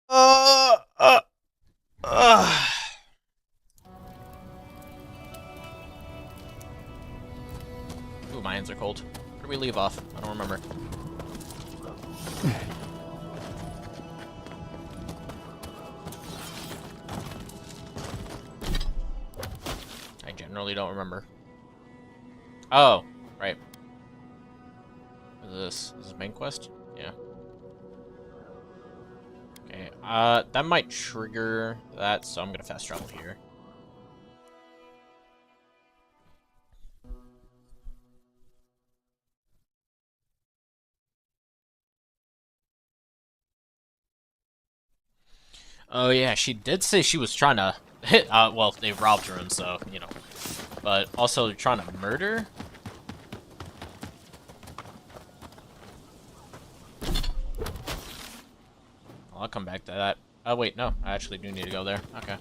Uh, uh, uh. Ooh, my hands are cold. Where do we leave off? I don't remember. I generally don't remember. Oh, right. What is this? Is this main quest? Yeah. Okay, that might trigger that, so I'm gonna fast travel here. Oh yeah, she did say she was trying to hit, well, they robbed her, and so, you know. But also trying to murder? I'll come back to that. Oh wait, no, I actually do need to go there. Okay.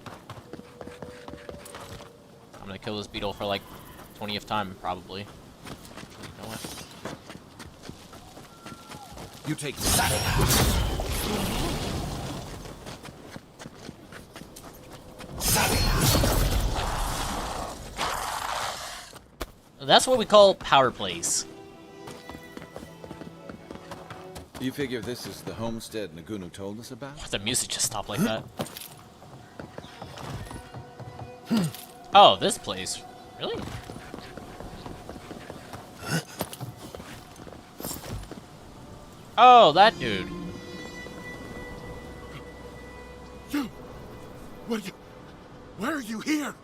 I'm gonna kill this beetle for like 20th time, probably. You know what? You take that. That's what we call power plays. You figure this is the homestead Nagunu told us about? The music just stopped like that. Oh, this place. Really? Oh, that dude. You! What are you... Why are you here?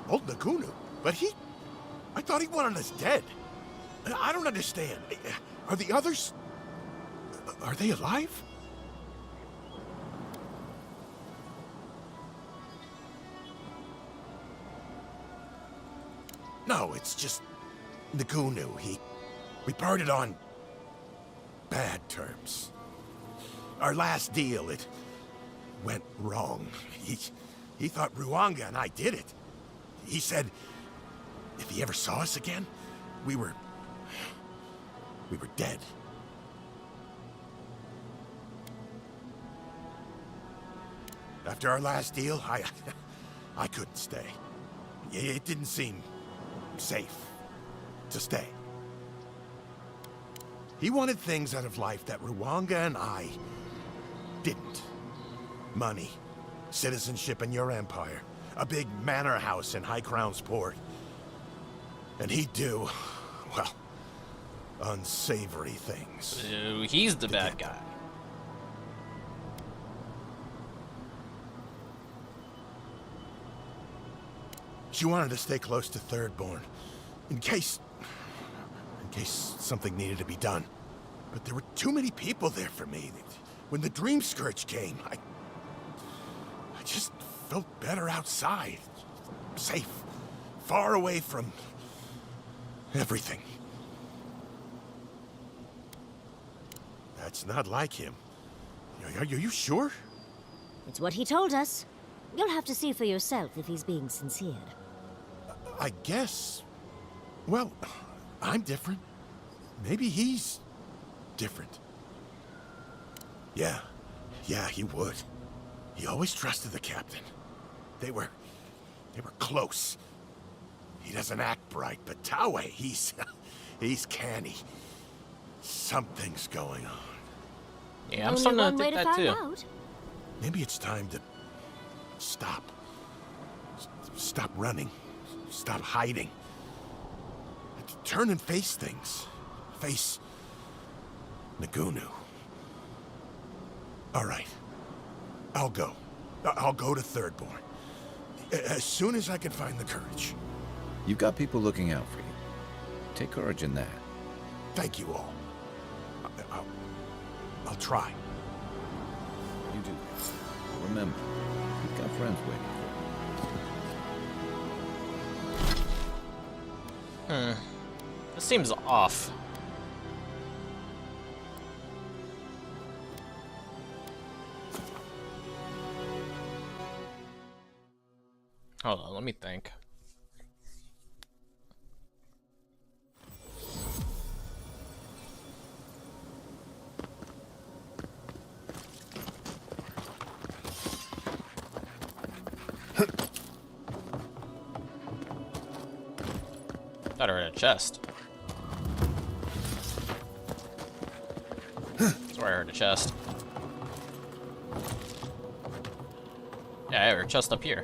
Old Nagunu? But he... I thought he wanted us dead. I don't understand. Are the others... Are they alive? No, it's just... Nagunu. We parted on... bad terms. Our last deal, it... went wrong. He thought Ruanga and I did it. He said... if he ever saw us again, we were dead. After our last deal, I couldn't stay. It didn't seem safe to stay. He wanted things out of life that Ruanga and I didn't. Money, citizenship in your empire, a big manor house in High Crown's Port. And he'd do, well, unsavory things. So he's the bad guy. She wanted to stay close to Thirdborn, in case something needed to be done. But there were too many people there for me. When the Dream Scourge came, I just felt better outside. Safe. Far away from everything. That's not like him. Are you sure? It's what he told us. You'll have to see for yourself if he's being sincere. I guess. Well, I'm different. Maybe he's different. Yeah, he would. He always trusted the captain. They were close. He doesn't act bright, but Taue, he's canny. Something's going on. Yeah, I'm Only starting to one way think to that find too. out. Maybe it's time to stop. Stop running. Stop hiding. Turn and face things. Face Nagunu. All right. I'll go. I'll go to Thirdborn. As soon as I can find the courage. You've got people looking out for you. Take courage in that. Thank you all. I'll try. You do. Remember, you've got friends waiting for you. This seems off. Hold on, let me think. Thought I heard a chest. That's where I heard a chest. Yeah, I heard a chest up here.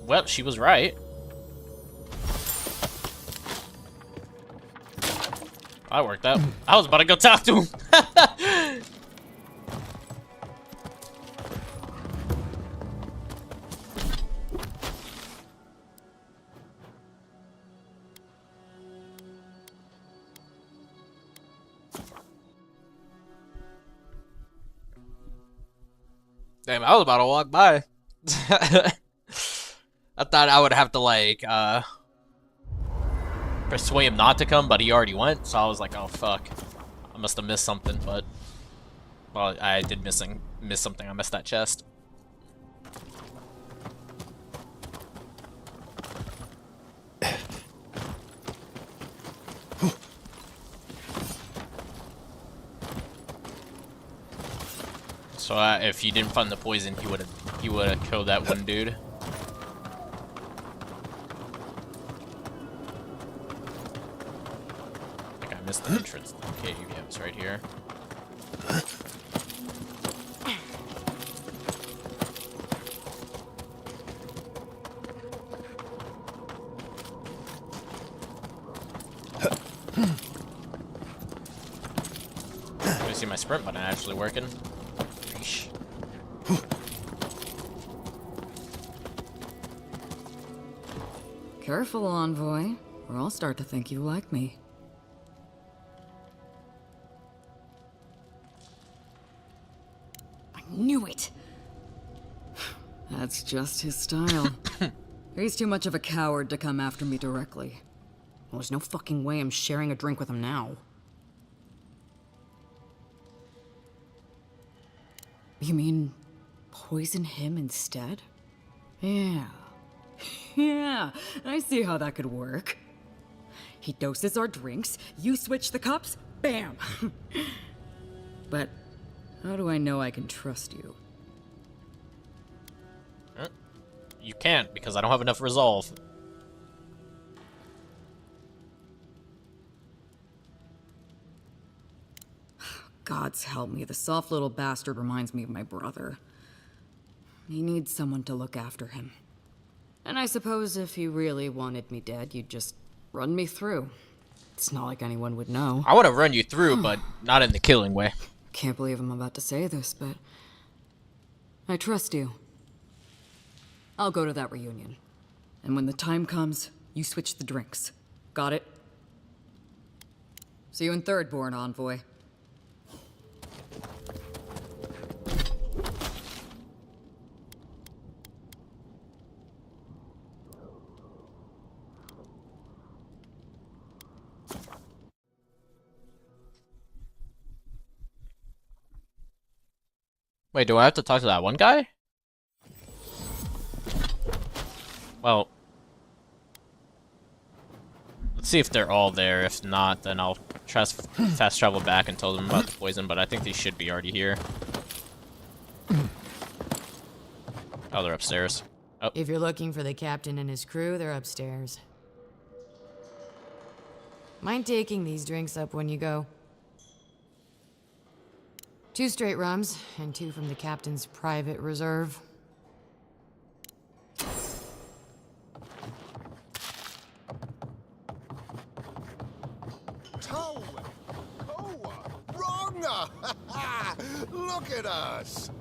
Well, she was right. That worked out. I was about to go talk to him. Damn, I was about to walk by. I thought I would have to, like, persuade him not to come, but he already went, so I was like, oh, fuck. I must have missed something, but... Well, I did miss something. I missed that chest. So, if he didn't find the poison, he would have killed that one dude. Missed the entrance to the cave. Yeah, it's right here. I see my sprint button actually working. Yeesh. Careful, envoy, or I'll start to think you like me. Knew it! That's just his style. He's too much of a coward to come after me directly. Well, there's no fucking way I'm sharing a drink with him now. You mean poison him instead? Yeah. Yeah, I see how that could work. He doses our drinks, you switch the cups, bam! But how do I know I can trust you? You can't, because I don't have enough resolve. God's help me, the soft little bastard reminds me of my brother. He needs someone to look after him. And I suppose if you really wanted me dead, you'd just run me through. It's not like anyone would know. I would have run you through, but not in the killing way. Can't believe I'm about to say this, but I trust you. I'll go to that reunion. And when the time comes, you switch the drinks. Got it? See you in Thirdborn, envoy. Wait, do I have to talk to that one guy? Well, let's see if they're all there. If not, then I'll fast travel back and tell them about the poison, but I think they should be already here. Oh, they're upstairs. Oh. If you're looking for the captain and his crew, they're upstairs. Mind taking these drinks up when you go? 2 straight rums, and 2 from the captain's private reserve. Toe! Koa! Wrong! Look at us!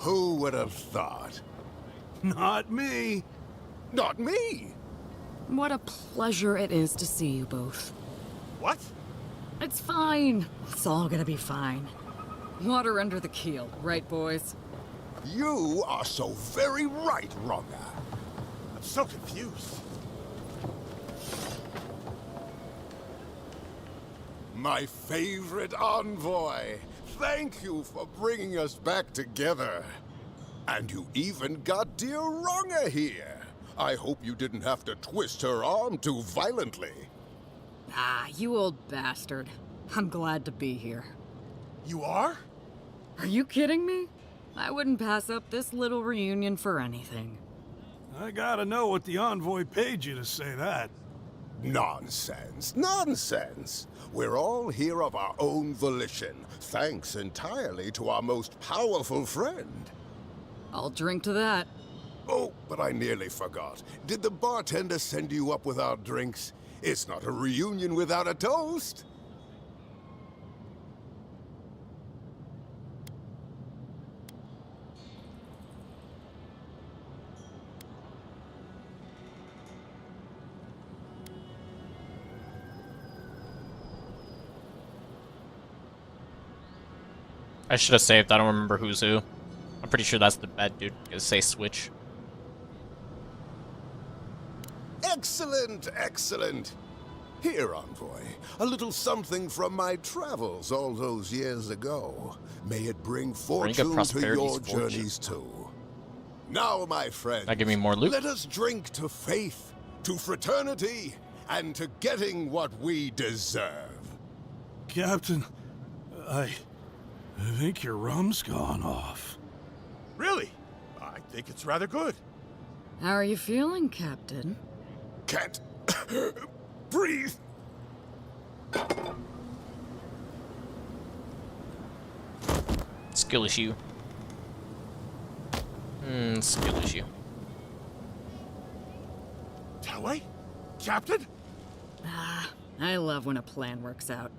Who would have thought? Not me. Not me! What a pleasure it is to see you both. What? It's fine. It's all gonna be fine. Water under the keel, right, boys? You are so very right, Ronga. I'm so confused. My favorite envoy. Thank you for bringing us back together. And you even got dear Ronga here. I hope you didn't have to twist her arm too violently. Ah, you old bastard. I'm glad to be here. You are? Are you kidding me? I wouldn't pass up this little reunion for anything. I gotta know what the envoy paid you to say that. Nonsense, nonsense. We're all here of our own volition, thanks entirely to our most powerful friend. I'll drink to that. Oh, but I nearly forgot. Did the bartender send you up without drinks? It's not a reunion without a toast. I should have saved. I don't remember who's who. I'm pretty sure that's the bad dude. Gonna say switch. Excellent, excellent. Here, envoy, a little something from my travels all those years ago. May it bring fortune to prosperity's your fortune. journeys too. Now, my friend, That give me more loot. let us drink to faith, to fraternity, and to getting what we deserve. Captain, I think your rum's gone off. Really? I think it's rather good. How are you feeling, Captain? Can't breathe. Skill issue. Skill issue. Telway? Captain? I love when a plan works out.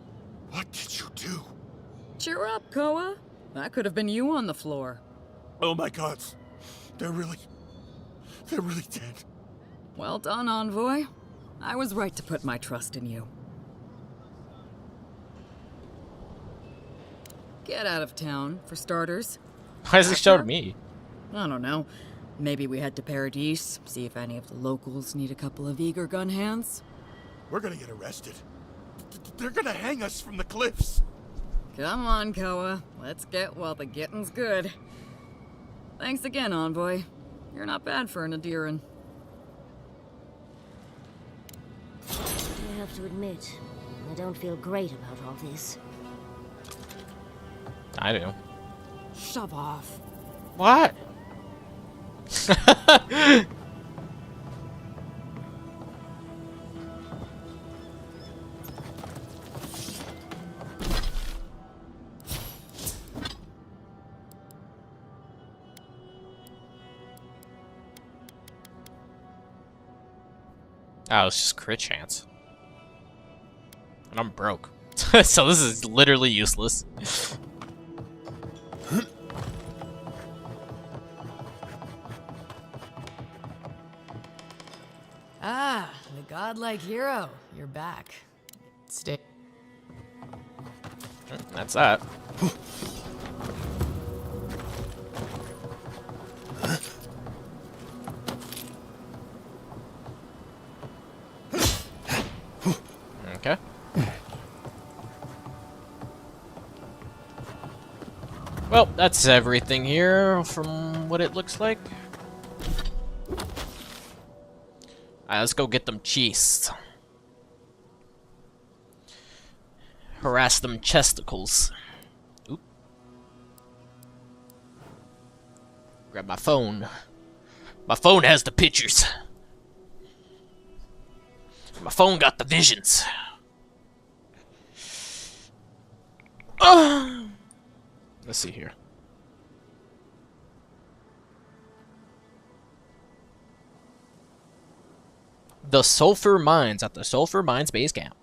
What did you do? Cheer up, Koa. That could have been you on the floor. Oh my gods. They're really dead. Well done, Envoy. I was right to put my trust in you. Get out of town, for starters. Why is it showing me? I don't know. Maybe we head to Paradis, see if any of the locals need a couple of eager gun hands. We're gonna get arrested. They're gonna hang us from the cliffs. Come on, Koa. Let's get while the getting's good. Thanks again, Envoy. You're not bad for an Adiran. I have to admit, I don't feel great about all this. I do. Shove off. What? Oh, it's just crit chance. And I'm broke. So this is literally useless. Ah, the godlike hero. You're back. Stay. That's that. Okay. Well, that's everything here from what it looks like. Alright, let's go get them cheese. Harass them chesticles. Oop. Grab my phone. My phone has the pictures. My phone got the visions. Let's see here. The Sulfur Mines at the Sulfur Mines base camp.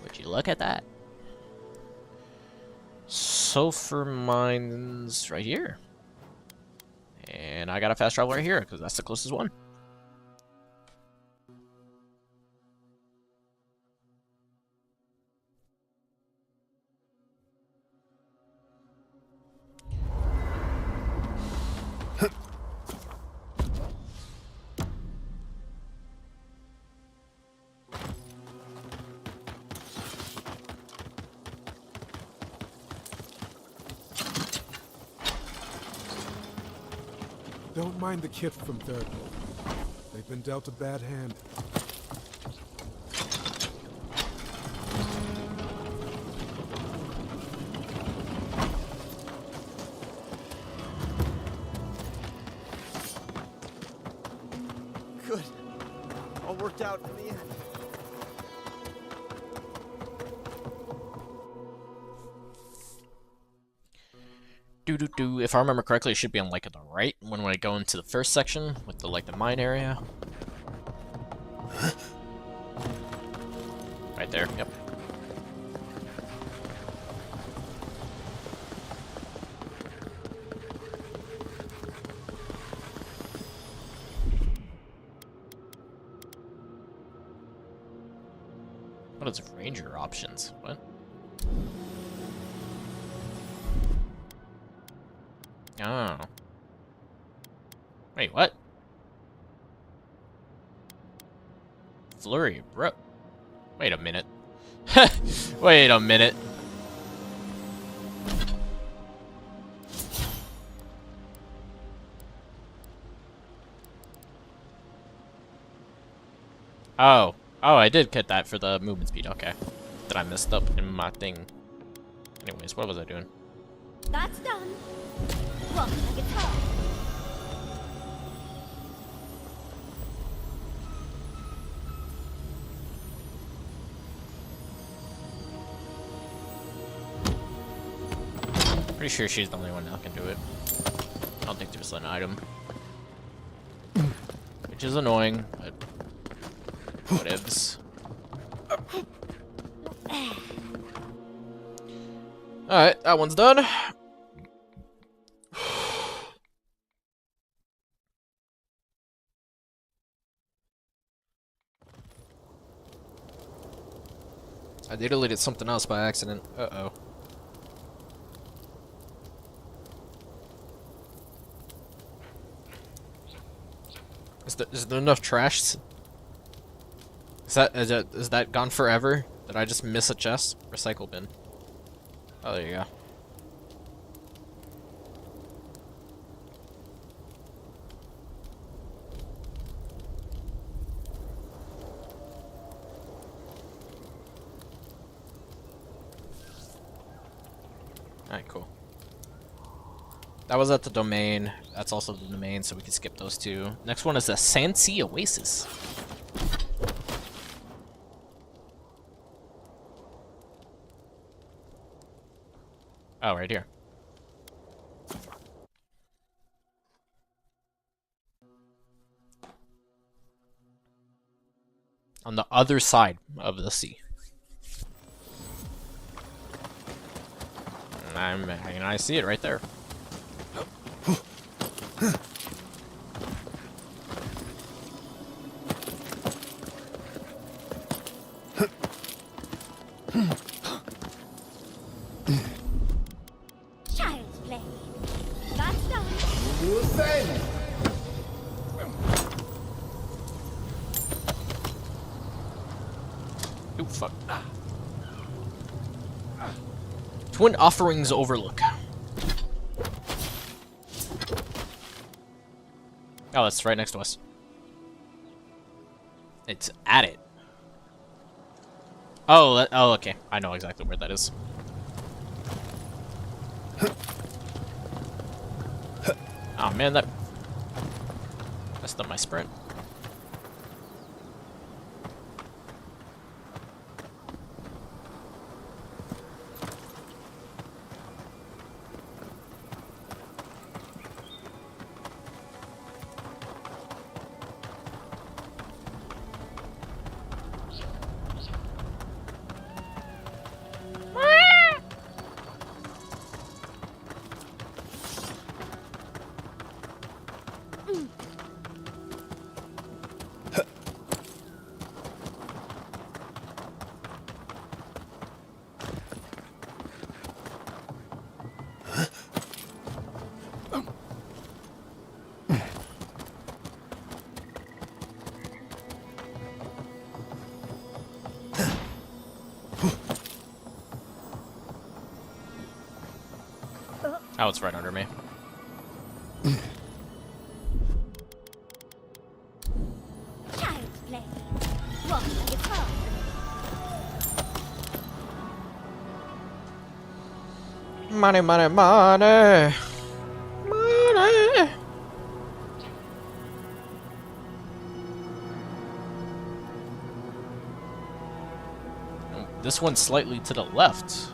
Would you look at that? sulfur mines right here. And I got a fast travel right here, because that's the closest one. Don't mind the kit from Third World. They've been dealt a bad hand. Good. All worked out in the end. If I remember correctly, it should be on like the right when I go into the first section with the mine area. Right there. Yep. What is ranger options? What? Oh. Wait, what? Flurry, bro. Wait a minute. Wait a minute. Oh. Oh, I did get that for the movement speed. Okay. That I messed up in my thing. Anyways, what was I doing? That's done. Walk like a top. Pretty sure she's the only one that can do it. I don't think there's an item. Which is annoying, but whatevs. Alright, that one's done. I deleted something else by accident. Uh-oh. Is there enough trash? Is that gone forever? Did I just miss a chest? Recycle bin. Oh, there you go. Alright, cool. That was at the domain. That's also the domain, so we can skip those two. Next one is the Sandsea Oasis. Oh, right here. On the other side of the sea. And I see it right there. Child's play. That's done. Do the same. Oh, fuck. Twin Offerings Overlook. Oh, that's right next to us. It's at it. Oh, oh, okay. I know exactly where that is. Oh man, that messed up my sprint. Oh, it's right under me. Child's play. Walk like it's hard. Money, money, money. Money. This one's slightly to the left.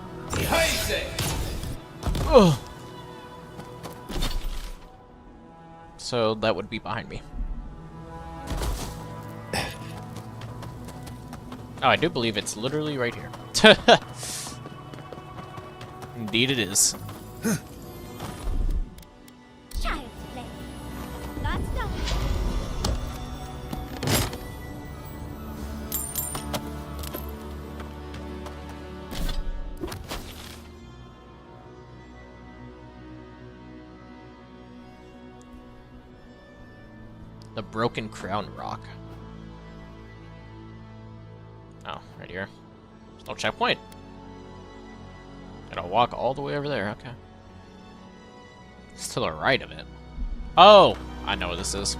Ugh. So that would be behind me. Oh, I do believe it's literally right here. Indeed it is. Child's play. That's done. The Broken Crown Rock. Oh, right here. There's no checkpoint. Gotta walk all the way over there, okay. It's to the right of it. Oh! I know what this is.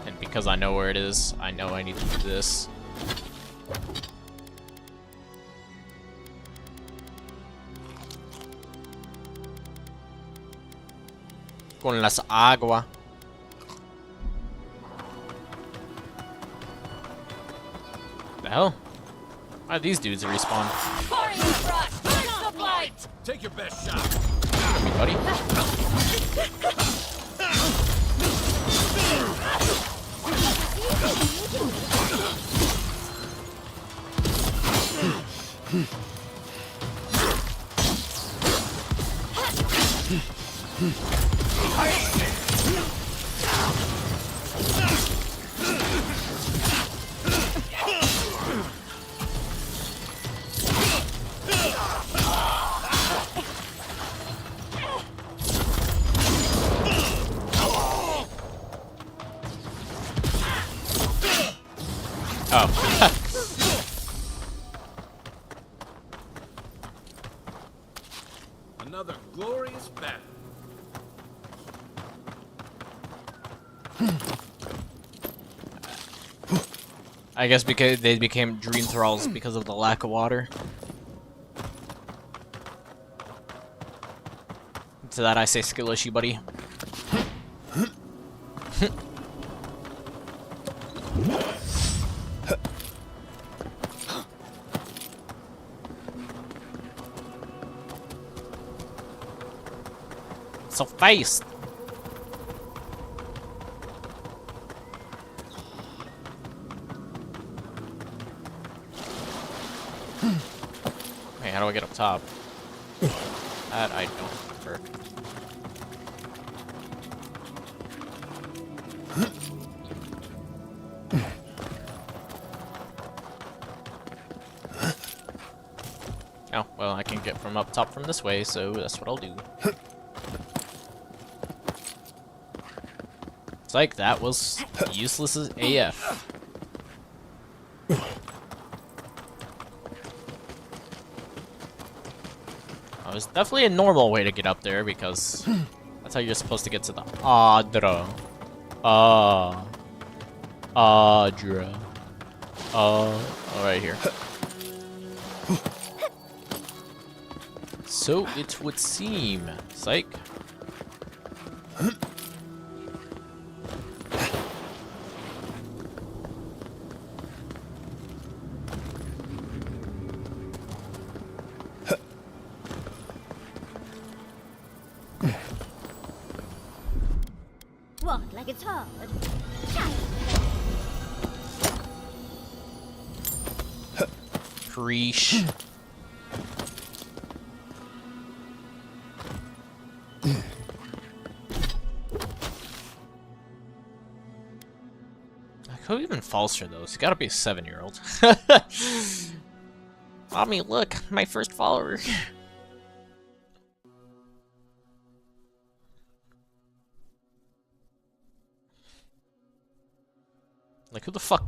And because I know where it is, I know I need to do this. Con las agua. The hell? Why are these dudes respawn? Take your best shot. Look at me, buddy. Oh. Another glorious battle. I guess because they became dream thralls because of the lack of water. To that I say skill issue, buddy. So fast. Hey, how do I get up top? That I don't remember. Oh, well, I can get from up top from this way, so that's what I'll do. It's like that was useless as AF. Oh, there's definitely a normal way to get up there because that's how you're supposed to get to the Adra. Adra. Oh, right here. So it would seem. Psych. Walk like it's hard. Preach. Who even falls for those? You gotta be a 7-year-old. Mommy, look, my first follower. Like, who the fuck?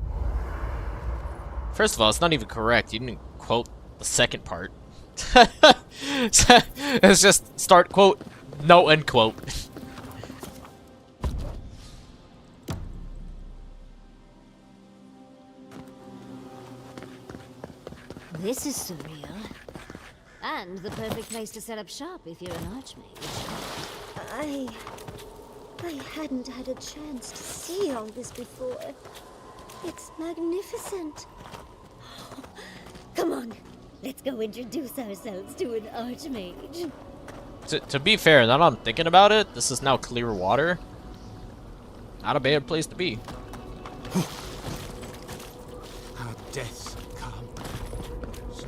First of all, it's not even correct. You didn't quote the second part. It's just start quote, no end quote. This is surreal. And the perfect place to set up shop if you're an archmage. I hadn't had a chance to see all this before. It's magnificent. Come on, let's go introduce ourselves to an archmage. To be fair, now that I'm thinking about it, this is now clear water. Not a bad place to be. Our deaths come. So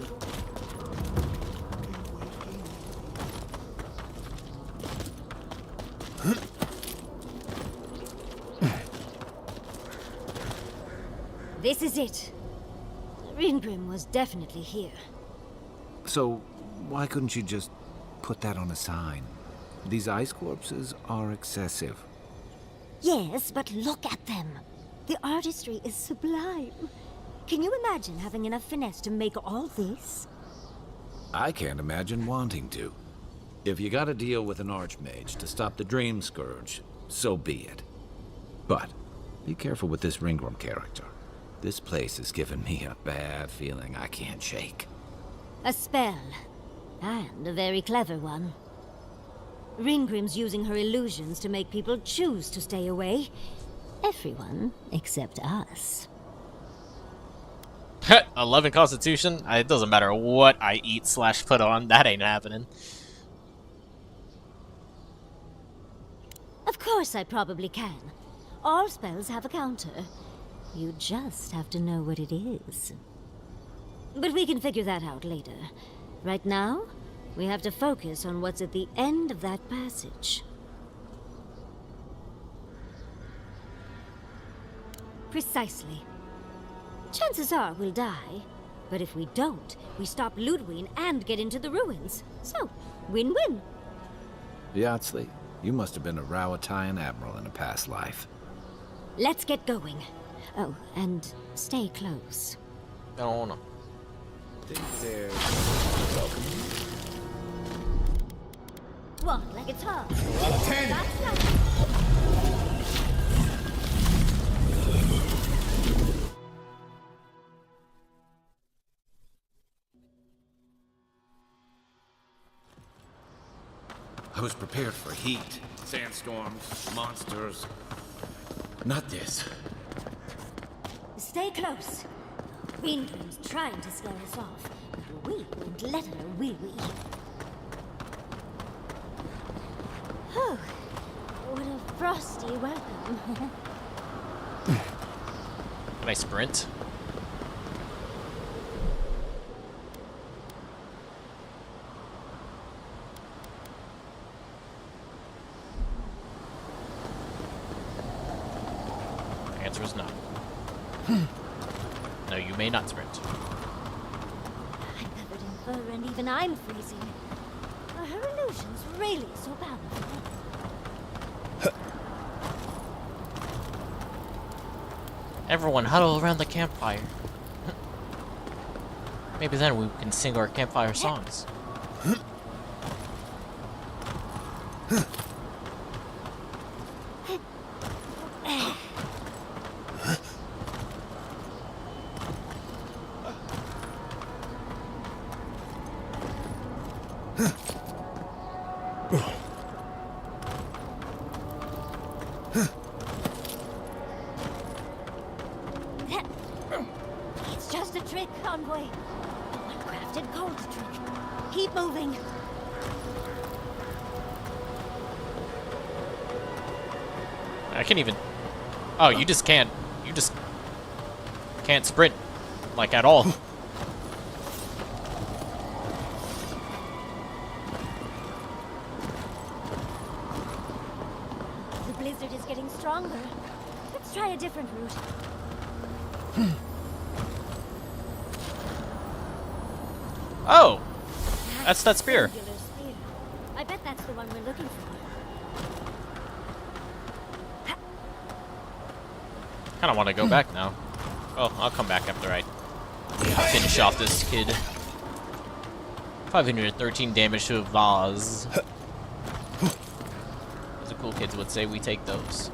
This is it. Ringrim was definitely here. So, why couldn't you just put that on a sign? These ice corpses are excessive. Yes, but look at them. The artistry is sublime. Can you imagine having enough finesse to make all this? I can't imagine wanting to. If you gotta deal with an archmage to stop the Dream Scourge, so be it. But, be careful with this Ringrim character. This place has given me a bad feeling I can't shake. A spell. And a very clever one. Ringrim's using her illusions to make people choose to stay away. Everyone except us. 11 Constitution. It doesn't matter what I eat / put on. That ain't happening. Of course I probably can. All spells have a counter. You just have to know what it is. But we can figure that out later. Right now, we have to focus on what's at the end of that passage. Precisely. Chances are we'll die, but if we don't, we stop Ludwig and get into the ruins. So, win-win. Yatsley, you must have been a Rowatayan admiral in a past life. Let's get going. Oh, and stay close. I don't wanna. Think there's Walk like a top. Ten. That's right. I was prepared for heat, sandstorms, monsters. Not this. Stay close. Ringrim's trying to scare us off, but we won't let her, will we? Oh, what a frosty welcome. Can I sprint? Answer is no. No, you may not sprint. I'm covered in fur and even I'm freezing. Are her illusions really so powerful? Everyone huddle around the campfire. Maybe then we can sing our campfire songs. It's just a trick, Convoy. A one-crafted cold trick. Keep moving. I can't even... Oh, you just can't... You just... can't sprint. Like, at all. The blizzard is getting stronger. Let's try a different route. Oh! That's that spear. Singular spear. I bet that's the one we're looking for. Kinda wanna go back now. Oh, I'll come back after I finish off this kid. 513 damage to a vase. As the cool kids would say, we take those.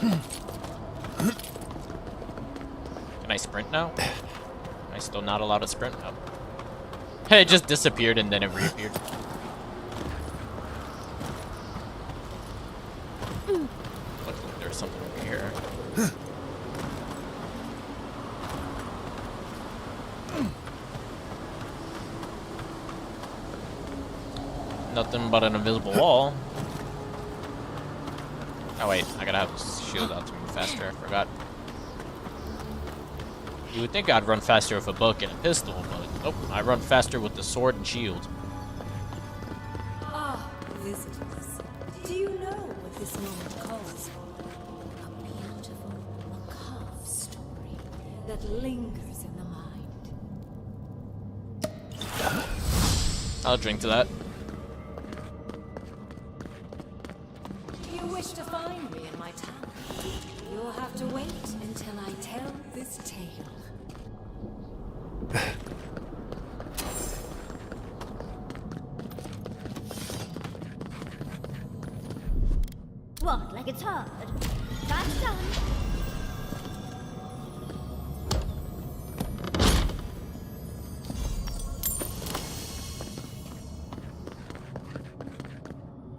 Can I sprint now? Am I still not allowed to sprint? No. It just disappeared and then it reappeared. Looks like there's something over here. Nothing but an invisible wall. Oh wait, I gotta have this shield out to move faster, I forgot. You would think I'd run faster with a book and a pistol, but nope, I run faster with the sword and shield. Ah, visitors. Do you know what this moment calls for? A beautiful, macabre story that lingers in the mind. I'll drink to that. You wish to find me in my tower? You'll have to wait until I tell this tale. What, like it's hard? That's done.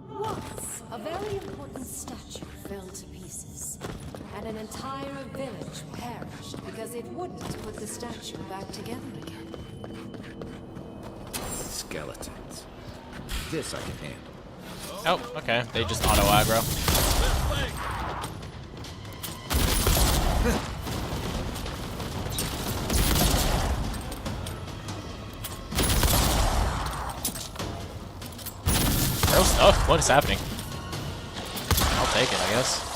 Once, a very important statue fell to pieces, and an entire village perished because it wouldn't put the statue back together again. Skeletons. This I can handle. Oh, okay. They just auto aggro. Gross. Oh, what is happening? I'll take it, I guess.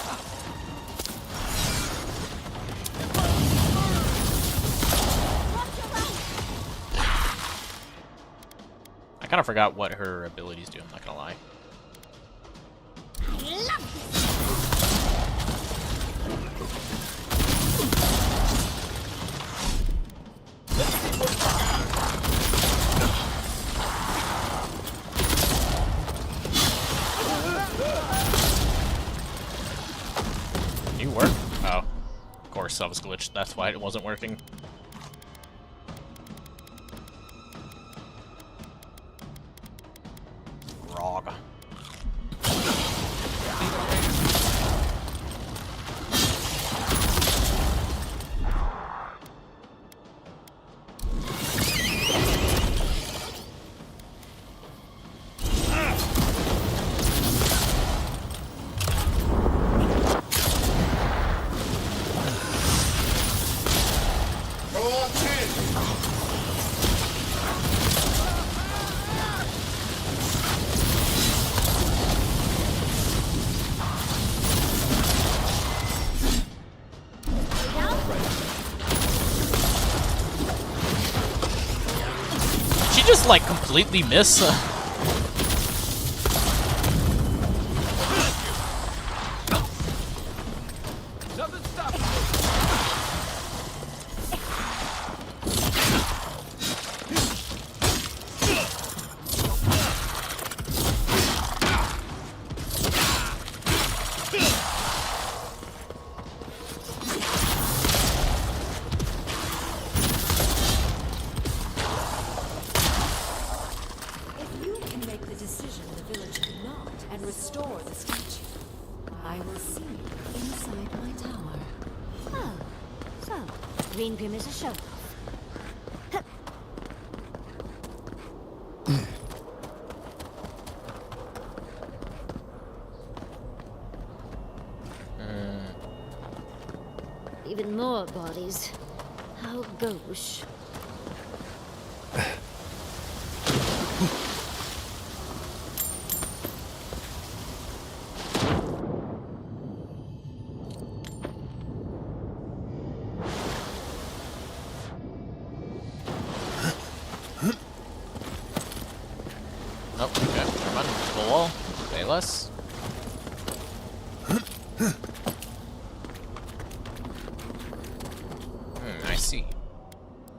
I kind of forgot what her abilities do, I'm not gonna lie. You work? Oh. Of course, that was glitched. That's why it wasn't working. Rog. Just like completely miss. Restore the statue. I will see you inside my tower. Oh, so Green Grim is a show-off. Even more bodies. How gauche. Oh, okay, never mind. Full wall. Say less. I see.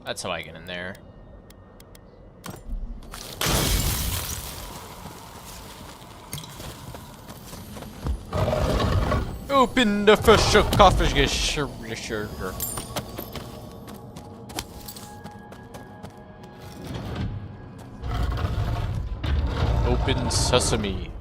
That's how I get in there. Open the first sarcophagus. Sugar. Open sesame.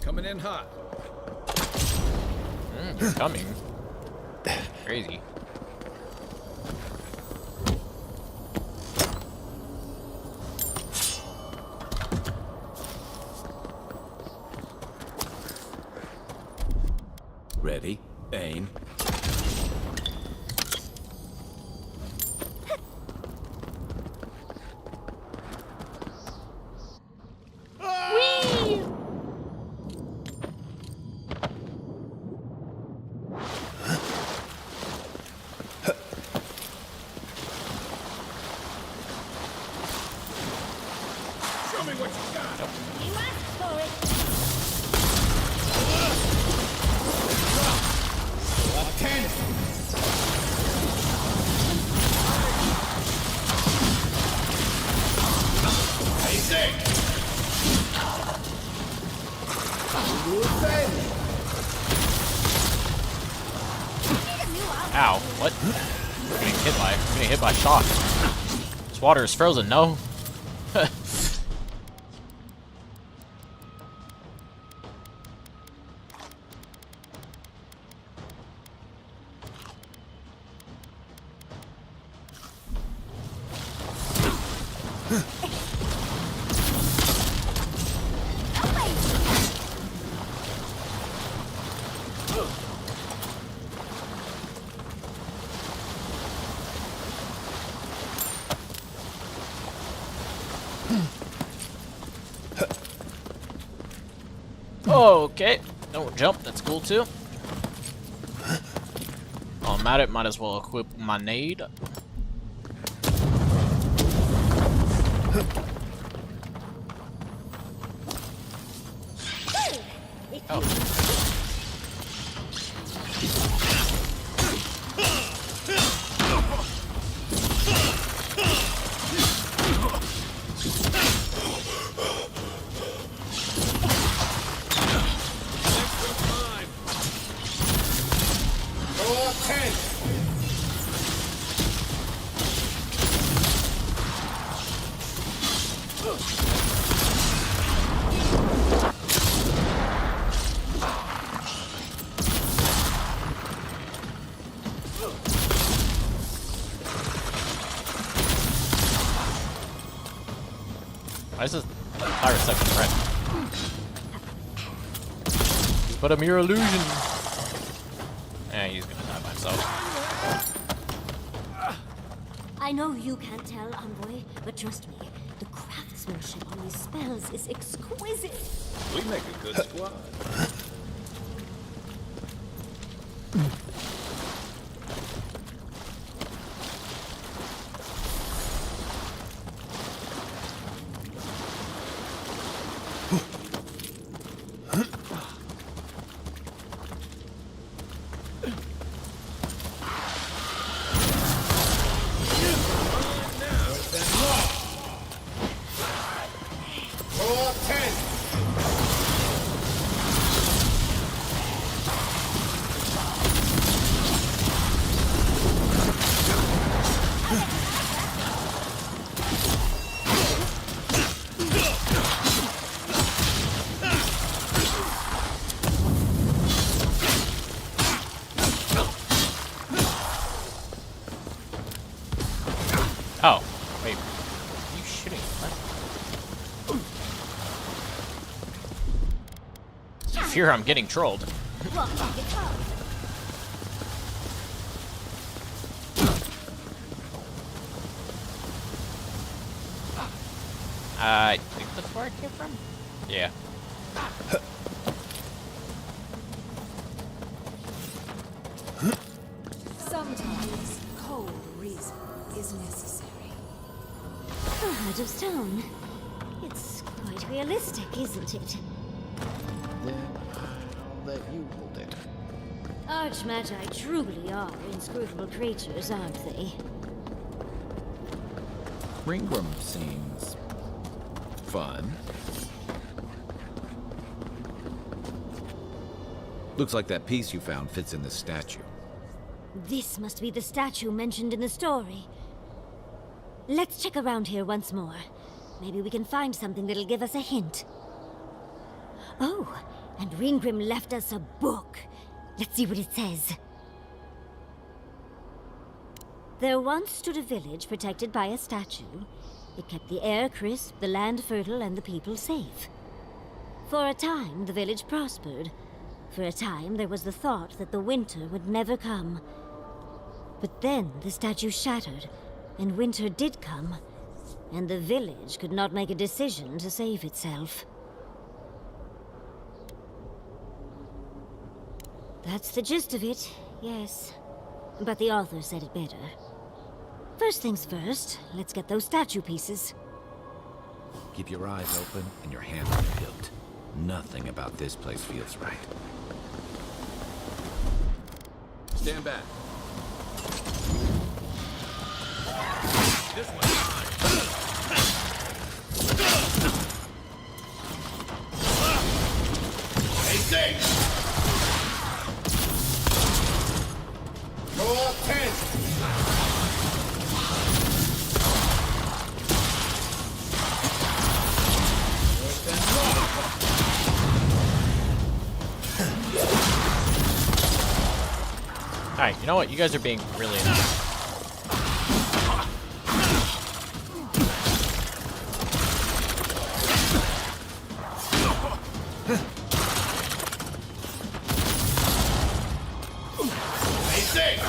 Coming in hot. You're coming. Crazy. Ready, aim. Show me what you got. You asked for it. Ow, what? I'm getting hit by shock. This water is frozen, no? Okay, don't jump, that's cool too. While I'm at it, might as well equip my nade. Oh. Why is this pirate second friend? But a mere illusion. Eh, he's gonna die by himself. I know you can't tell, Envoy, but trust me, the craftsmanship on these spells is exquisite. We make a good squad. Oh, wait. Are you shooting? What? I fear I'm getting trolled. I think that's where it came from? Yeah. Sometimes cold reason is necessary. Out of stone. quite realistic, isn't it? Then I'll let you hold it. Archmagi truly are inscrutable creatures, aren't they? Ringram seems fun. Looks like that piece you found fits in this statue. This must be the statue mentioned in the story. Let's check around here once more. Maybe we can find something that'll give us a hint. Oh, and Ringrim left us a book. Let's see what it says. There once stood a village protected by a statue. It kept the air crisp, the land fertile, and the people safe. For a time, the village prospered. For a time, there was the thought that the winter would never come. But then the statue shattered, and winter did come, and the village could not make a decision to save itself. That's the gist of it, yes. But the author said it better. First things first, let's get those statue pieces. Keep your eyes open and your hands on the hilt. Nothing about this place feels right. Stand back. This one's mine. Stay safe! Go up 10! Alright, you know what? You guys are being really annoying. Stay safe!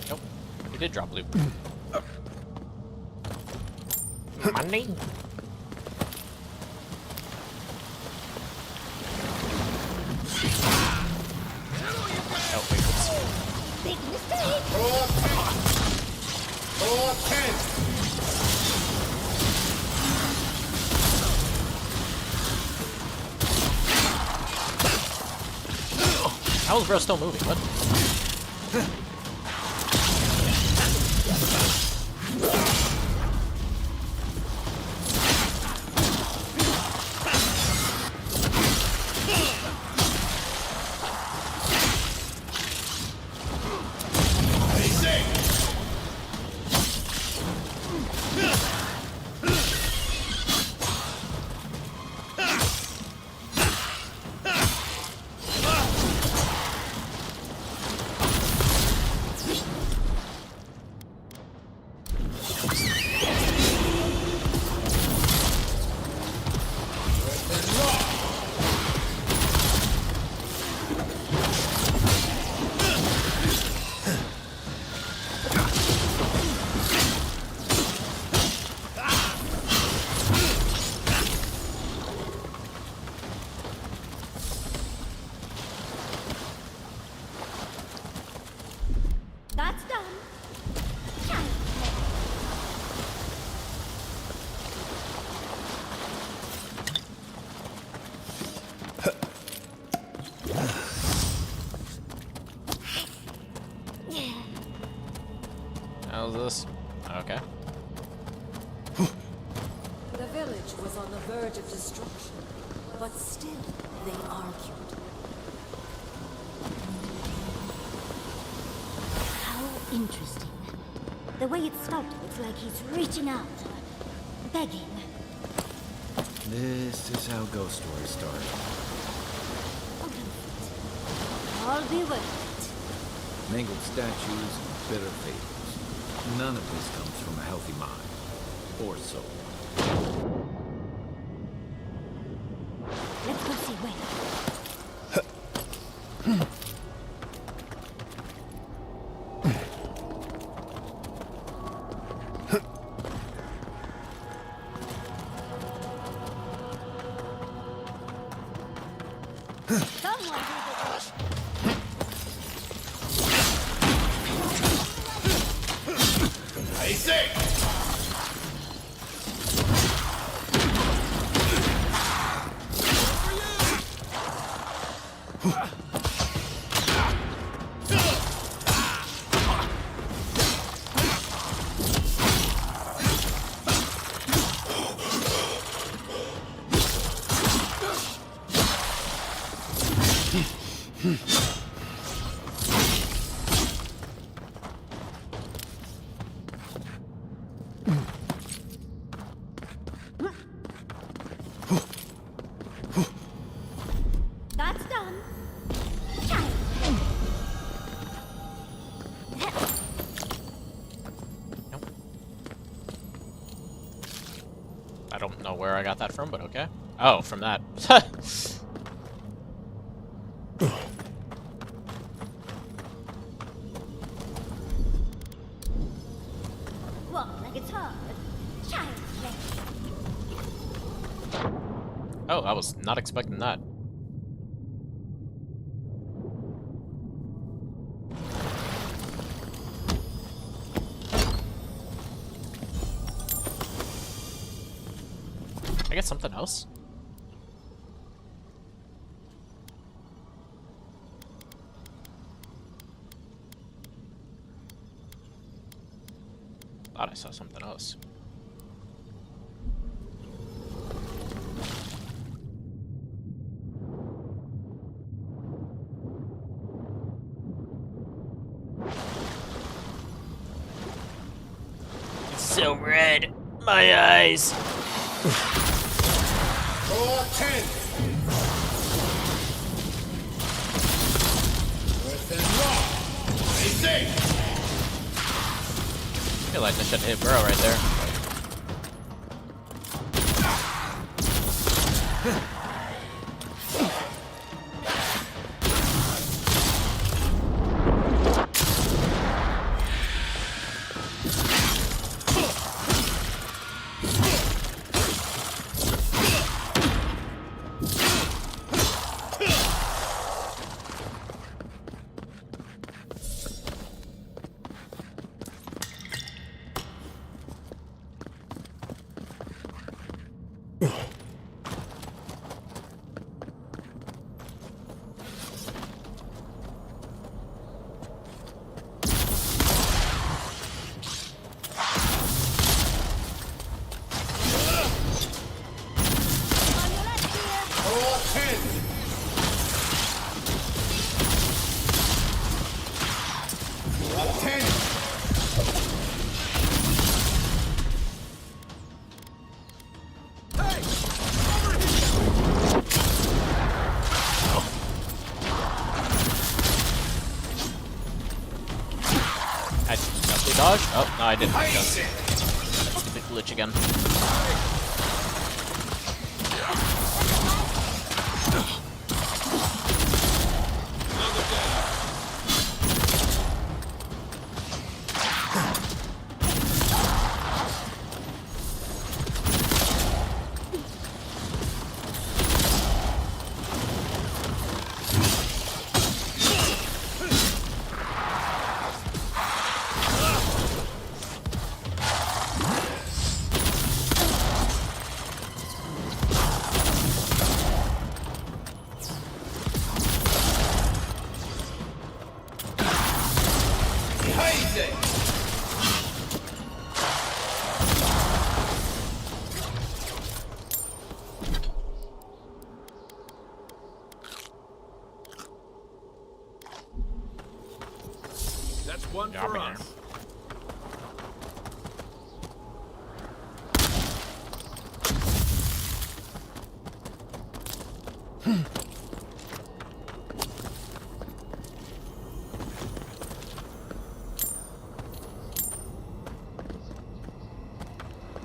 Nope. We did drop loot. Money? Oh, wait, what's... Big mistake! Go up 10! Go up 10! How is bro still moving? What? Stay safe! That's done. Child's play. How's this? Okay. The village was on the verge of destruction, but still they argued. How interesting. The way it's sculpted, it's like he's reaching out, begging. This is how ghost stories start. All be worth Mangled statues and bitter fables. None of this comes from a healthy mind. Or soul. it. Let's go see where. Someone do the I say! That's done. Nope. I don't know where I got that from, but okay. Oh, from that. Walk like it's hard. Child's play. Oh, I was not expecting that. I get something else? Thought I saw something else. It's so red. My eyes. Roll 10. Within law. I say. I feel like I should hit Burrow right there. Roll 10. Roll 10. I successfully dodged? Oh, no, I didn't. Stupid glitch again. I'm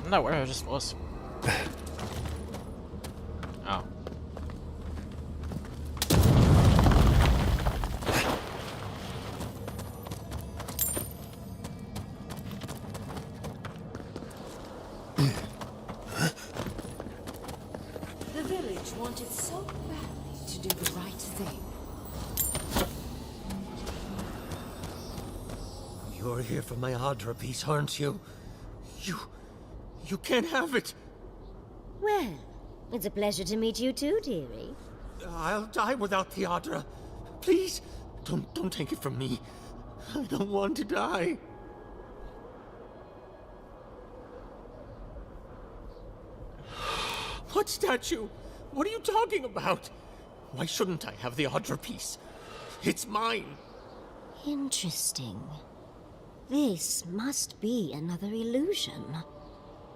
not where I just was. Oh. The village wanted so badly to do the right thing. You're here for my Adra piece, aren't you? You can't have it. Well, it's a pleasure to meet you too, dearie. I'll die without the Adra. Please, don't take it from me. I don't want to die. What statue? What are you talking about? Why shouldn't I have the Adra piece? It's mine. Interesting. This must be another illusion.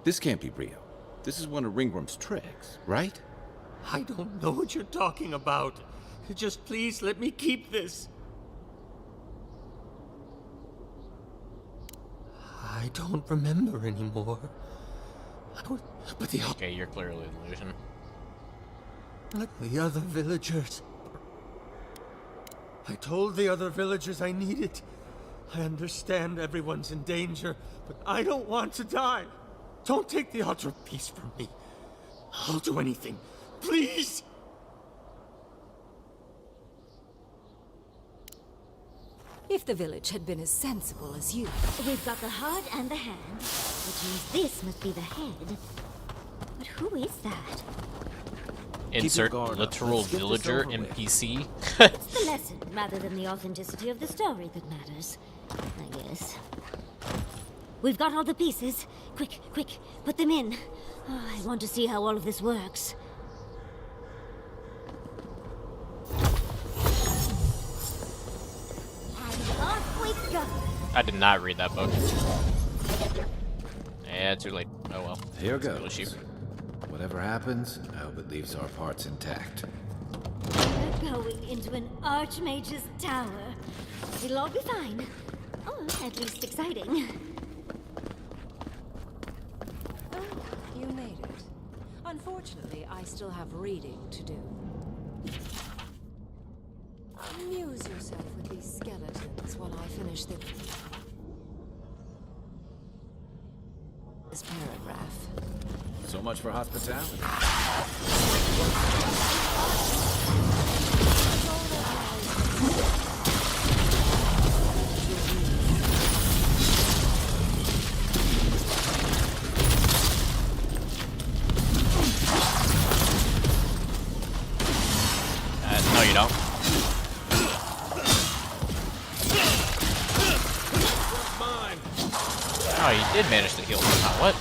This can't be real. This is one of Ringworm's tricks, right? I don't know what you're talking about. Just please let me keep this. I don't remember anymore. But the Okay, you're clearly an illusion. But the other villagers. I told the other villagers I need it. I understand everyone's in danger, but I don't want to die. Don't take the Adra piece from me. I'll do anything. Please! If the village had been as sensible as you. We've got the heart and the hand, which means this must be the head. But who is that? Insert guard up. literal Let's get this villager over with. NPC. It's the lesson rather than the authenticity of the story that matters, I guess. We've got all the pieces. Quick, quick, put them in. Oh, I want to see how all of this works. And off we go. I did not read that book. Yeah, too late. Oh well. Here It's a little goes. cheap. Whatever happens, I hope it leaves our parts intact. We're going into an Archmage's tower. It'll all be fine. Or at least exciting. Oh, you made it. Unfortunately, I still have reading to do. Amuse yourself with these skeletons while I finish this paragraph. So much for hospitality. No, you don't. Oh, you did manage to heal somehow. What?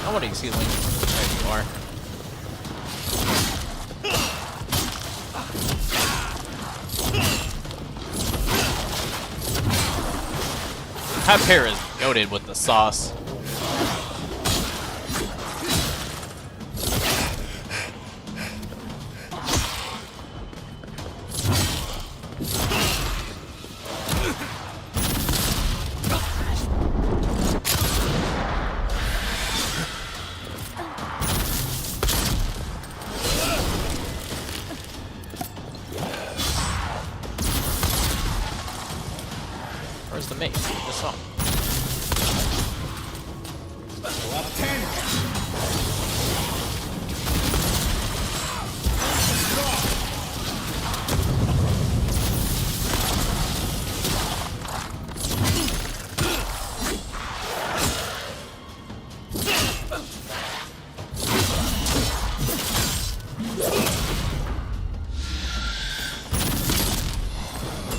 I want to see Link. There you are. That pair is goated with the sauce. Go up 10.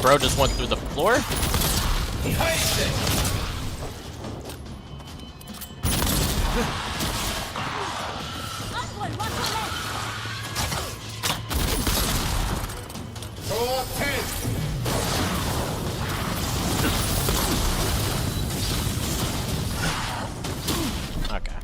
Bro just went through the floor? Go up 10. Okay.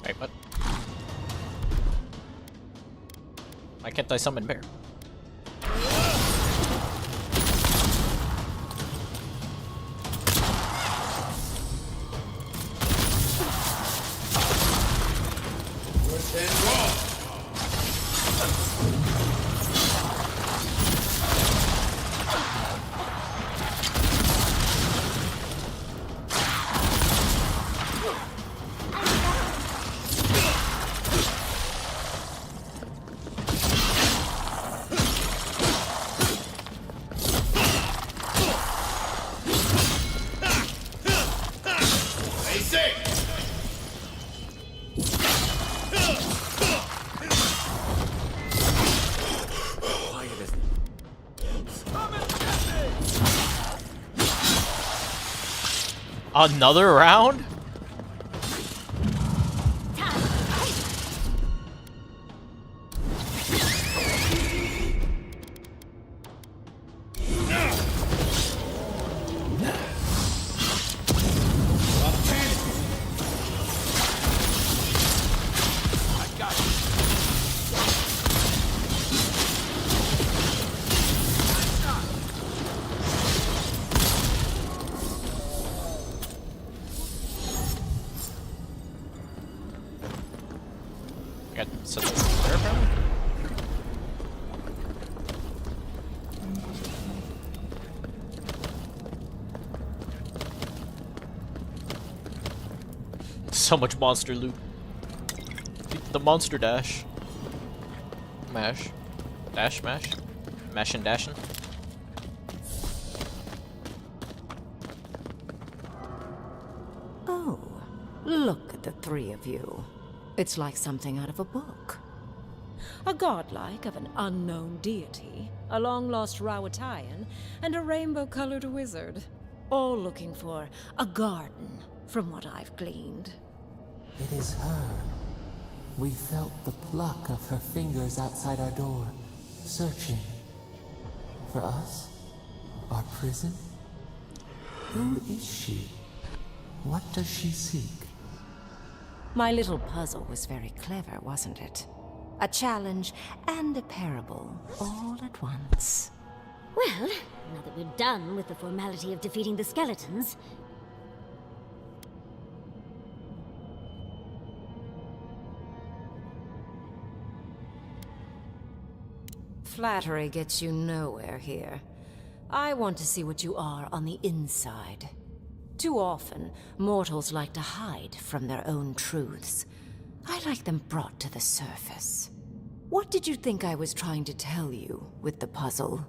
Wait, what? Why can't I summon bear? Another round? I got such a there apparently. So much monster loot. The monster dash. Mash. Dash mash. Mashin' dashin'. Oh, look at the three of you. It's like something out of a book. A godlike of an unknown deity, a long-lost Rawatayan, and a rainbow-colored wizard. All looking for a garden, from what I've gleaned. It is her. We felt the pluck of her fingers outside our door, searching. For us? Our prison? Who is she? What does she seek? My little puzzle was very clever, wasn't it? A challenge and a parable, all at once. Well, now that we're done with the formality of defeating the skeletons... Flattery gets you nowhere here. I want to see what you are on the inside. Too often, mortals like to hide from their own truths. I like them brought to the surface. What did you think I was trying to tell you with the puzzle?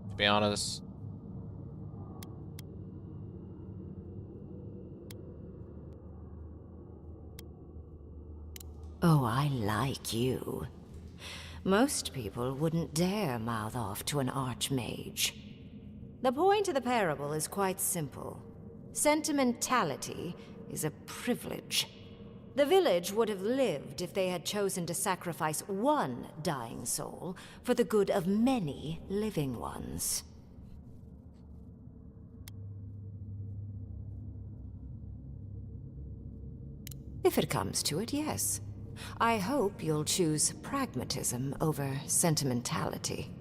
To be honest. Oh, I like you. Most people wouldn't dare mouth off to an archmage. The point of the parable is quite simple. Sentimentality is a privilege. The village would have lived if they had chosen to sacrifice one dying soul for the good of many living ones. If it comes to it, yes. I hope you'll choose pragmatism over sentimentality.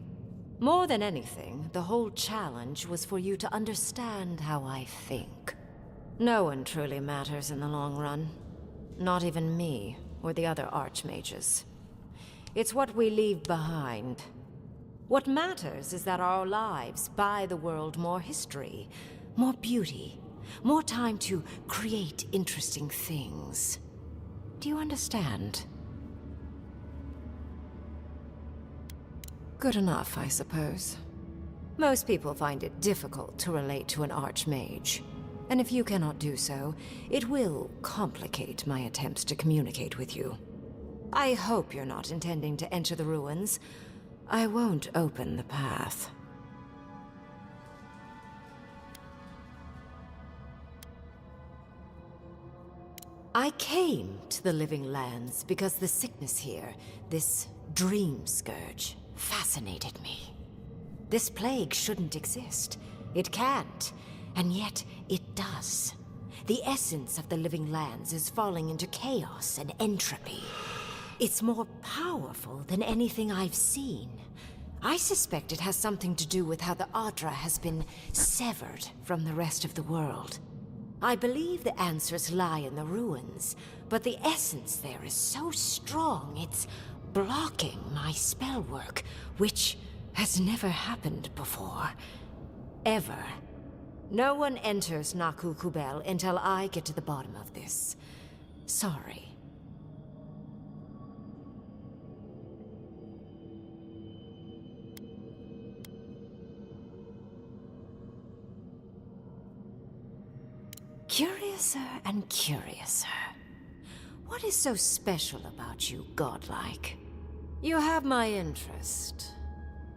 More than anything, the whole challenge was for you to understand how I think. No one truly matters in the long run. Not even me, or the other archmages. It's what we leave behind. What matters is that our lives buy the world more history, more beauty, more time to create interesting things. Do you understand? Good enough, I suppose. Most people find it difficult to relate to an archmage. And if you cannot do so, it will complicate my attempts to communicate with you. I hope you're not intending to enter the ruins. I won't open the path. I came to the Living Lands because the sickness here, this dream scourge, fascinated me. This plague shouldn't exist. It can't. And yet, it does. The essence of the Living Lands is falling into chaos and entropy. It's more powerful than anything I've seen. I suspect it has something to do with how the Adra has been severed from the rest of the world. I believe the answers lie in the ruins, but the essence there is so strong it's blocking my spell work, which has never happened before. Ever. No one enters Naku Kubel until I get to the bottom of this. Sorry. Curiouser and curiouser. What is so special about you, godlike? You have my interest.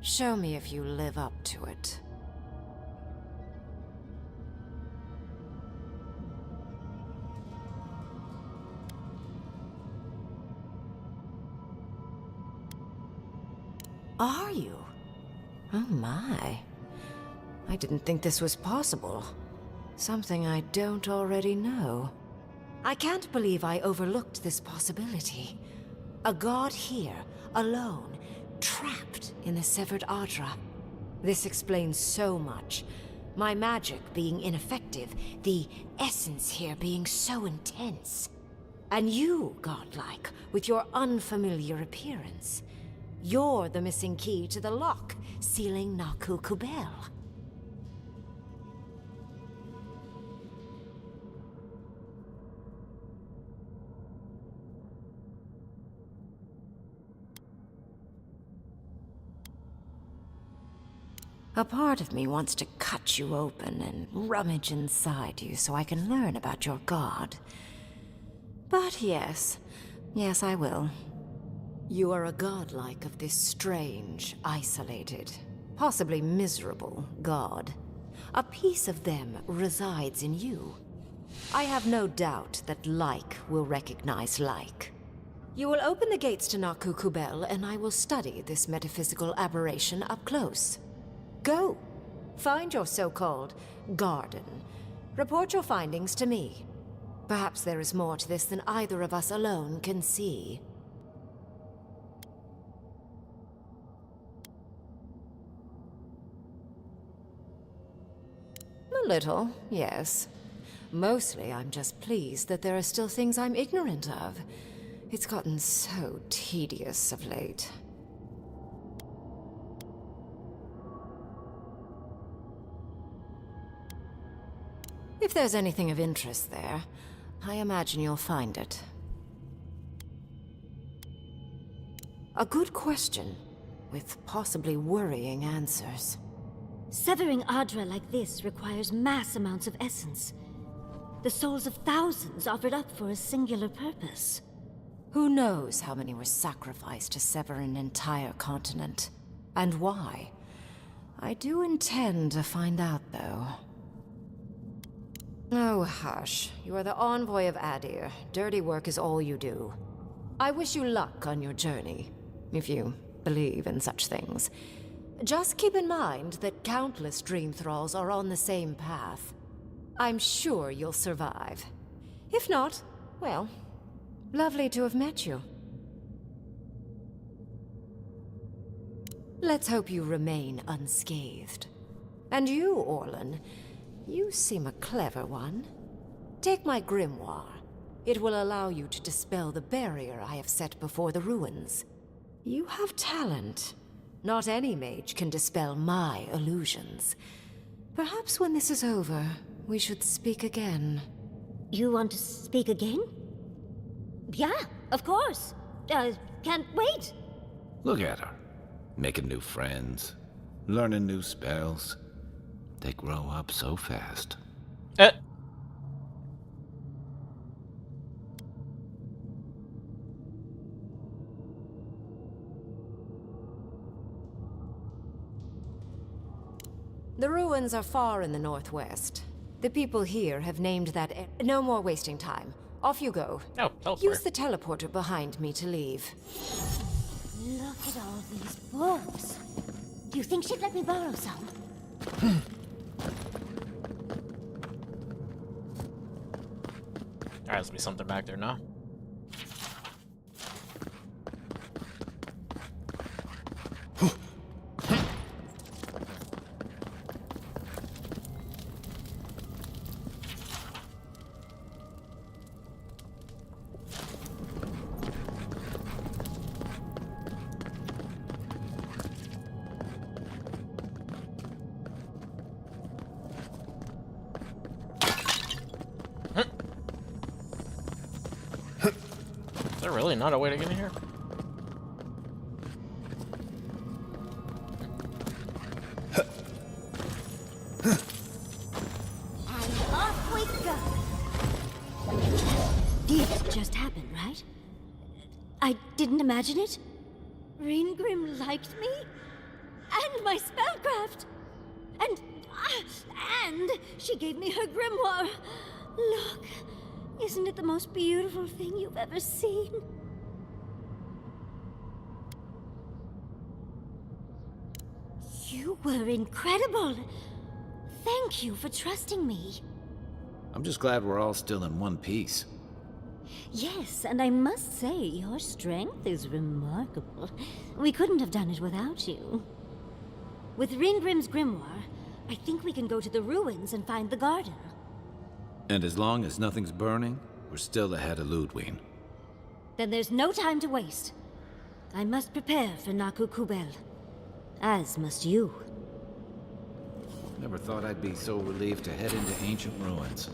Show me if you live up to it. Are you? Oh my. I didn't think this was possible. Something I don't already know. I can't believe I overlooked this possibility. A god here, alone, trapped in the severed Adra. This explains so much. My magic being ineffective, the essence here being so intense. And you, godlike, with your unfamiliar appearance. You're the missing key to the lock, sealing Naku Kubel. A part of me wants to cut you open and rummage inside you so I can learn about your god. But yes, I will. You are a godlike of this strange, isolated, possibly miserable god. A piece of them resides in you. I have no doubt that like will recognize like. You will open the gates to Naku Kubel, and I will study this metaphysical aberration up close. Go. Find your so-called garden. Report your findings to me. Perhaps there is more to this than either of us alone can see. A little, yes. Mostly I'm just pleased that there are still things I'm ignorant of. It's gotten so tedious of late. If there's anything of interest there, I imagine you'll find it. A good question, with possibly worrying answers. Severing Adra like this requires mass amounts of essence. The souls of thousands offered up for a singular purpose. Who knows how many were sacrificed to sever an entire continent? And why? I do intend to find out, though. Oh, hush. You are the envoy of Adir. Dirty work is all you do. I wish you luck on your journey, if you believe in such things. Just keep in mind that countless dream thralls are on the same path. I'm sure you'll survive. If not, well, lovely to have met you. Let's hope you remain unscathed. And you, Orlan, you seem a clever one. Take my grimoire. It will allow you to dispel the barrier I have set before the ruins. You have talent. Not any mage can dispel my illusions. Perhaps when this is over, we should speak again. You want to speak again? Yeah, of course. Can't wait. Look at her. Making new friends. Learning new spells. They grow up so fast. The ruins are far in the northwest. The people here have named that No more wasting time. Off you go. No, teleport. Use the teleporter behind me to leave. Look at all these books. Do you think she'd let me borrow some? There has to be something back there now. Is there really not a way to get in here? And off we go. This just happened, right? I didn't imagine it. Ringrim liked me? And my spellcraft! And she gave me her grimoire. Look, isn't it the most beautiful thing you've ever seen? You were incredible. Thank you for trusting me. I'm just glad we're all still in one piece. Yes, and I must say, your strength is remarkable. We couldn't have done it without you. With Ringrim's grimoire, I think we can go to the ruins and find the garden. And as long as nothing's burning, we're still ahead of Ludwig. Then there's no time to waste. I must prepare for Naku Kubel. As must you. Never thought I'd be so relieved to head into ancient ruins.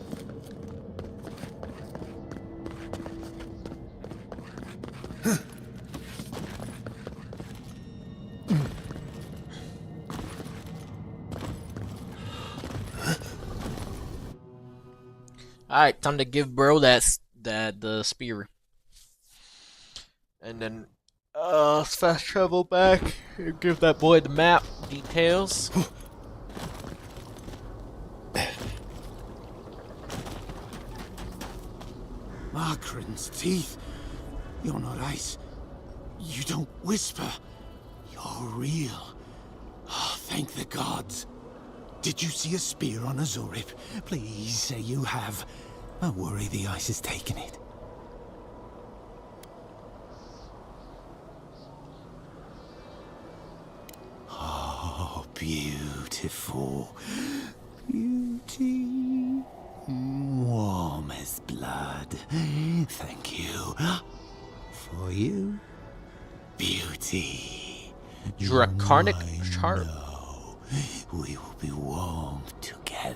Alright, time to give bro the spear. And then fast travel back and give that boy the map details. Margaren's teeth. You're not ice. You don't whisper. You're real. Oh, thank the gods. Did you see a spear on Azurip? Please say you have. I worry the ice has taken it. Oh, beautiful. Beauty. Warm as blood. Thank you. For you, beauty. Draconic chart. We will be warm together.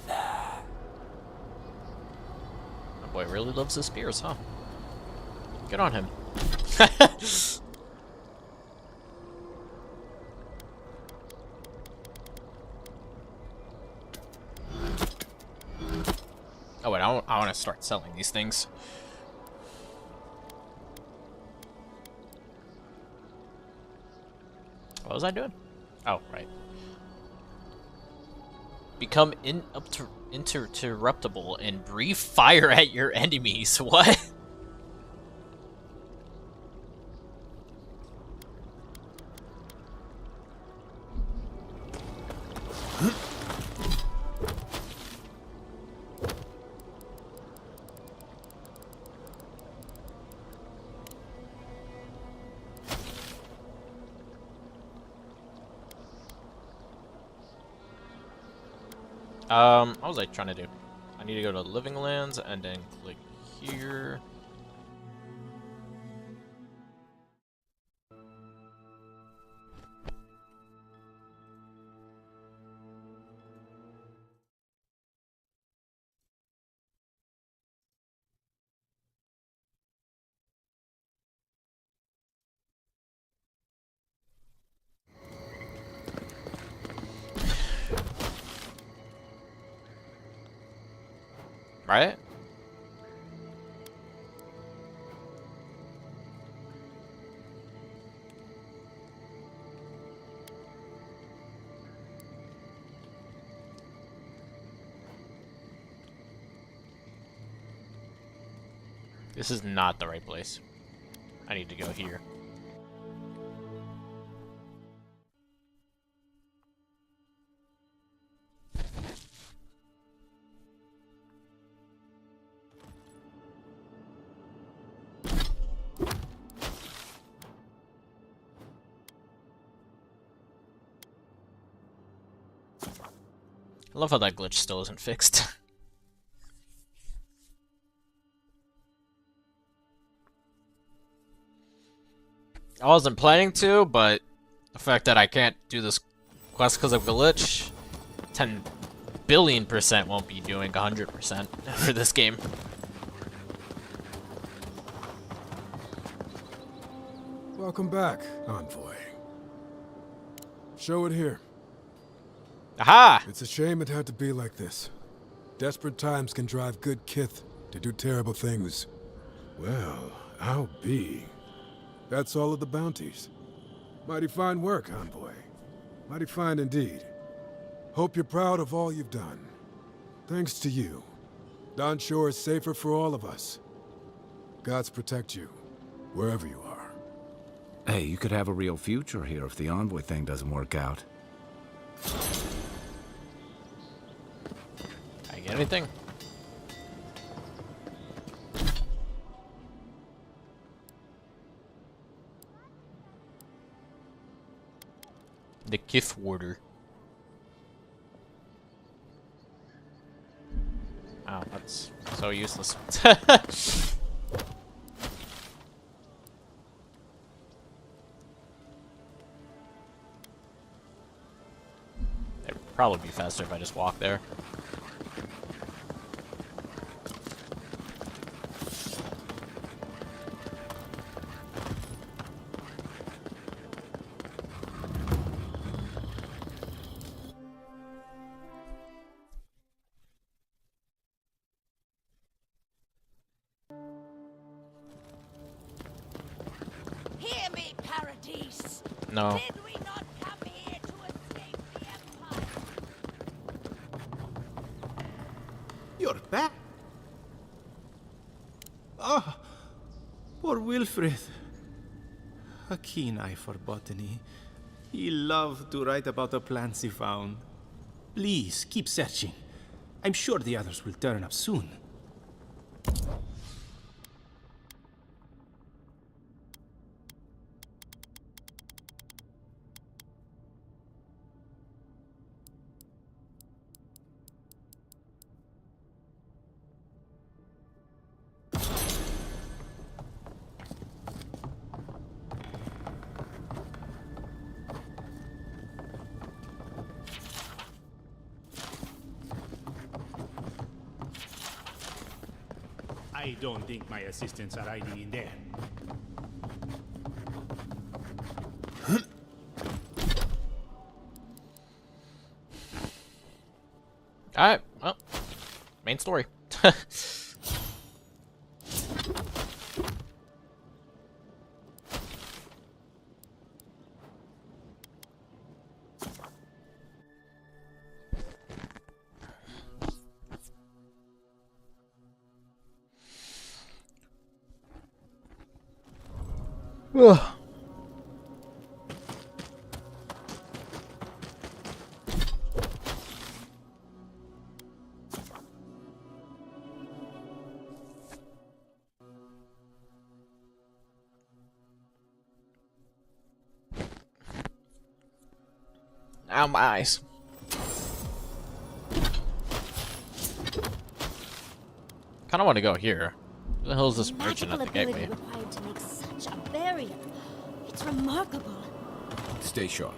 My boy really loves his spears, huh? Good on him. Oh wait, I want to start selling these things. What was I doing? Oh, right. become interruptible and breathe fire at your enemies. What? What was I trying to do? I need to go to Living Lands and then click here. Right? This is not the right place. I need to go here. I love how that glitch still isn't fixed. I wasn't planning to, but the fact that I can't do this quest because of glitch, 10 billion% won't be doing 100% for this game. Welcome back, Envoy. Show it here. Aha! It's a shame it had to be like this. Desperate times can drive good kith to do terrible things. Well, I'll be. That's all of the bounties. Mighty fine work, Envoy. Mighty fine indeed. Hope you're proud of all you've done. Thanks to you, Don Shore is safer for all of us. Gods protect you, wherever you are. Hey, you could have a real future here if the Envoy thing doesn't work out. I get anything? The Kith Warder. Oh, that's so useless. It'd probably be faster if I just walk there. Hear me, Paradise. No. Did we not come here to escape the Empire? You're back? Ah, poor Wilfred. A keen eye for botany. He loved to write about the plants he found. Please, keep searching. I'm sure the others will turn up soon. I don't think my assistants are hiding in there. Alright, well, main story. Ugh. Ow, my eyes. Kinda want to go here. Who the hell is this merchant at the gateway? Required to make such a barrier. It's remarkable. Stay sharp.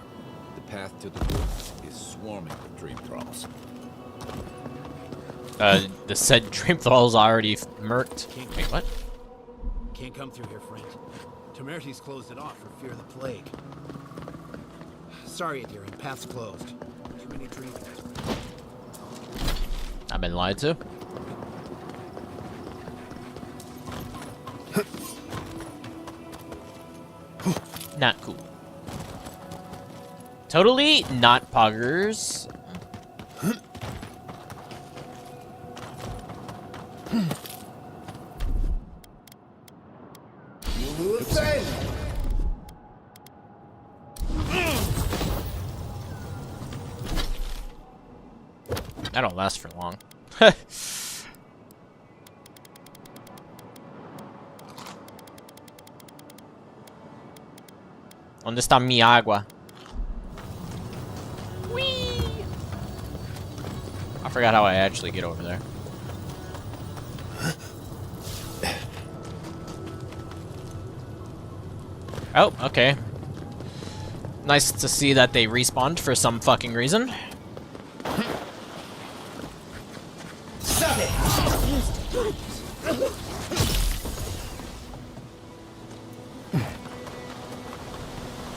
The path to the woods is swarming with dream thralls. The said dream thrall's already murked. Wait, what? Can't come through here, friend. Temerty's closed it off for fear of the plague. Sorry, Adirian. Path's closed. Too many dreamers. I've been lied to. Not cool. Totally not poggers. That don't last for long. ¿Dónde está mi agua? Whee! I forgot how I actually get over there. Oh, okay. Nice to see that they respawned for some fucking reason.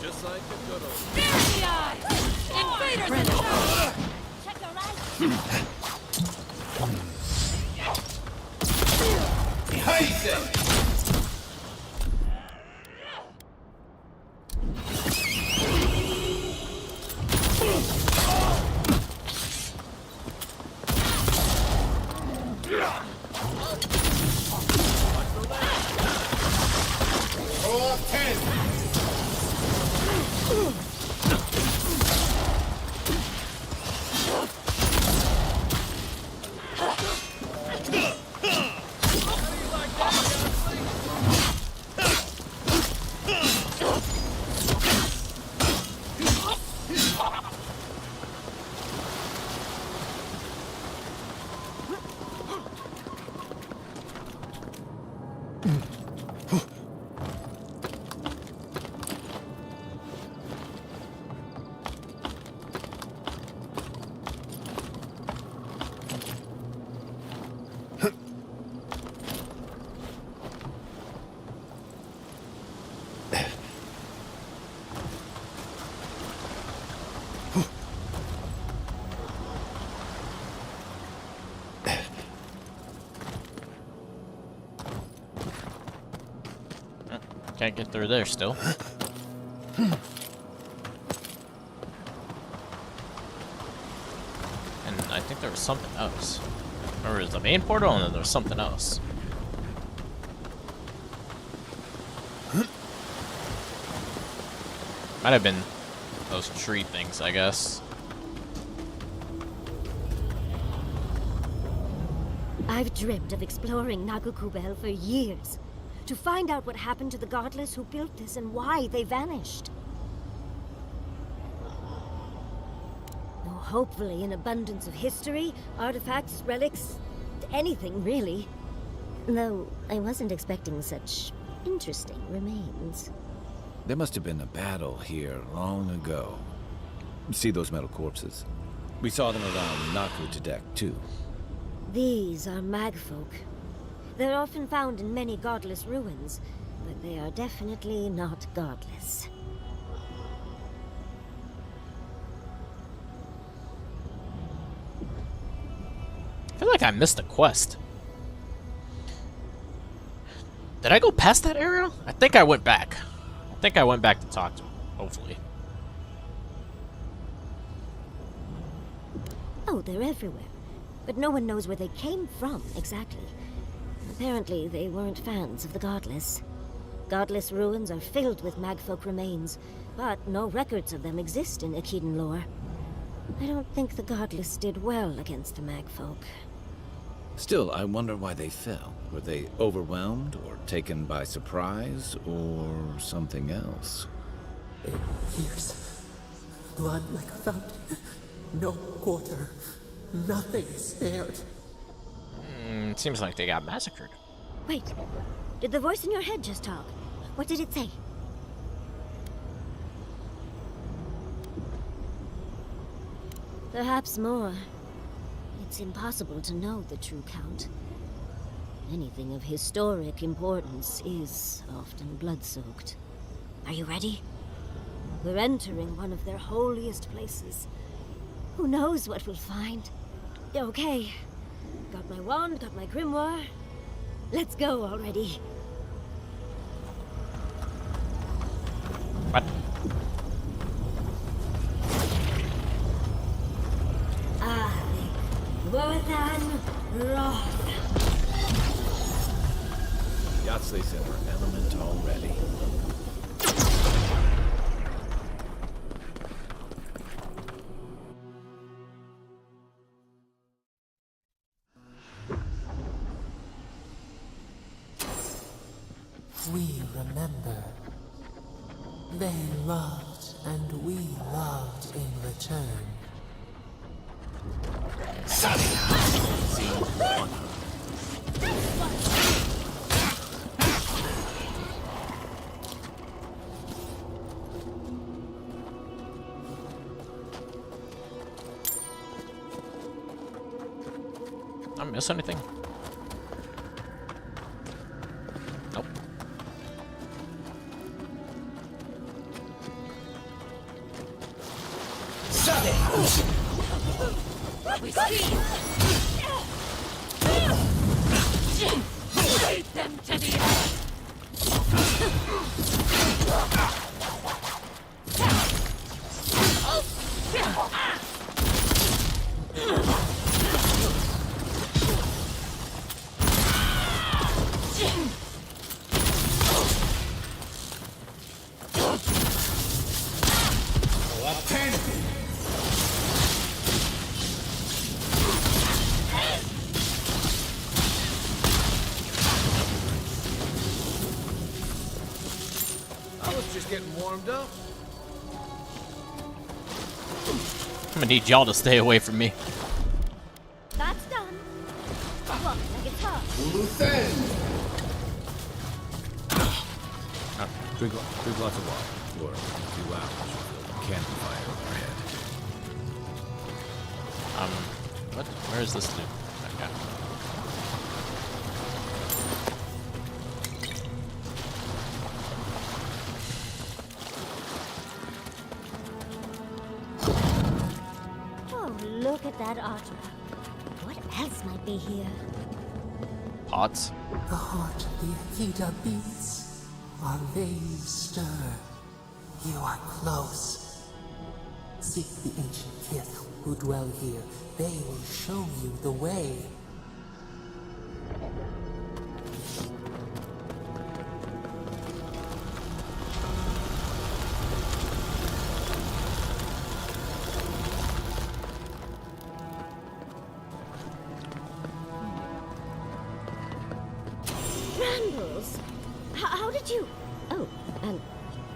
Just like the good old Invaders! Check your eyes! Behind them! Roll 10! Can't get through there still. And I think there was something else. Or it was the main portal and then there was something else. Might have been those tree things, I guess. I've dreamt of exploring Nagakubel for years. To find out what happened to the godless who built this and why they vanished. Oh, hopefully an abundance of history, artifacts, relics, anything really. Though I wasn't expecting such interesting remains. There must have been a battle here long ago. See those metal corpses? We saw them around Naku Tedek, too. These are magfolk. They're often found in many godless ruins, but they are definitely not godless. I feel like I missed a quest. Did I go past that area? I think I went back. I think I went back to talk to him, hopefully. Oh, they're everywhere. But no one knows where they came from, exactly. Apparently, they weren't fans of the godless. Godless ruins are filled with magfolk remains, but no records of them exist in Akedan lore. I don't think the Godless did well against the magfolk. Still, I wonder why they fell. Were they overwhelmed, or taken by surprise, or something else? Years. Blood like a fountain. No quarter. Nothing spared. Seems like they got massacred. Wait, did the voice in your head just talk? What did it say? Perhaps more. It's impossible to know the true count. Anything of historic importance is often blood-soaked. Are you ready? We're entering one of their holiest places. Who knows what we'll find? Okay. Got my wand, got my grimoire. Let's go already. What? Vothan Roth. Yahtzee in her element already. We remember. They loved, and we loved in return. I miss anything? Nope. We see! Lead them to the end! Just getting warmed up. I'm gonna need y'all to stay away from me. That's done. Walk like it's hot. Drink lots of water. Or a few hours, you'll feel cannon fire overhead. What? Where is this dude? Okay. Look at that artwork. What else might be here? Pots. The heart of the Akita beats. Our veins stir. You are close. Seek the ancient kith who dwell here. They will show you the way. Brambles! How did you... Oh, and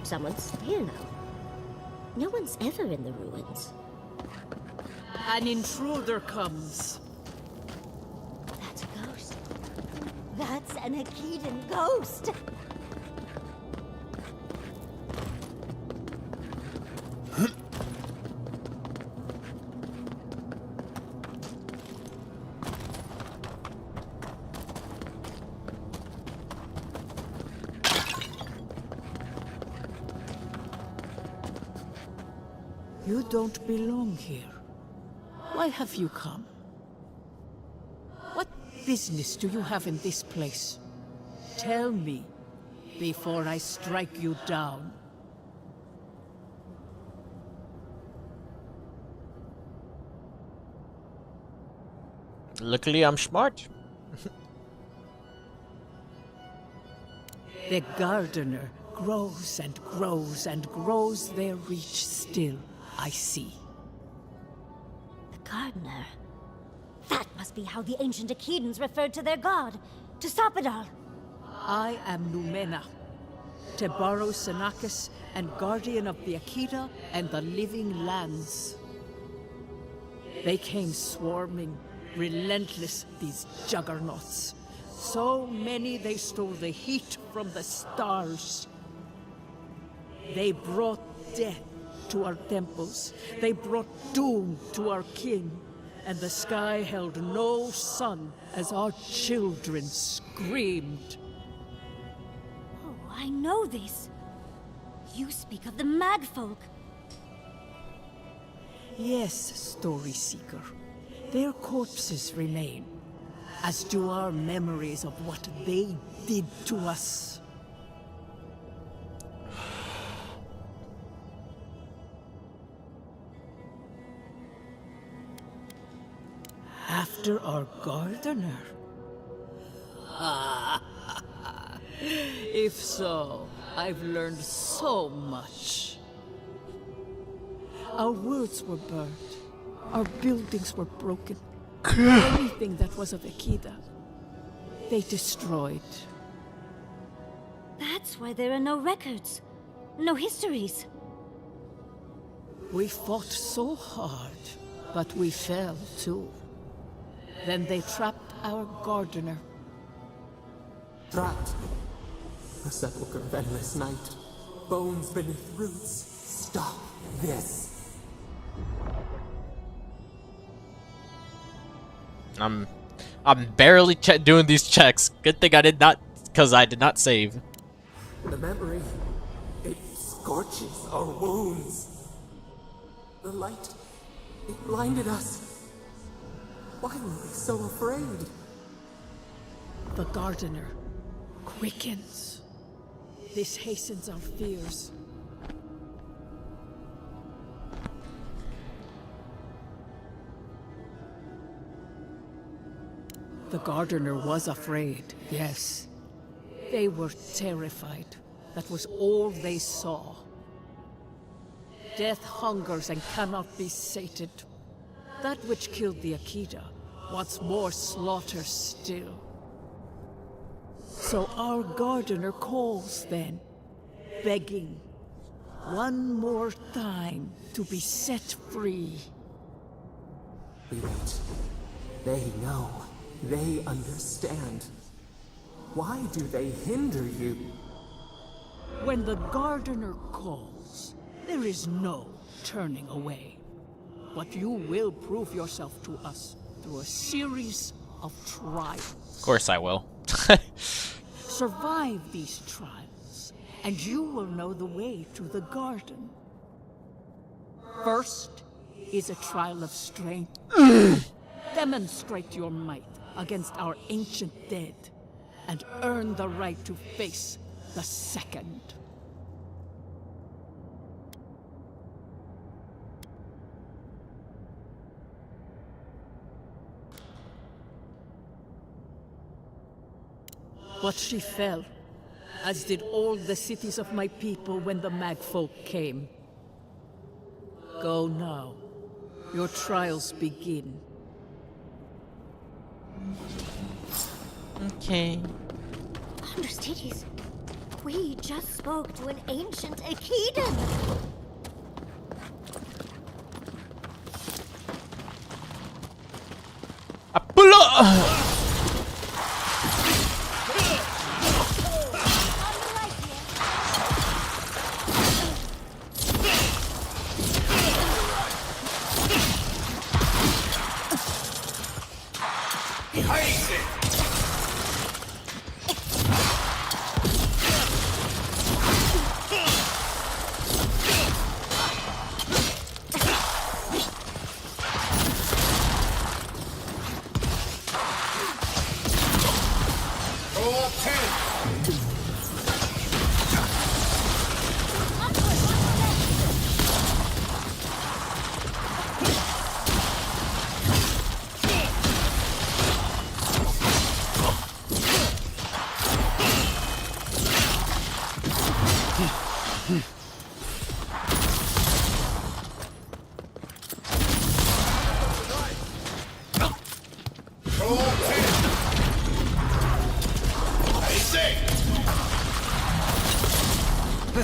someone's here now. No one's ever in the ruins. An intruder comes. That's a ghost. That's an Akedan ghost! You don't belong here. Why have you come? What business do you have in this place? Tell me, before I strike you down. Luckily, I'm smart. The gardener grows and grows and grows their reach still, I see. The gardener. That must be how the ancient Akedans referred to their god, to stop it all. I am Numena, Tebaro Senakis, and guardian of the Akeda and the living lands. They came swarming, relentless, these juggernauts. So many they stole the heat from the stars. They brought death to our temples. They brought doom to our king. And the sky held no sun as our children screamed. Oh, I know this. You speak of the Magfolk. Yes, Story Seeker. Their corpses remain, as do our memories of what they did to us. After our gardener? If so, I've learned so much. Our worlds were burned. Our buildings were broken. Anything that was of Akeda, they destroyed. That's why there are no records, no histories. We fought so hard, but we fell too. Then they trapped our gardener. Trapped. A sepulchre of endless night. Bones beneath roots. Stop this. I'm barely doing these checks. Good thing I did not, because I did not save. The memory, it scorches our wounds. The light, it blinded us. Why were we so afraid? The gardener quickens. This hastens our fears. The gardener was afraid, yes. They were terrified. That was all they saw. Death hungers and cannot be sated. That which killed the Akeda wants more slaughter still. So our gardener calls then, begging one more time to be set free. We wait. They know. They understand. Why do they hinder you? When the gardener calls, there is no turning away. But you will prove yourself to us through a series of trials. Of course I will. Survive these trials, and you will know the way to the garden. First is a trial of strength. Demonstrate your might against our ancient dead, and earn the right to face the second. But she fell, as did all the cities of my people when the Magfolk came. Go now. Your trials begin. Okay. Understudies, we just spoke to an ancient Akedan. Apula!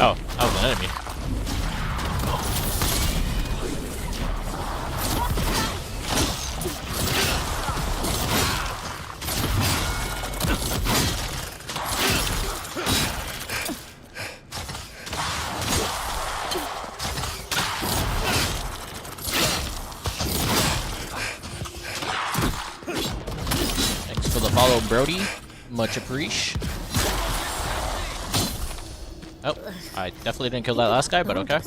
Oh, that was an enemy. Thanks for the follow, Brody. Much appreciated. Oh, I definitely didn't kill that last guy, but okay.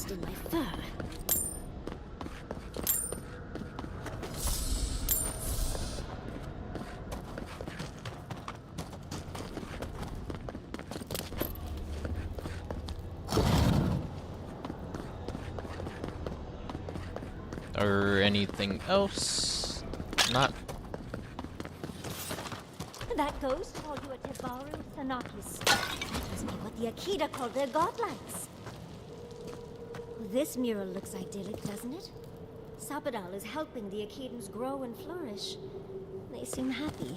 Or anything else? Not. That ghost called you a Tebaru Thanakis. That must be what the Akita called their godlings. This mural looks idyllic, doesn't it? Sapadal is helping the Akitans grow and flourish. They seem happy.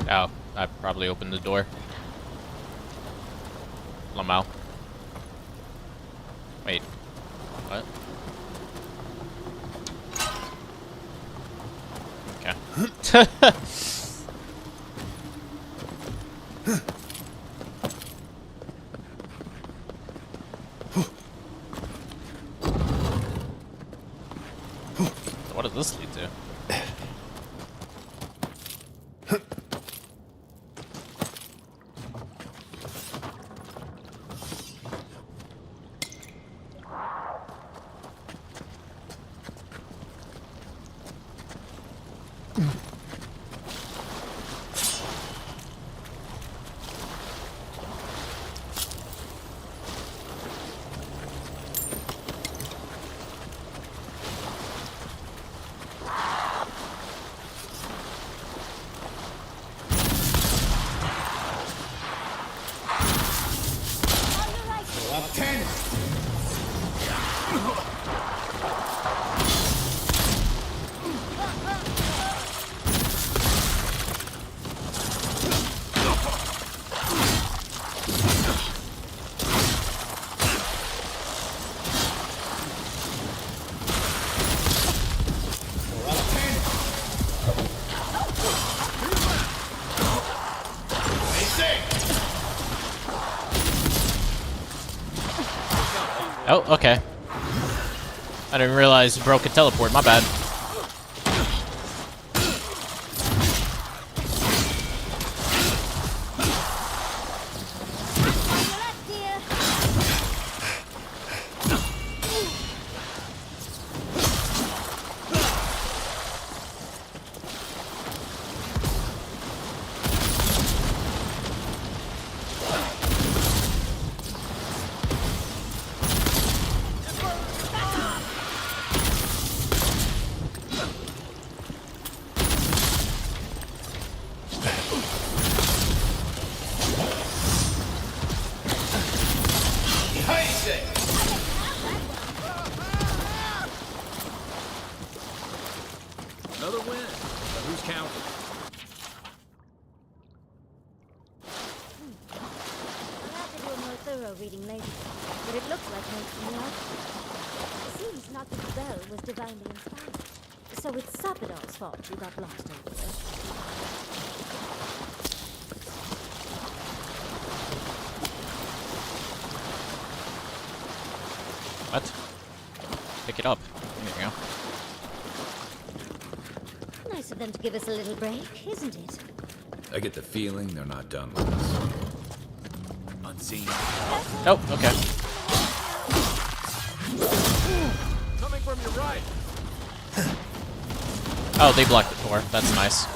Oh, I probably opened the door. Lamau. Wait. What? Okay. What does this lead to? Oh, okay. I didn't realize bro could teleport, my bad. Another win. But who's counting? I'll have to do a more thorough reading later, but it looks like most of the outfit. It seems not that the bell was divinely inspired, so it's Sapadal's fault you got lost over there. What? Pick it up. There you go. Nice of them to give us a little break, isn't it? I get the feeling they're not done with us. Unseen. Oh, okay. Coming from your right. Oh, they blocked the door. That's nice.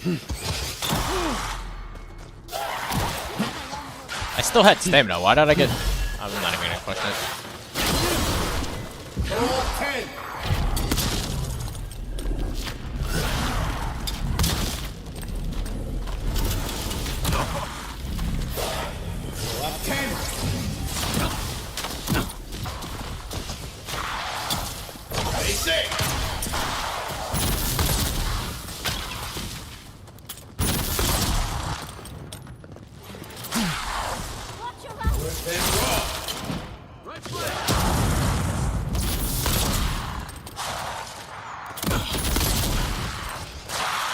I still had stamina. Why did I get? I'm not even gonna question it. Roll 10. Roll 10. Basic.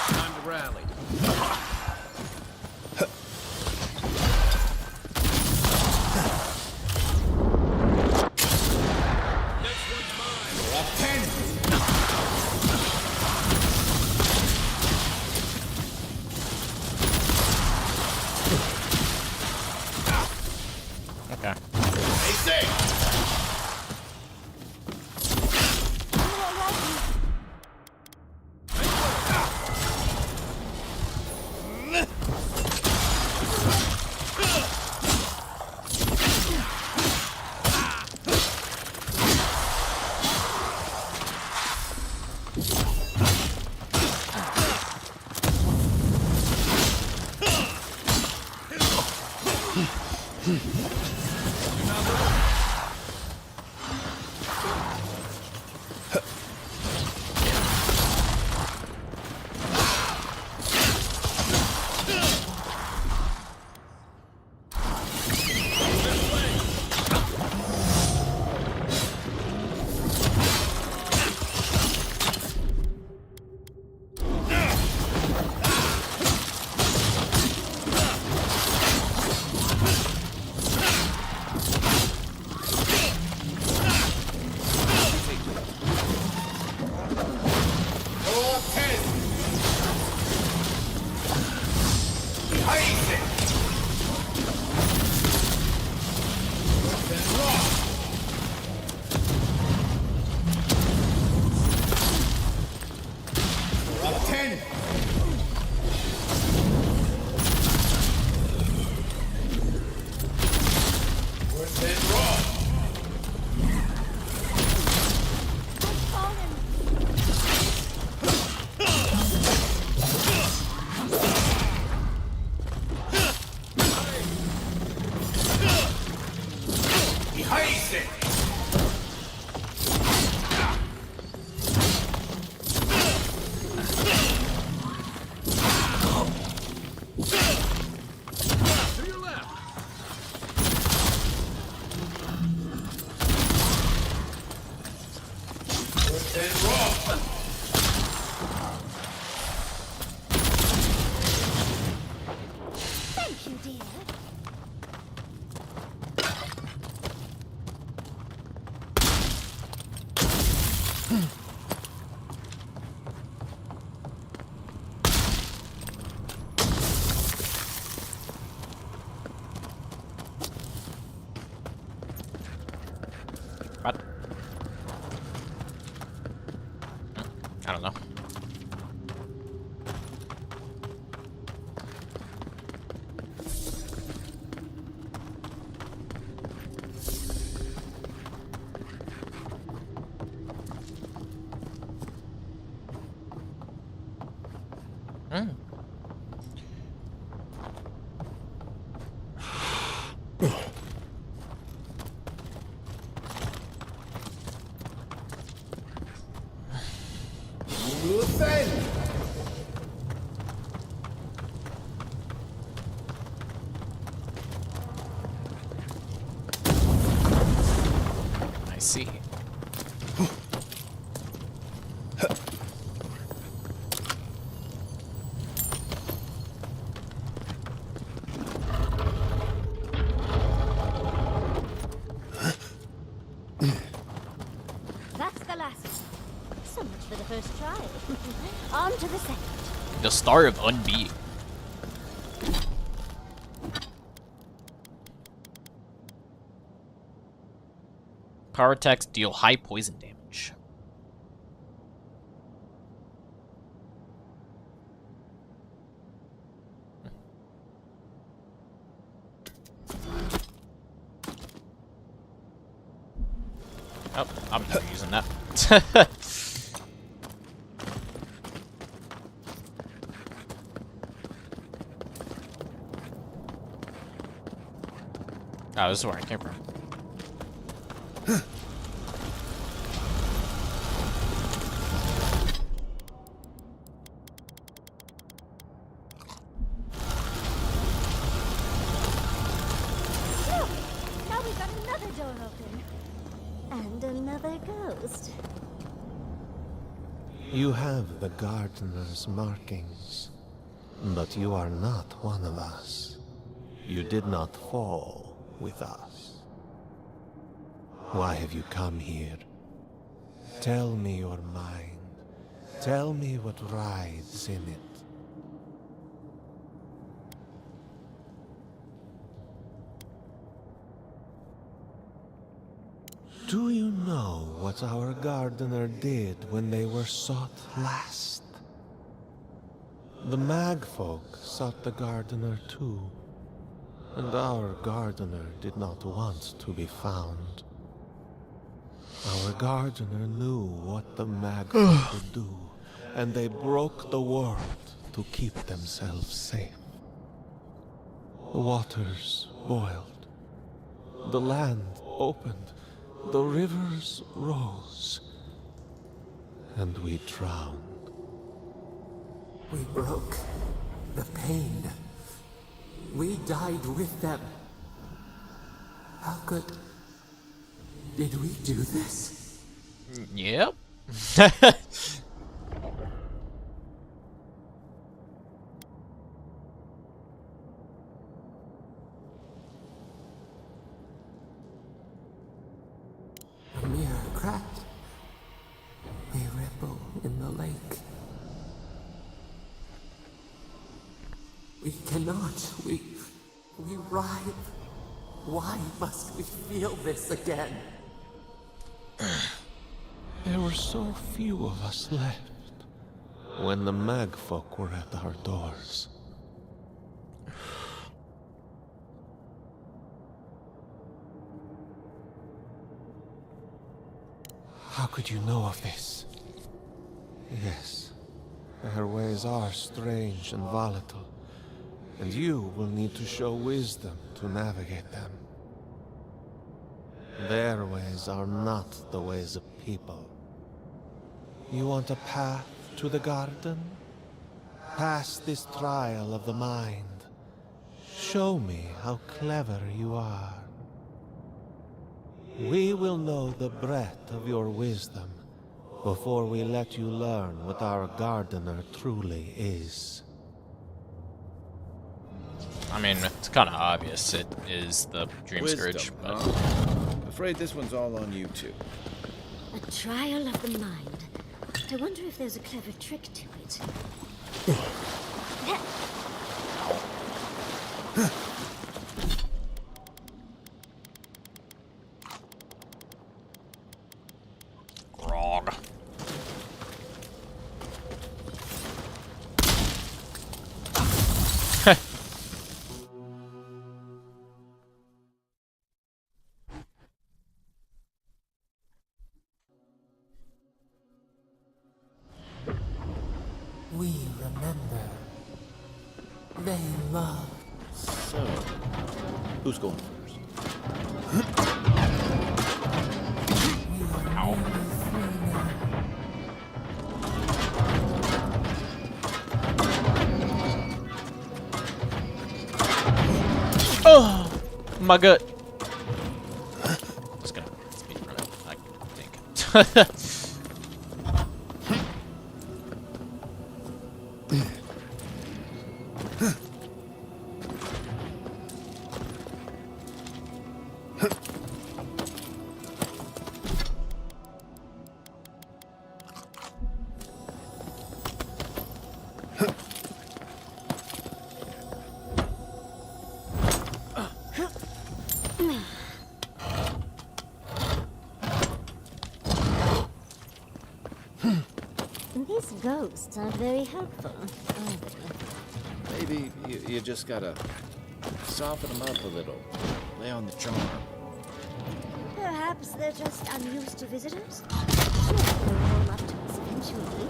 Time to rally. Roll 10. Okay. Basic. Roll 10. Behind it. Then rock. Roll 10. Then rock. Behind it. To your left. Then rock. Thank you, dear. What? I don't know. Hmm. Listen. I see. That's the last one. So much for the first trial. On to the second. The star of Unbeing. Power attacks deal high poison damage. Oh, I'm not using that. Oh, this is where I came from. Phew! Now we've got another door open. And another ghost. You have the gardener's markings, but you are not one of us. You did not fall with us. Why have you come here? Tell me your mind. Tell me what rides in it. Do you know what our gardener did when they were sought last? The Magfolk sought the gardener too, and our gardener did not want to be found. Our gardener knew what the Magfolk would do, and they broke the world to keep themselves safe. The waters boiled, the land opened, the rivers rose, and we drowned. We broke the pain. We died with them. How could... did we do this? Yep. A mirror cracked. A ripple in the lake. We cannot. We writhe. Why must we feel this again? There were so few of us left when the Magfolk were at our doors. How could you know of this? Yes, their ways are strange and volatile, and you will need to show wisdom to navigate them. Their ways are not the ways of people. You want a path to the garden? Pass this trial of the mind. Show me how clever you are. We will know the breadth of your wisdom before we let you learn what our gardener truly is. I mean, it's kind of obvious it is the Dream Scourge, but... Afraid this one's all on you too. A trial of the mind. I wonder if there's a clever trick to it. Grog. We remember. They love. So, who's going first? Ow. Oh, my gut. Just gonna speed run it, I think. These ghosts aren't very helpful, either. Maybe you just gotta soften them up a little. Lay on the charm. Perhaps Perhaps they're just unused to visitors? Sure, they'll warm up to us eventually.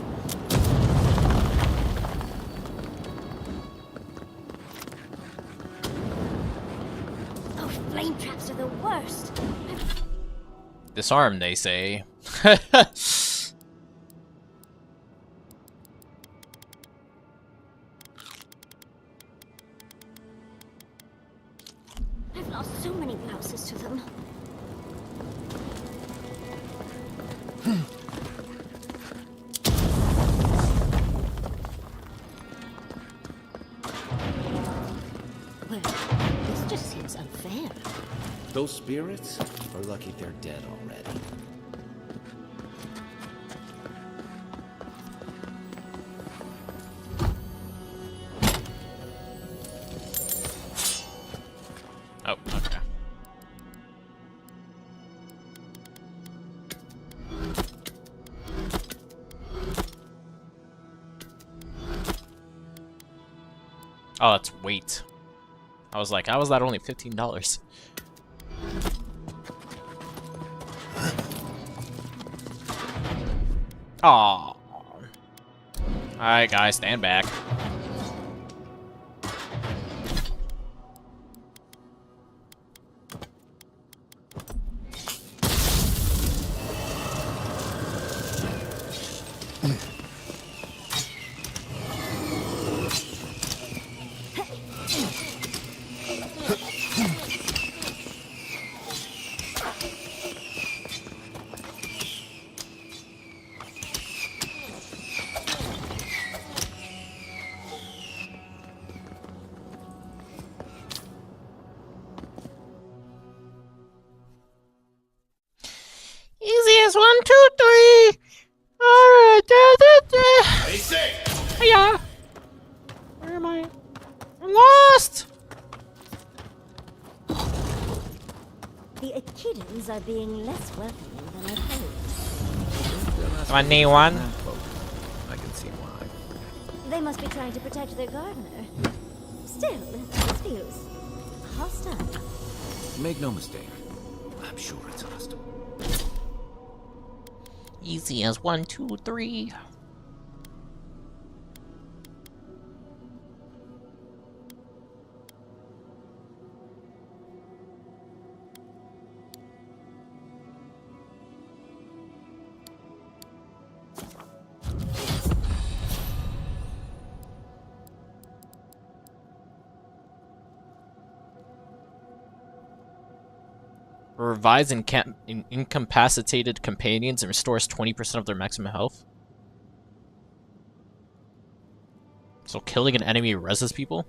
Oh, flame traps are the worst. Disarm, they say. I've lost so many blouses to them. Well, this just seems unfair. Those spirits are lucky they're dead already. Oh, okay. Oh, that's weight. I was like, how is that only $15? Aww. Alright, guys, stand back. Easy as 1, 2, 3. Alright, Stay safe. yeah. Where am I? I'm lost. The Echidans are being less welcoming than I'd hoped. Do I need one? I can see why. They must be trying to protect their gardener. Still, this feels hostile. Make no mistake. I'm sure it's hostile. Easy as 1, 2, 3. Revives incapacitated companions and restores 20% of their maximum health. So killing an enemy reses people?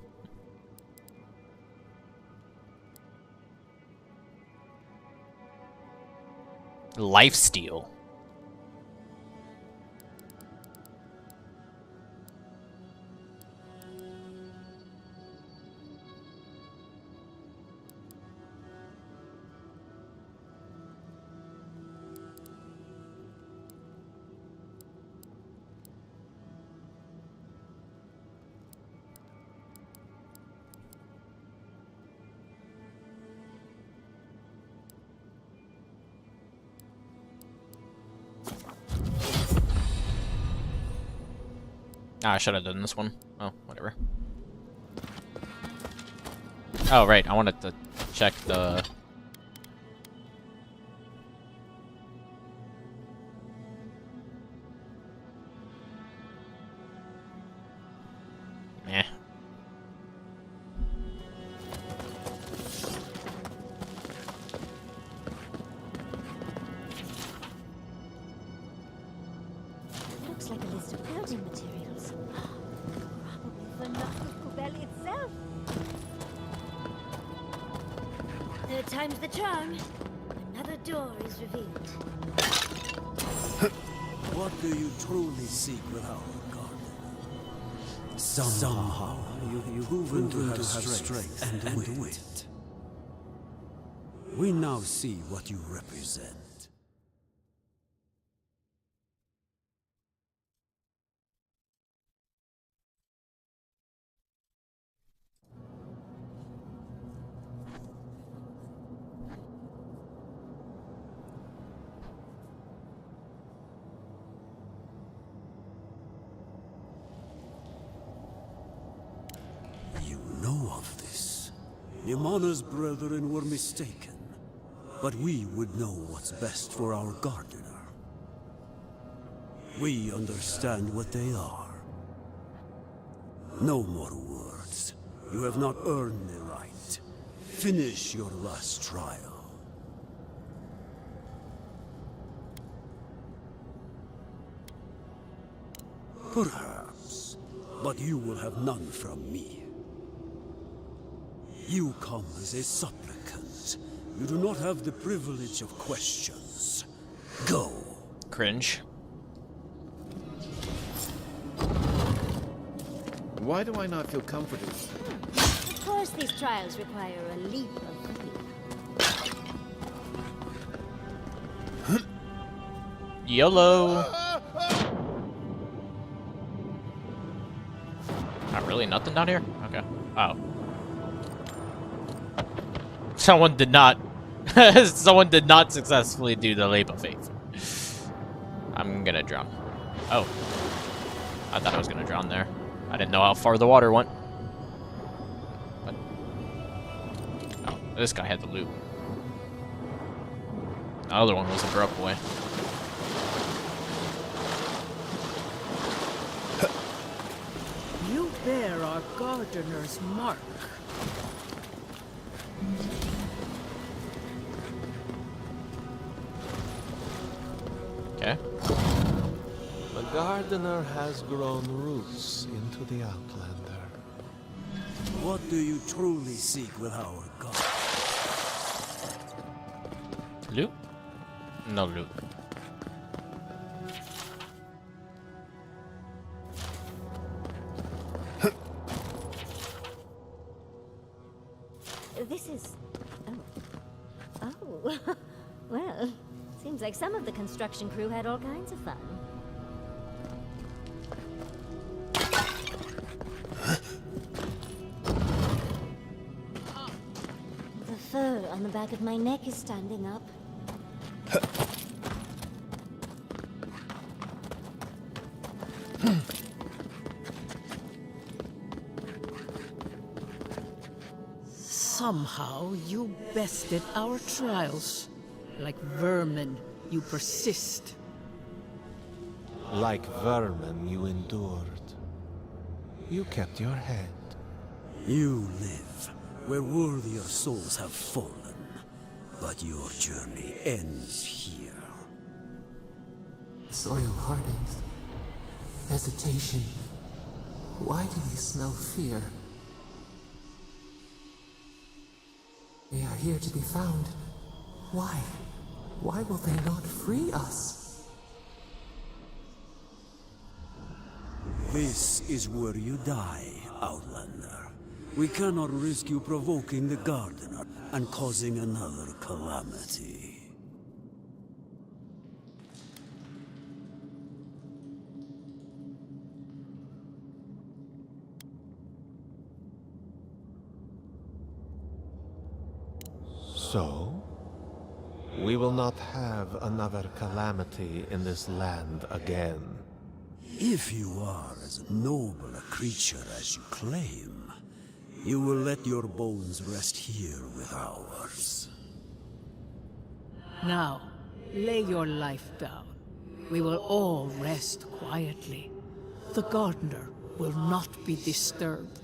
Lifesteal. Ah, I should have done this one. Oh, whatever. Oh, right. I wanted to check the... Meh. Looks like a list of building materials. Probably for Valley itself. Third time's the charm. Another door is revealed. What do you truly seek with our garden? Somehow you've proven to have strength and wit. We now see what you represent. Imana's brethren were mistaken, but we would know what's best for our gardener. We understand what they are. No more words. You have not earned the right. Finish your last trial. Perhaps, but you will have none from me. You come as a supplicant. You do not have the privilege of questions. Go. Cringe. Why do I not feel comforted? Of course these trials require a leap of faith. YOLO. Not really nothing down here? Okay. Oh. Someone did not successfully do the leap of faith. I'm gonna drown. Oh. I thought I was gonna drown there. I didn't know how far the water went. But oh, this guy had the loot. The other one was a broke boy. You bear our gardener's mark. Okay. The gardener has grown roots into the Outlander. What do you truly seek with our god? Loot? No loot. This is... Oh. Oh. Well, seems like some of the construction crew had all kinds of fun. The fur on the back of my neck is standing up. Somehow you bested our trials. Like vermin, you persist. Like vermin, you endured. You kept your head. You live where worthier souls have fallen, but your journey ends here. Soil hardens. Hesitation. Why do you smell fear? They are here to be found. Why? Why will they not free us? This is where you die, Outlander. We cannot risk you provoking the Gardener and causing another calamity. So, we will not have another calamity in this land again. If you are as noble a creature as you claim, you will let your bones rest here with ours. Now, lay your life down. We will all rest quietly. The gardener will not be disturbed.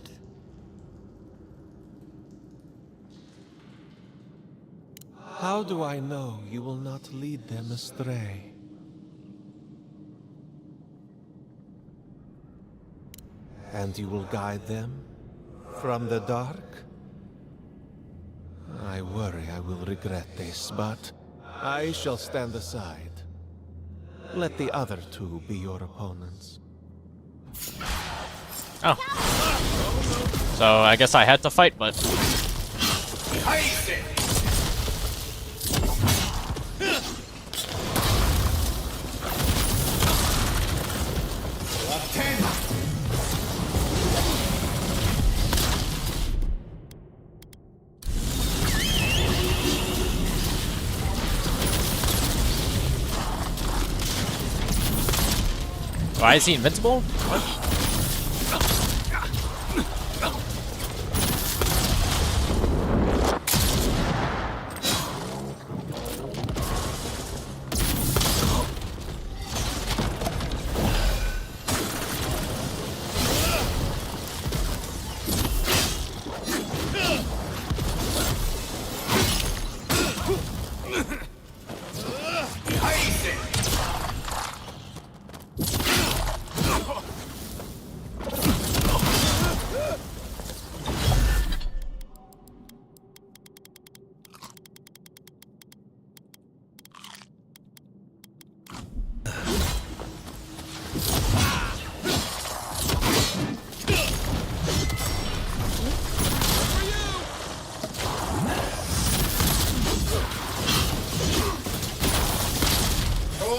How do I know you will not lead them astray? And you will guide them from the dark? I worry I will regret this, but I shall stand aside. Let the other two be your opponents. Oh. So I guess I had to fight, but... Why is he invincible? What?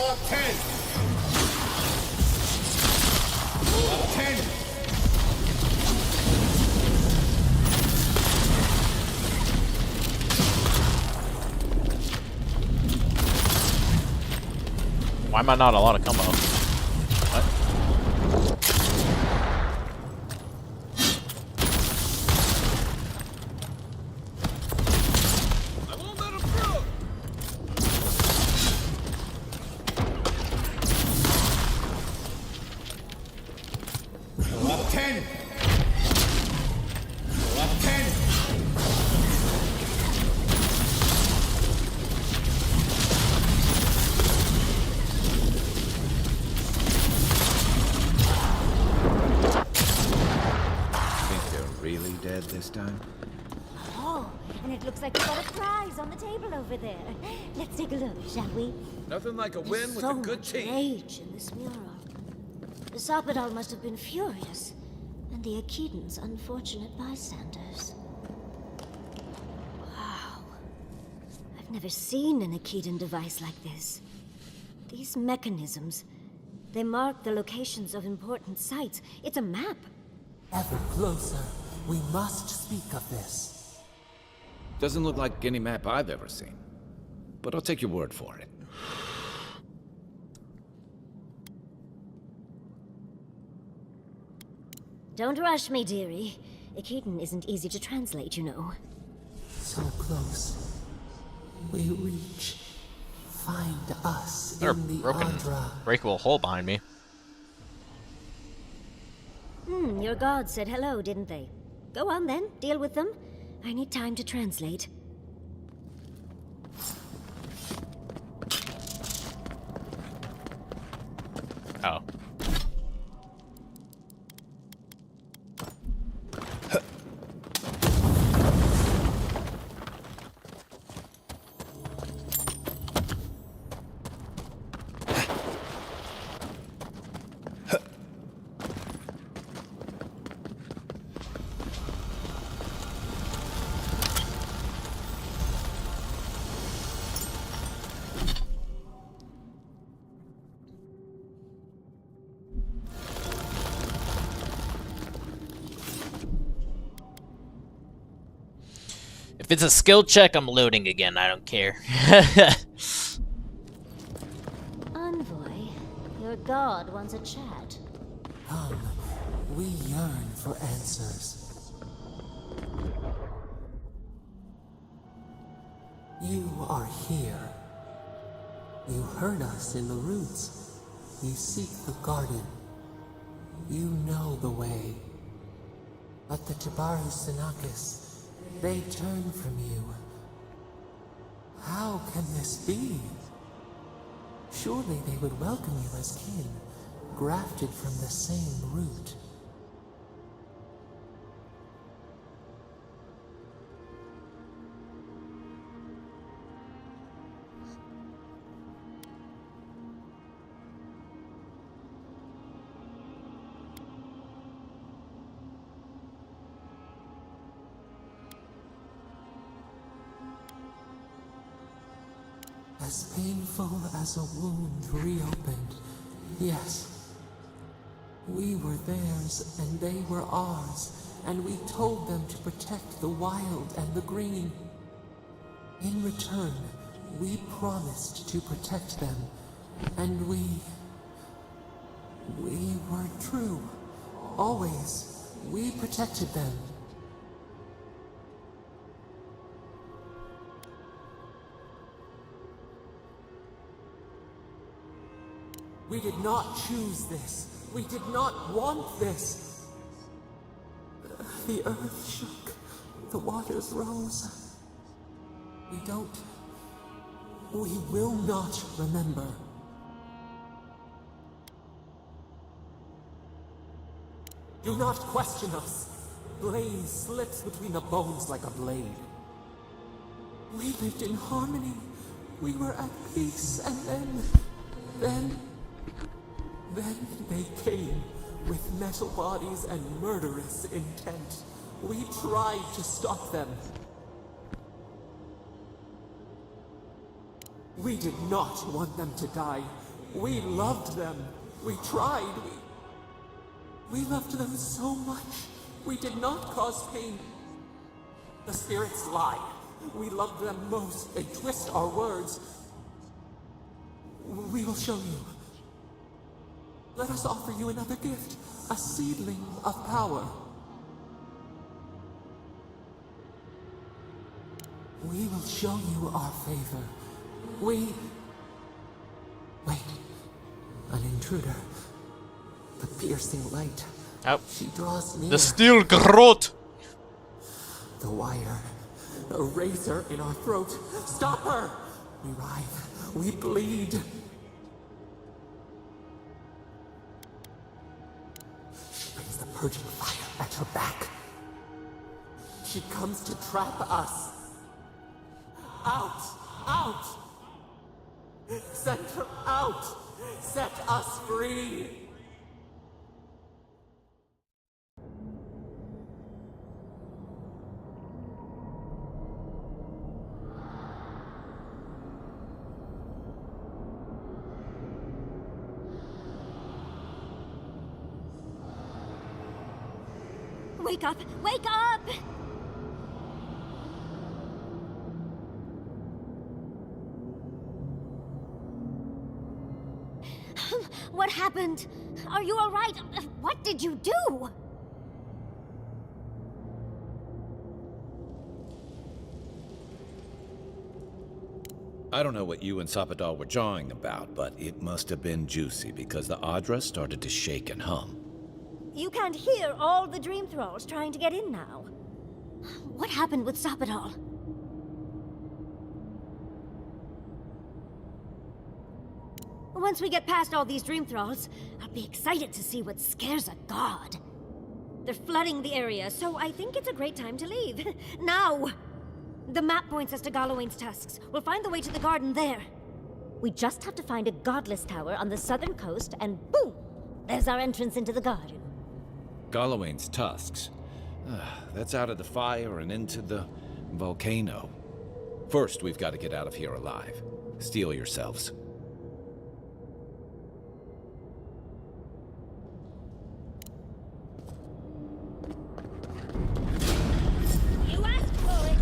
Up 10. Up 10. Why am I not a lot of combo? What? I won't let him through. Up 10. Up 10. Really dead this time? Oh, and it looks like we got a prize on the table over there. Let's take a look, shall we? Nothing like a win with So a good much team. rage in this mural. The Sarpedal must have been furious, and the Akedans unfortunate bystanders. Wow. I've never seen an Akedan device like this. These mechanisms, they mark the locations of important sites. It's a map. Ever closer. We must speak of this. Doesn't look like any map I've ever seen. But I'll take your word for it. Don't rush me, dearie. Akedan isn't easy to translate, you know. So close. We reach. Find us There's a in the broken, Andra. breakable hole behind me. Your gods said hello, didn't they? Go on then, deal with them. I need time to translate. Oh. If it's a skill check, I'm loading again. I don't care. Envoy, your god wants a chat. Come, we yearn for answers. You are here. You heard us in the roots. You seek the garden. You know the way. But the Jabari Sinakis, they turn from you. How can this be? Surely they would welcome you as kin, grafted from the same root. As painful as a wound reopened, yes. We were theirs and they were ours, and we told them to protect the wild and the green. In return, we promised to protect them, and we were true. Always, we protected them. We did not choose this. We did not want this. The earth shook. The waters rose. We will not remember. Do not question us. Blame slips between the bones like a blade. We lived in harmony. We were at peace, and then they came with metal bodies and murderous intent. We tried to stop them. We did not want them to die. We loved them. We tried. We loved them so much. We did not cause pain. The spirits lie. We love them most. They twist our words. We will show you. Let us offer you another gift. A seedling of power. We will show you our favor. Wait. An intruder. The piercing light. Oh. She draws near. The steel garrote. The wire. A razor in our throat. Stop her! We writhe. We bleed. She brings the purging fire at her back. She comes to trap us. Out! Out! Send her out! Set us free! Wake up! Wake up! What happened? Are you all right? What did you do? I don't know what you and Sapadal were jawing about, but it must have been juicy because the Adra started to shake and hum. You can't hear all the dream thralls trying to get in now. What happened with Sapadal? Once we get past all these dream thralls, I'll be excited to see what scares a god. They're flooding the area, so I think it's a great time to leave. Now! The map points us to Galawain's tusks. We'll find the way to the garden there. We just have to find a godless tower on the southern coast, and boom! There's our entrance into the garden. Galawain's tusks. That's out of the fire and into the volcano. First, we've got to get out of here alive. Steel yourselves.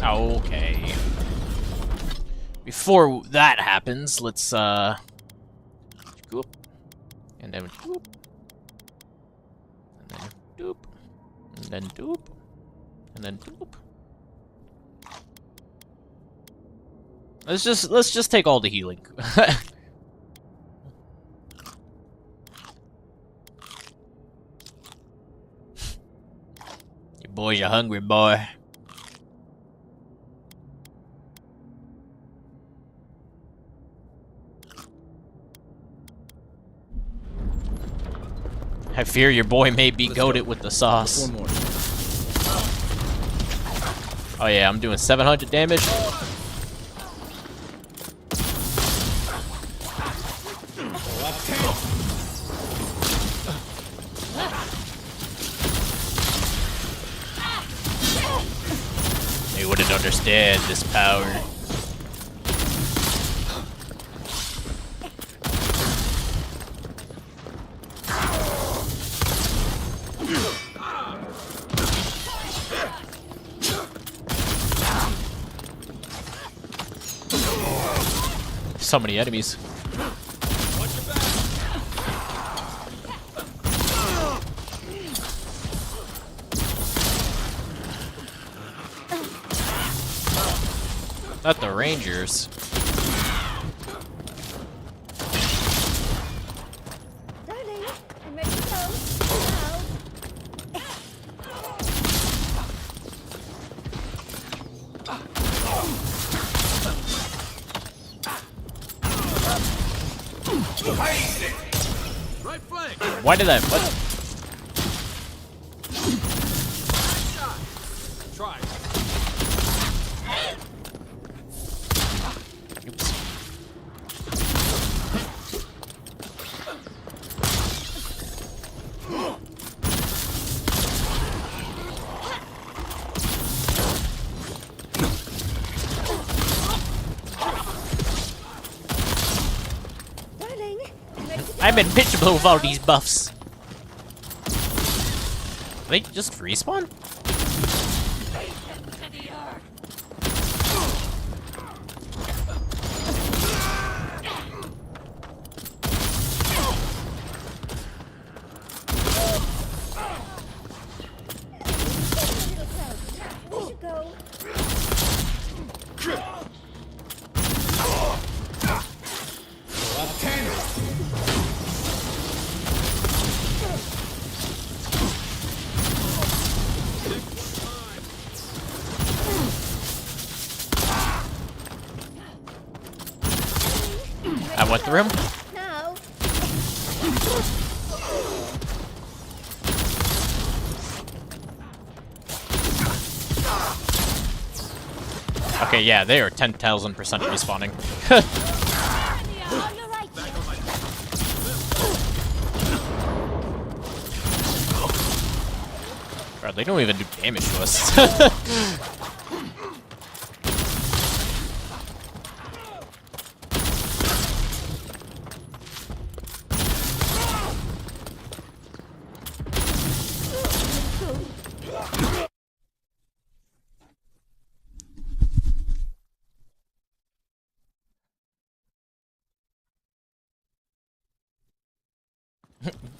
Okay. Before that happens, let's go up. And then doop. And then doop. And then doop. And then doop. Let's just take all the healing. You boys are hungry, boy. I fear your boy may be goated with the sauce. Oh yeah, I'm doing 700 damage. They wouldn't understand this power. So many enemies. Not the Rangers. Darling, I'm ready to go. Now. Right flank. Why did I? What? Try. Oops. Darling, I'm invincible with all these buffs. They just respawn? I went through him. No. Okay, yeah, they are 10,000% respawning. Bro, they don't even do damage to us.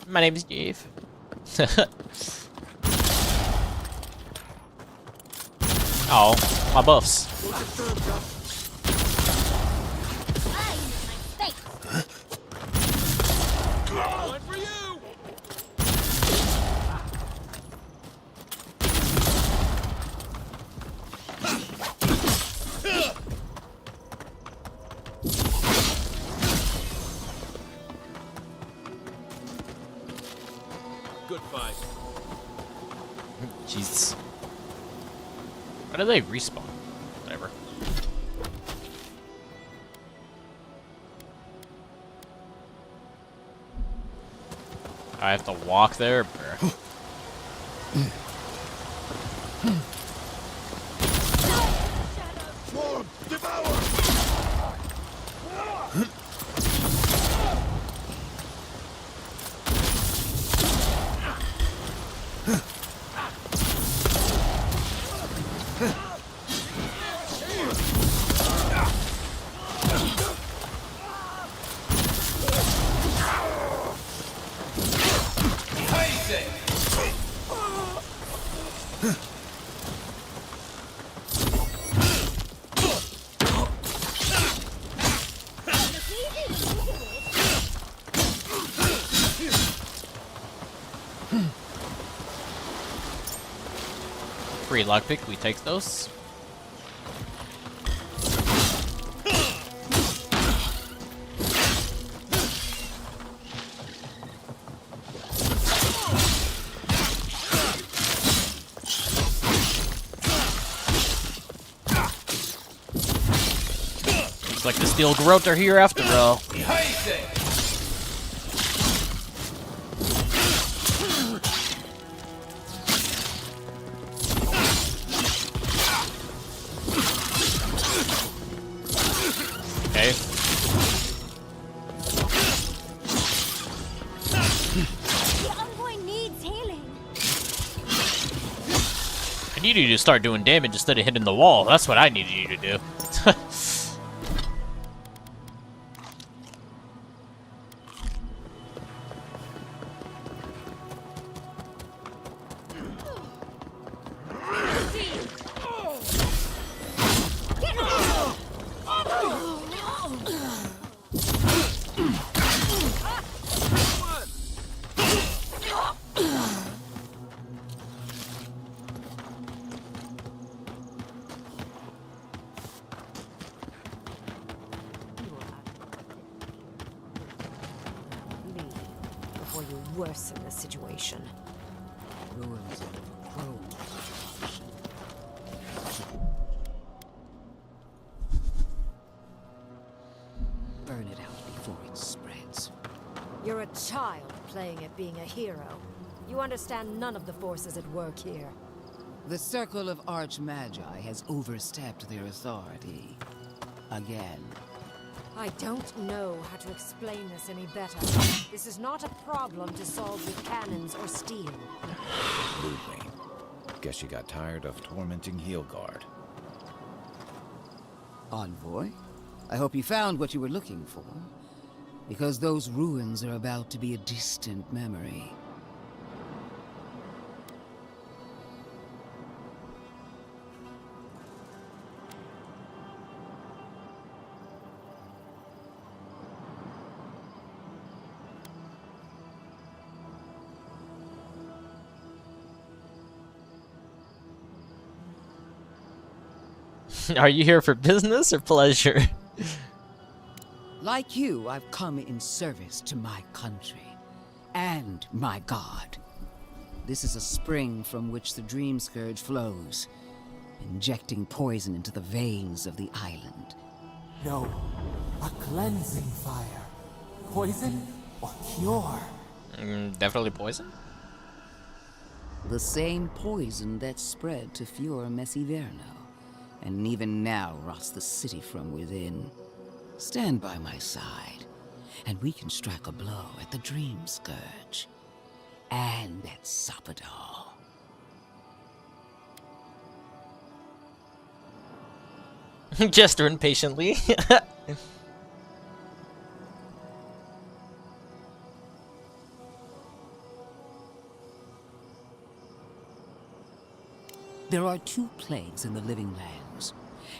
My name is Dave. Oh, my buffs. One for you! Good fight. Jesus. Why do they respawn? Whatever. I have to walk there, bruh. Swarm, devour! Free lockpick, we take those. Looks like the steel growth are here after all. Okay. The envoy needs healing. I need you to start doing damage instead of hitting the wall. That's what I needed you to do. Before you worsen the situation. Ruins overgrown. Burn it out before it spreads. You're a child playing at being a hero. You understand none of the forces at work here. The Circle of Archmagi has overstepped their authority. Again. I don't know how to explain this any better. This is not a problem to solve with cannons or steel. Absolutely. Guess you got tired of tormenting Heelguard. Envoy, I hope you found what you were looking for. Because those ruins are about to be a distant memory. Are you here for business or pleasure? Like you, I've come in service to my country and my god. This is a spring from which the Dream Scourge flows, injecting poison into the veins of the island. No, a cleansing fire. Poison or cure? Definitely poison. The same poison that spread to Fior Messiverno, and even now rots the city from within. Stand by my side, and we can strike a blow at the Dream Scourge. And at Sapadal. Jester impatiently. There are two plagues in the Living Lands.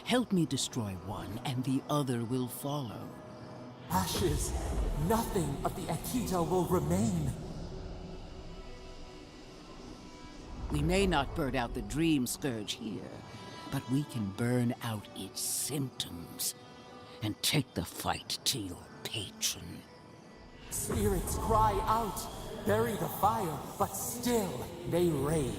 Help me destroy one, and the other will follow. Ashes. Nothing of the Akita will remain. We may not burn out the Dream Scourge here, but we can burn out its symptoms and take the fight to your patron. Spirits cry out, bury the fire, but still they rage.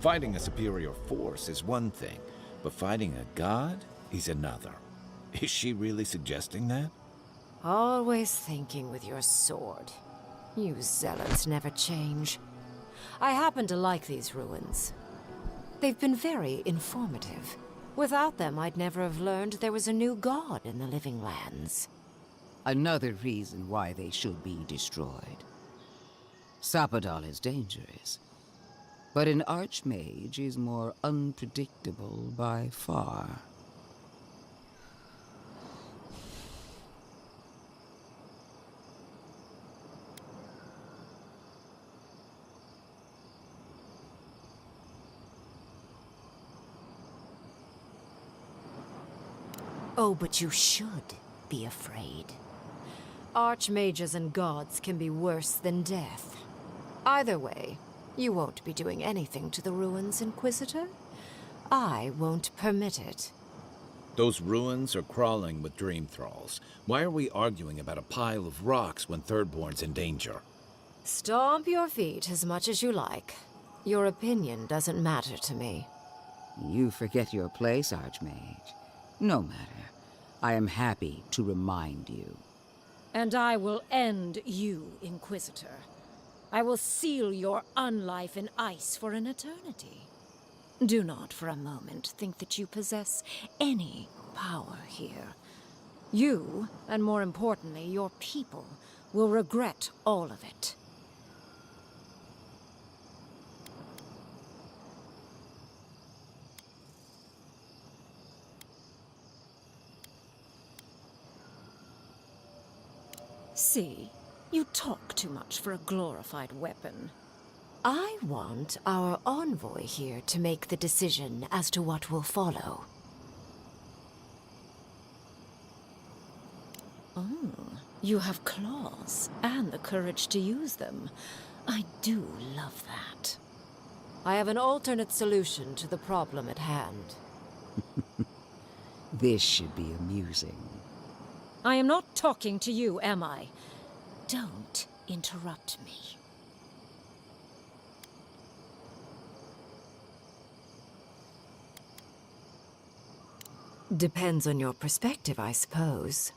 Fighting a superior force is one thing, but fighting a god is another. Is she really suggesting that? Always thinking with your sword. You zealots never change. I happen to like these ruins. They've been very informative. Without them, I'd never have learned there was a new god in the Living Lands. Another reason why they should be destroyed. Sapadal is dangerous, but an archmage is more unpredictable by far. Oh, but you should be afraid. Archmages and gods can be worse than death. Either way, you won't be doing anything to the ruins, Inquisitor. I won't permit it. Those ruins are crawling with dream thralls. Why are we arguing about a pile of rocks when Thirdborn's in danger? Stomp your feet as much as you like. Your opinion doesn't matter to me. You forget your place, Archmage. No matter. I am happy to remind you. And I will end you, Inquisitor. I will seal your unlife in ice for an eternity. Do not for a moment think that you possess any power here. You, and more importantly, your people, will regret all of it. See, you talk too much for a glorified weapon. I want our envoy here to make the decision as to what will follow. Oh, you have claws and the courage to use them. I do love that. I have an alternate solution to the problem at hand. This should be amusing. I am not talking to you, am I? Don't interrupt me. Depends on your perspective, I suppose.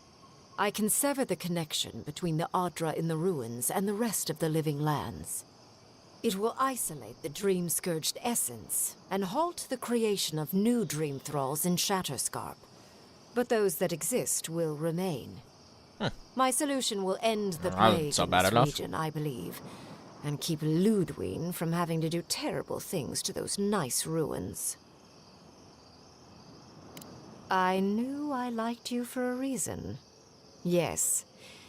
I can sever the connection between the Adra in the ruins and the rest of the Living Lands. It will isolate the dream-scourged essence and halt the creation of new dream thralls in Shatterscarp. but those that exist will remain. My solution will end the Well, plague it's not in bad this enough. region, I believe, and keep Ludwig from having to do terrible things to those nice ruins. I knew I liked you for a reason. Yes,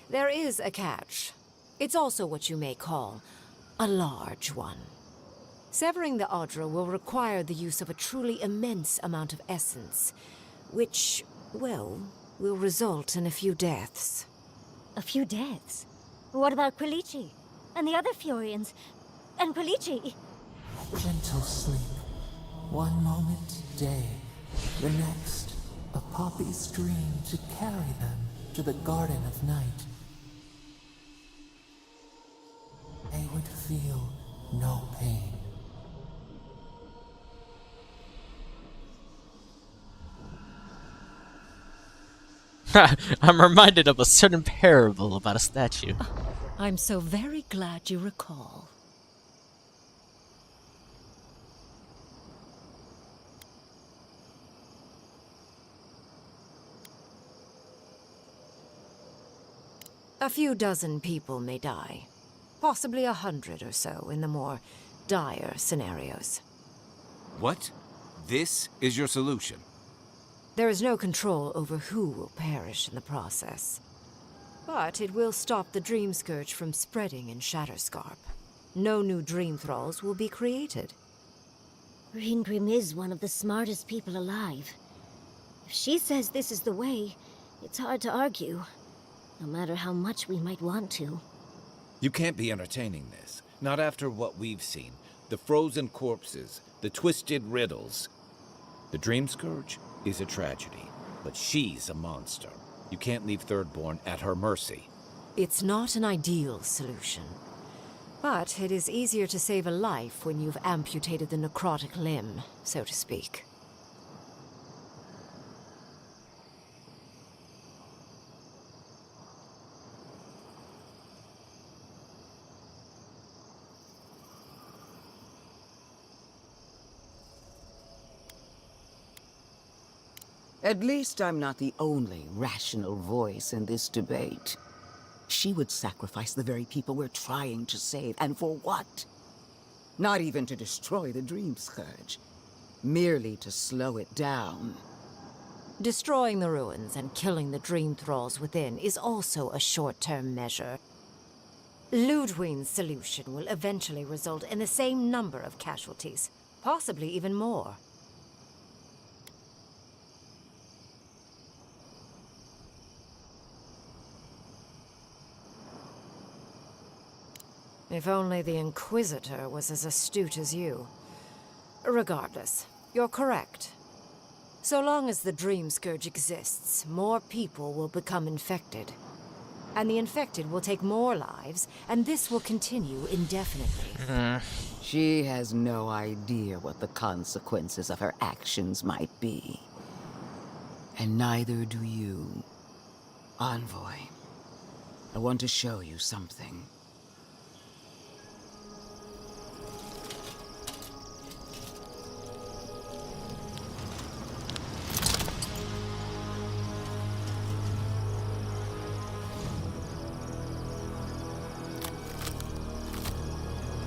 there is a catch. It's also what you may call a large one. Severing the Audra will require the use of a truly immense amount of essence, which, well, will result in a few deaths. A few deaths? What about Quilici? And the other Furians? And Quilici? Gentle sleep. One moment day, the next, a poppy's dream to carry them to the Garden of Night. They would feel no pain. I'm reminded of a certain parable about a statue. I'm so very glad you recall. A few dozen people may die. Possibly 100 or so in the more dire scenarios. What? This is your solution? There is no control over who will perish in the process. But it will stop the Dream Scourge from spreading in Shatterscarp. No new Dream Thralls will be created. Ringrim is one of the smartest people alive. If she says this is the way, it's hard to argue. No matter how much we might want to. You can't be entertaining this. Not after what we've seen. The frozen corpses, the twisted riddles. The Dream Scourge is a tragedy, but she's a monster. You can't leave Thirdborn at her mercy. It's not an ideal solution. But it is easier to save a life when you've amputated the necrotic limb, so to speak. At least I'm not the only rational voice in this debate. She would sacrifice the very people we're trying to save, and for what? Not even to destroy the Dream Scourge. Merely to slow it down. Destroying the ruins and killing the Dream Thralls within is also a short-term measure. Ludwig's solution will eventually result in the same number of casualties, possibly even more. If only the Inquisitor was as astute as you. Regardless, you're correct. So long as the Dream Scourge exists, more people will become infected. And the infected will take more lives, and this will continue indefinitely. She has no idea what the consequences of her actions might be. And neither do you. Envoy, I want to show you something.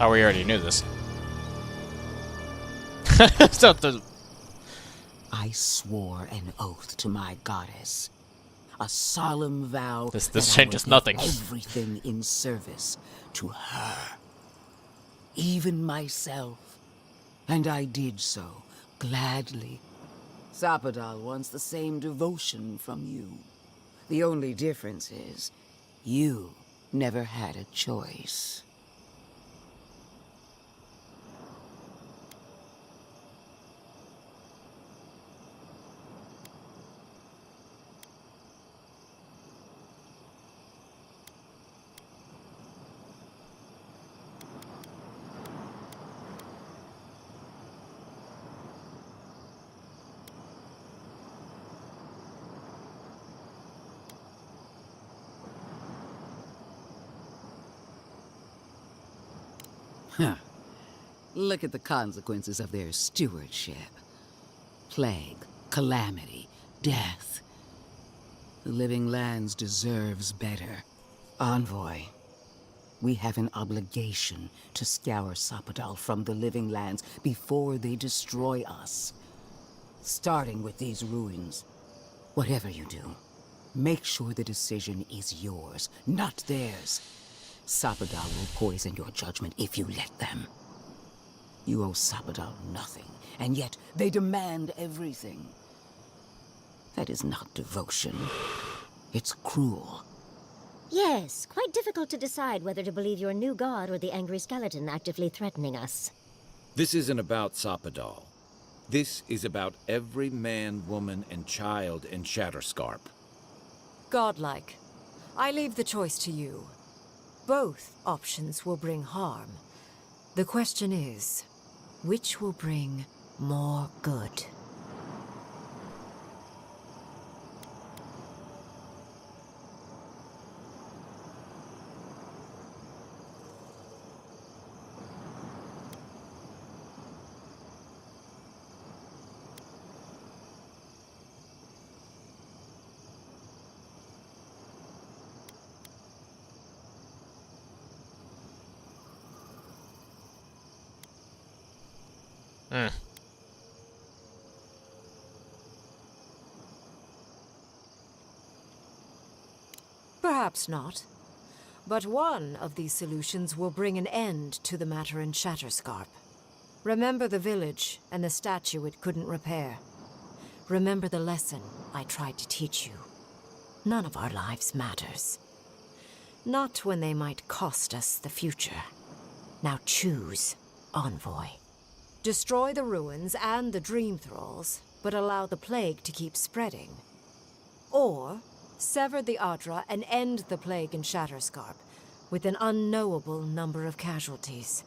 Oh, we already knew this. I swore an oath to my goddess. A solemn vow This that changes I would nothing. give everything in service to her. Even myself. And I did so, gladly. Sapadal wants the same devotion from you. The only difference is, you never had a choice. Huh. Look at the consequences of their stewardship. Plague, calamity, death. The Living Lands deserves better. Envoy, we have an obligation to scour Sapadal from the Living Lands before they destroy us. Starting with these ruins. Whatever you do, make sure the decision is yours, not theirs. Sapadal will poison your judgment if you let them. You owe Sapadal nothing, and yet they demand everything. That is not devotion. It's cruel. Yes, quite difficult to decide whether to believe your new god or the angry skeleton actively threatening us. This isn't about Sapadal. This is about every man, woman, and child in Shatterscarp. Godlike. I leave the choice to you. Both options will bring harm. The question is, which will bring more good? Perhaps not. But one of these solutions will bring an end to the matter in Shatterscarp. Remember the village and the statue it couldn't repair. Remember the lesson I tried to teach you. None of our lives matters. Not when they might cost us the future. Now choose, Envoy. Destroy the ruins and the Dream Thralls, but allow the plague to keep spreading. Or sever the Adra and end the plague in Shatterscarp, with an unknowable number of casualties.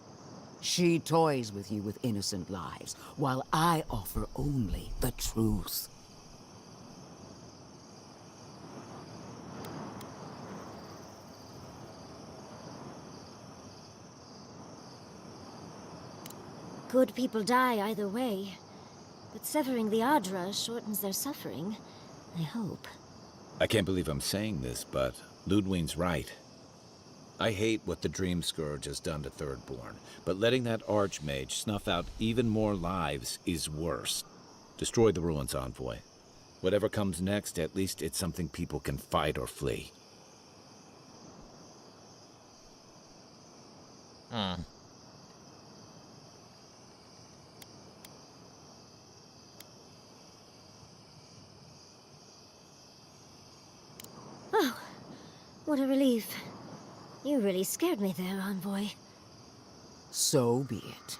She toys with you with innocent lives, while I offer only the truth. Good people die either way, but severing the Adra shortens their suffering, I hope. I can't believe I'm saying this, but Ludwine's right. I hate what the Dream Scourge has done to Thirdborn, but letting that Archmage snuff out even more lives is worse. Destroy the ruins, Envoy. Whatever comes next, at least it's something people can fight or flee. Oh, what a relief. You really scared me there, Envoy. So be it.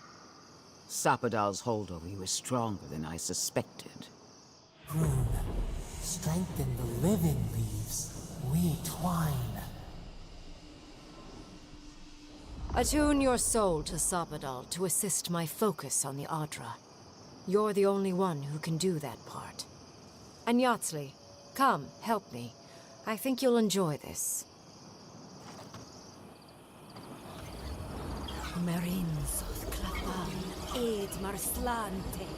Sapadal's hold over you is stronger than I suspected. Rune, strengthen the living leaves. We twine. Attune your soul to Sapadal to assist my focus on the Adra. You're the only one who can do that part. And Yatsley, come, help me. I think you'll enjoy this. Marinsos clavan, ed marslante.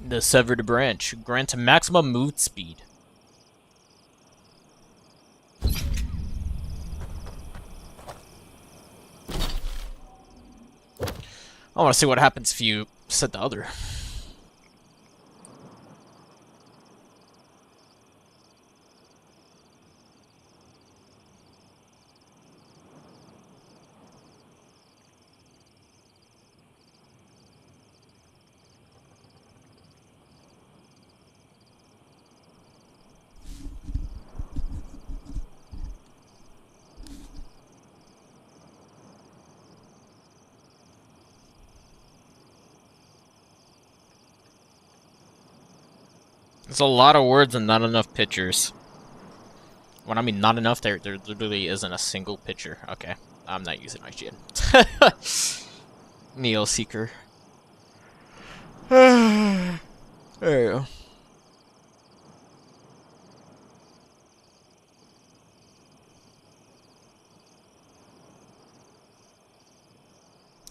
The severed branch grants maximum move speed. I want to see what happens if you set the other. There's a lot of words and not enough pictures. When I mean not enough, there literally isn't a single picture. Okay, I'm not using IGN. Neo Seeker. There you go.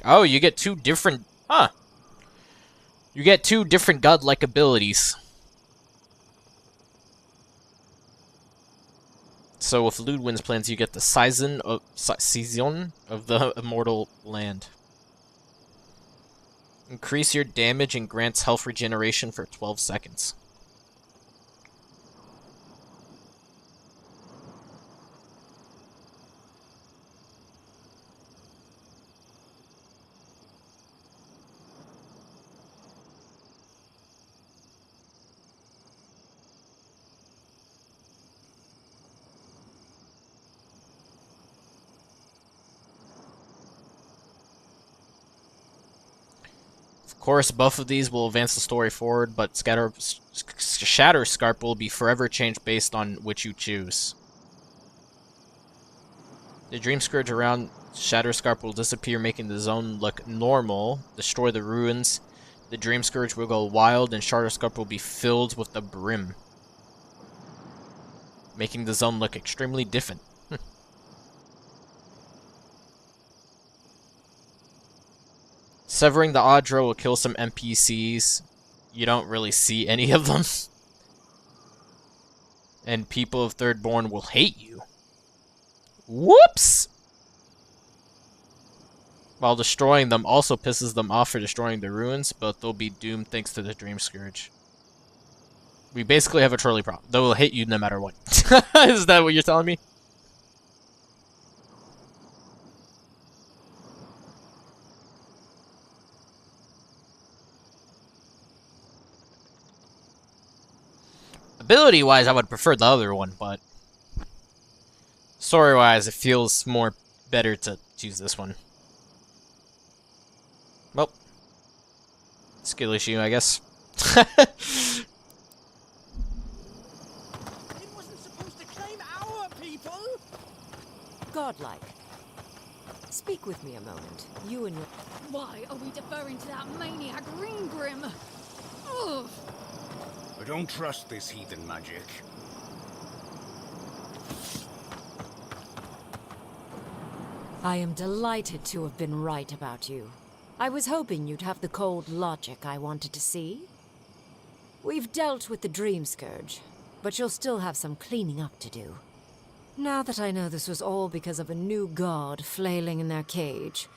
Oh, you get two different... Huh. You get two different godlike abilities. So with Ludwin's plans, you get the season of the immortal land. Increase your damage and grants health regeneration for 12 seconds. Of course, both of these will advance the story forward, but Shatterscarp will be forever changed based on which you choose. The Dream Scourge around Shatterscarp will disappear, making the zone look normal. Destroy the ruins. The Dream Scourge will go wild, and Shatterscarp will be filled with the brim, making the zone look extremely different. Severing the Audra will kill some NPCs. You don't really see any of them. And people of Thirdborn will hate you. Whoops! While destroying them also pisses them off for destroying the ruins, but they'll be doomed thanks to the Dream Scourge. We basically have a trolley problem. They will hate you no matter what. Is that what you're telling me? Ability-wise, I would prefer the other one, but story-wise, it feels more better to choose this one. Well, skill issue, I guess. It wasn't supposed to claim our people. Godlike. Speak with me a moment. You and your... Why are we deferring to that maniac Ringgrim? Ugh. I don't trust this heathen magic. I am delighted to have been right about you. I was hoping you'd have the cold logic I wanted to see. We've dealt with the Dream Scourge, but you'll still have some cleaning up to do. Now that I know this was all because of a new god flailing in their cage,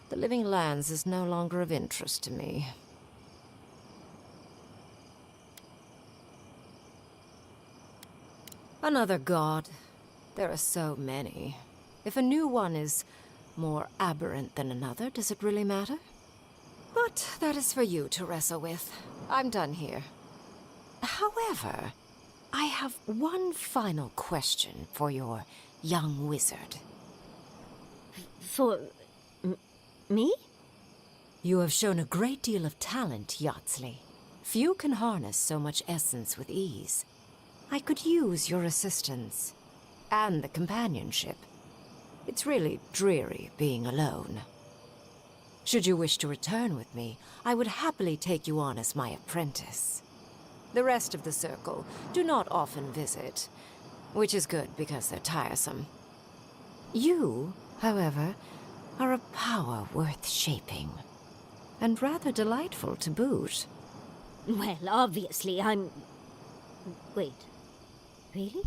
the Living Lands is no longer of interest to me. Another god. There are so many. If a new one is more aberrant than another, does it really matter? But that is for you to wrestle with. I'm done here. However, I have one final question for your young wizard. For... me? You have shown a great deal of talent, Yatsley. Few can harness so much essence with ease. I could use your assistance. And the companionship. It's really dreary being alone. Should you wish to return with me, I would happily take you on as my apprentice. The rest of the circle do not often visit, which is good because they're tiresome. You, however, are a power worth shaping, and rather delightful to boot. Well, obviously, I'm... Wait. Really?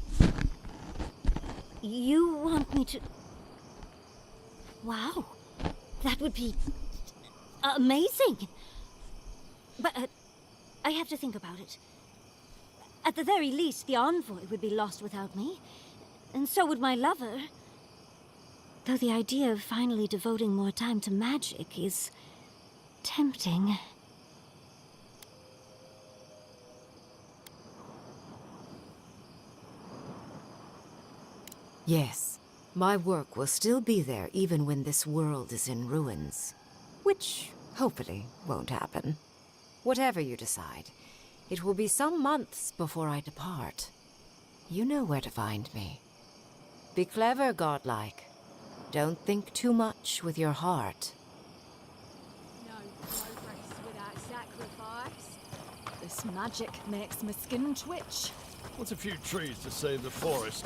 You want me to... Wow. That would be... amazing. But I have to think about it. At the very least, the envoy would be lost without me. And so would my lover. Though the idea of finally devoting more time to magic is... tempting. Yes, my work will still be there even when this world is in ruins. Which, hopefully, won't happen. Whatever you decide, it will be some months before I depart. You know where to find me. Be clever, godlike. Don't think too much with your heart. No progress without sacrifice. This magic makes my skin twitch. What's a few trees to save the forest?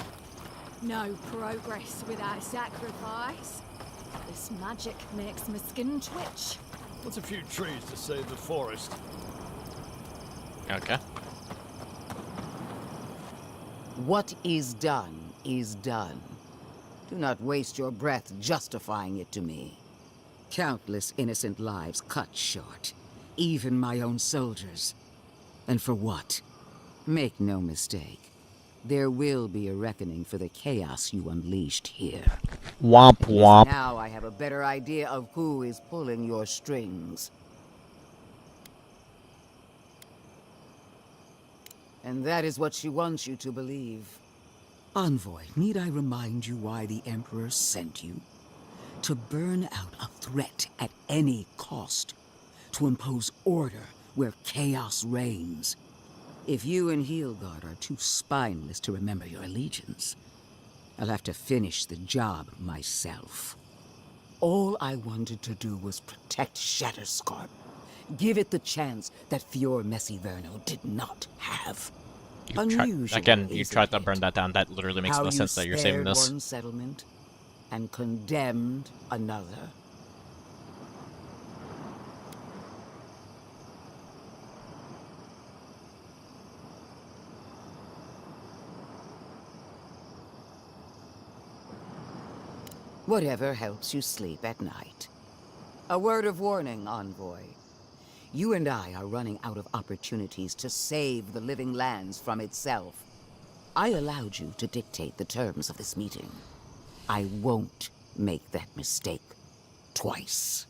No progress without sacrifice. This magic makes my skin twitch. What's a few trees to save the forest? Okay. What is done is done. Do not waste your breath justifying it to me. Countless innocent lives cut short, even my own soldiers. And for what? Make no mistake. There will be a reckoning for the chaos you unleashed here. Womp womp. Now I have a better idea of who is pulling your strings. And that is what she wants you to believe. Envoy, need I remind you why the Emperor sent you? To burn out a threat at any cost. To impose order where chaos reigns. If you and Heelguard are too spineless to remember your allegiance, I'll have to finish the job myself. All I wanted to do was protect Shatterscarp. Give it the chance that Fior Messiverno did not have. You tried to burn that down. That literally makes no sense that you're saving this. One settlement and condemned another. Whatever helps you sleep at night. A word of warning, Envoy. You and I are running out of opportunities to save the living lands from itself. I allowed you to dictate the terms of this meeting. I won't make that mistake twice.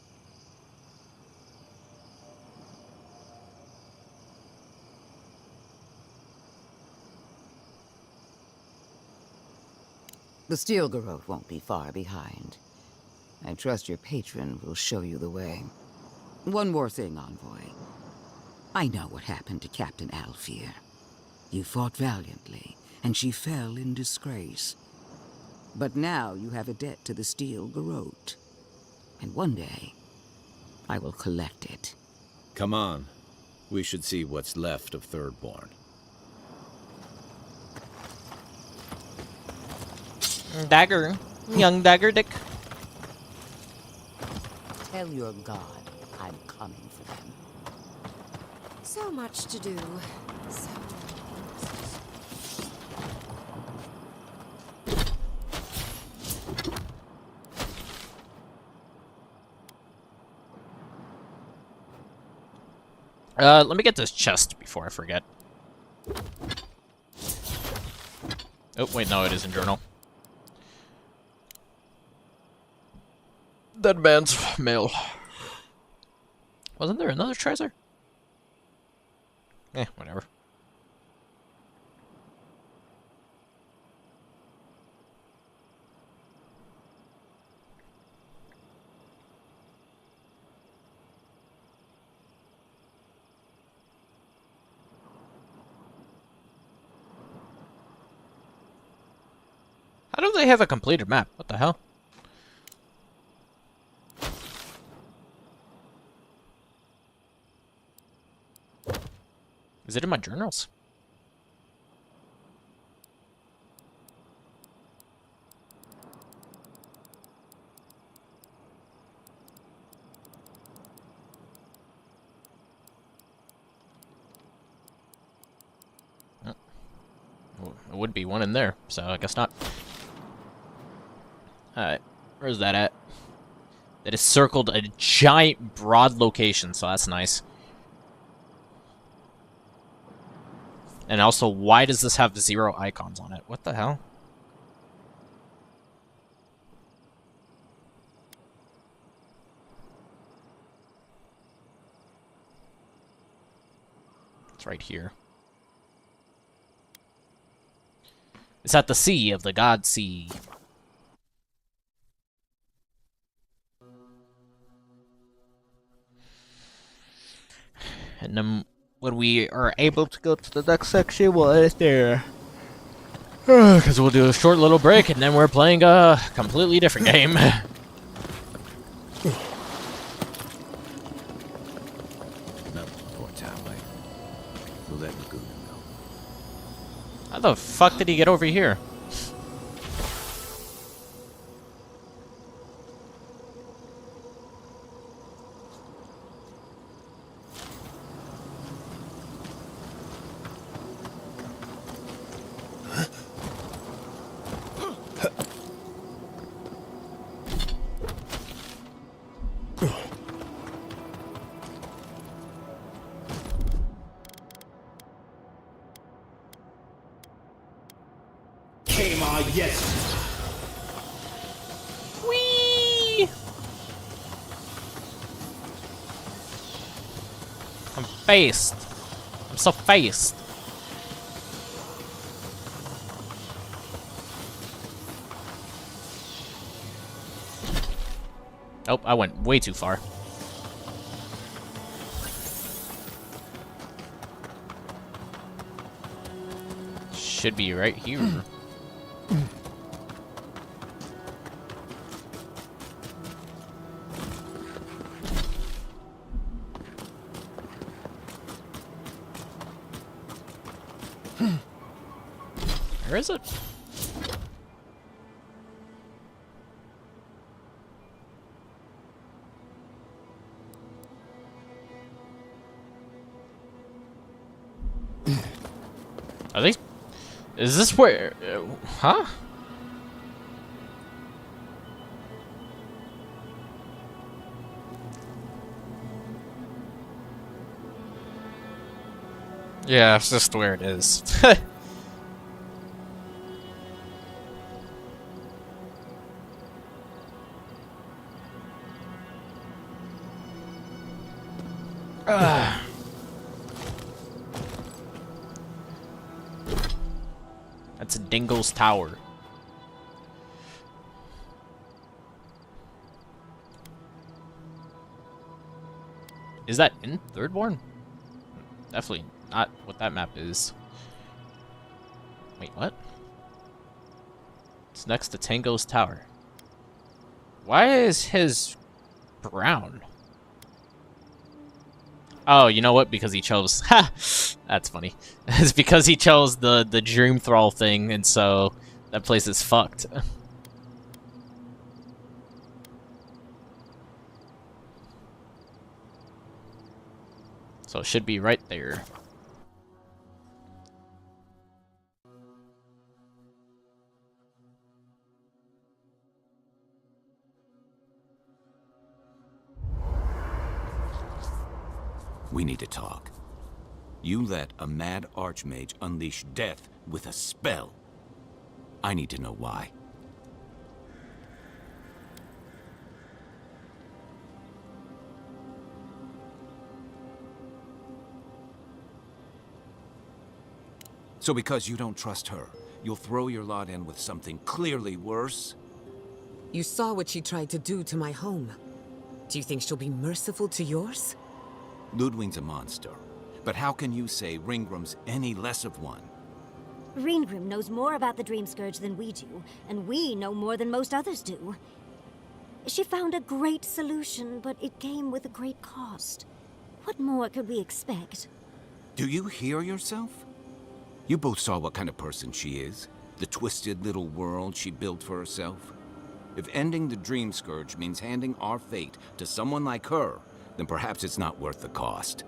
The steel garrote won't be far behind. I trust your patron will show you the way. One more thing, Envoy. I know what happened to Captain Alfear. You fought valiantly, and she fell in disgrace. But now you have a debt to the steel garrote. And one day, I will collect it. Come on. We should see what's left of Thirdborn. Dagger. Young Dagger Dick. Tell your god I'm coming for them. So much to do. So let me get this chest before I forget. Oh, wait, no, it isn't journal. Dead man's mail. Wasn't there another treasure? Eh, whatever. How do they have a completed map? What the hell? Is it in my journals? Oh. Well, there would be one in there, so I guess not. Alright, where's that at? That is circled a giant broad location, so that's nice. And also, why does this have 0 icons on it? What the hell? It's right here. It's at the sea of the God Sea. And then when we are able to go to the next section, well, it's there. Because we'll do a short little break, and then we're playing a completely different game. No, poor Tally. We'll let Laguna know. How the fuck did he get over here? Yes. Whee! I'm faced. I'm so faced. Nope, I went way too far. Should be right here. Where is it? Are they? Is this where? Huh? Yeah, it's just where it is. That's Dingo's Tower. Is that in Thirdborn? Definitely not what that map is. Wait, what? It's next to Tango's Tower. Why is his brown? Oh, you know what? Because he chose. Ha! That's funny. It's because he chose the Dream Thrall thing, and so that place is fucked. So it should be right there. We need to talk. You let a mad archmage unleash death with a spell. I need to know why. So because you don't trust her, you'll throw your lot in with something clearly worse? You saw what she tried to do to my home. Do you think she'll be merciful to yours? Ludwig's a monster. But how can you say Ringrum's any less of one? Ringrim knows more about the Dream Scourge than we do, and we know more than most others do. She found a great solution, but it came with a great cost. What more could we expect? Do you hear yourself? You both saw what kind of person she is. The twisted little world she built for herself. If ending the Dream Scourge means handing our fate to someone like her, then perhaps it's not worth the cost.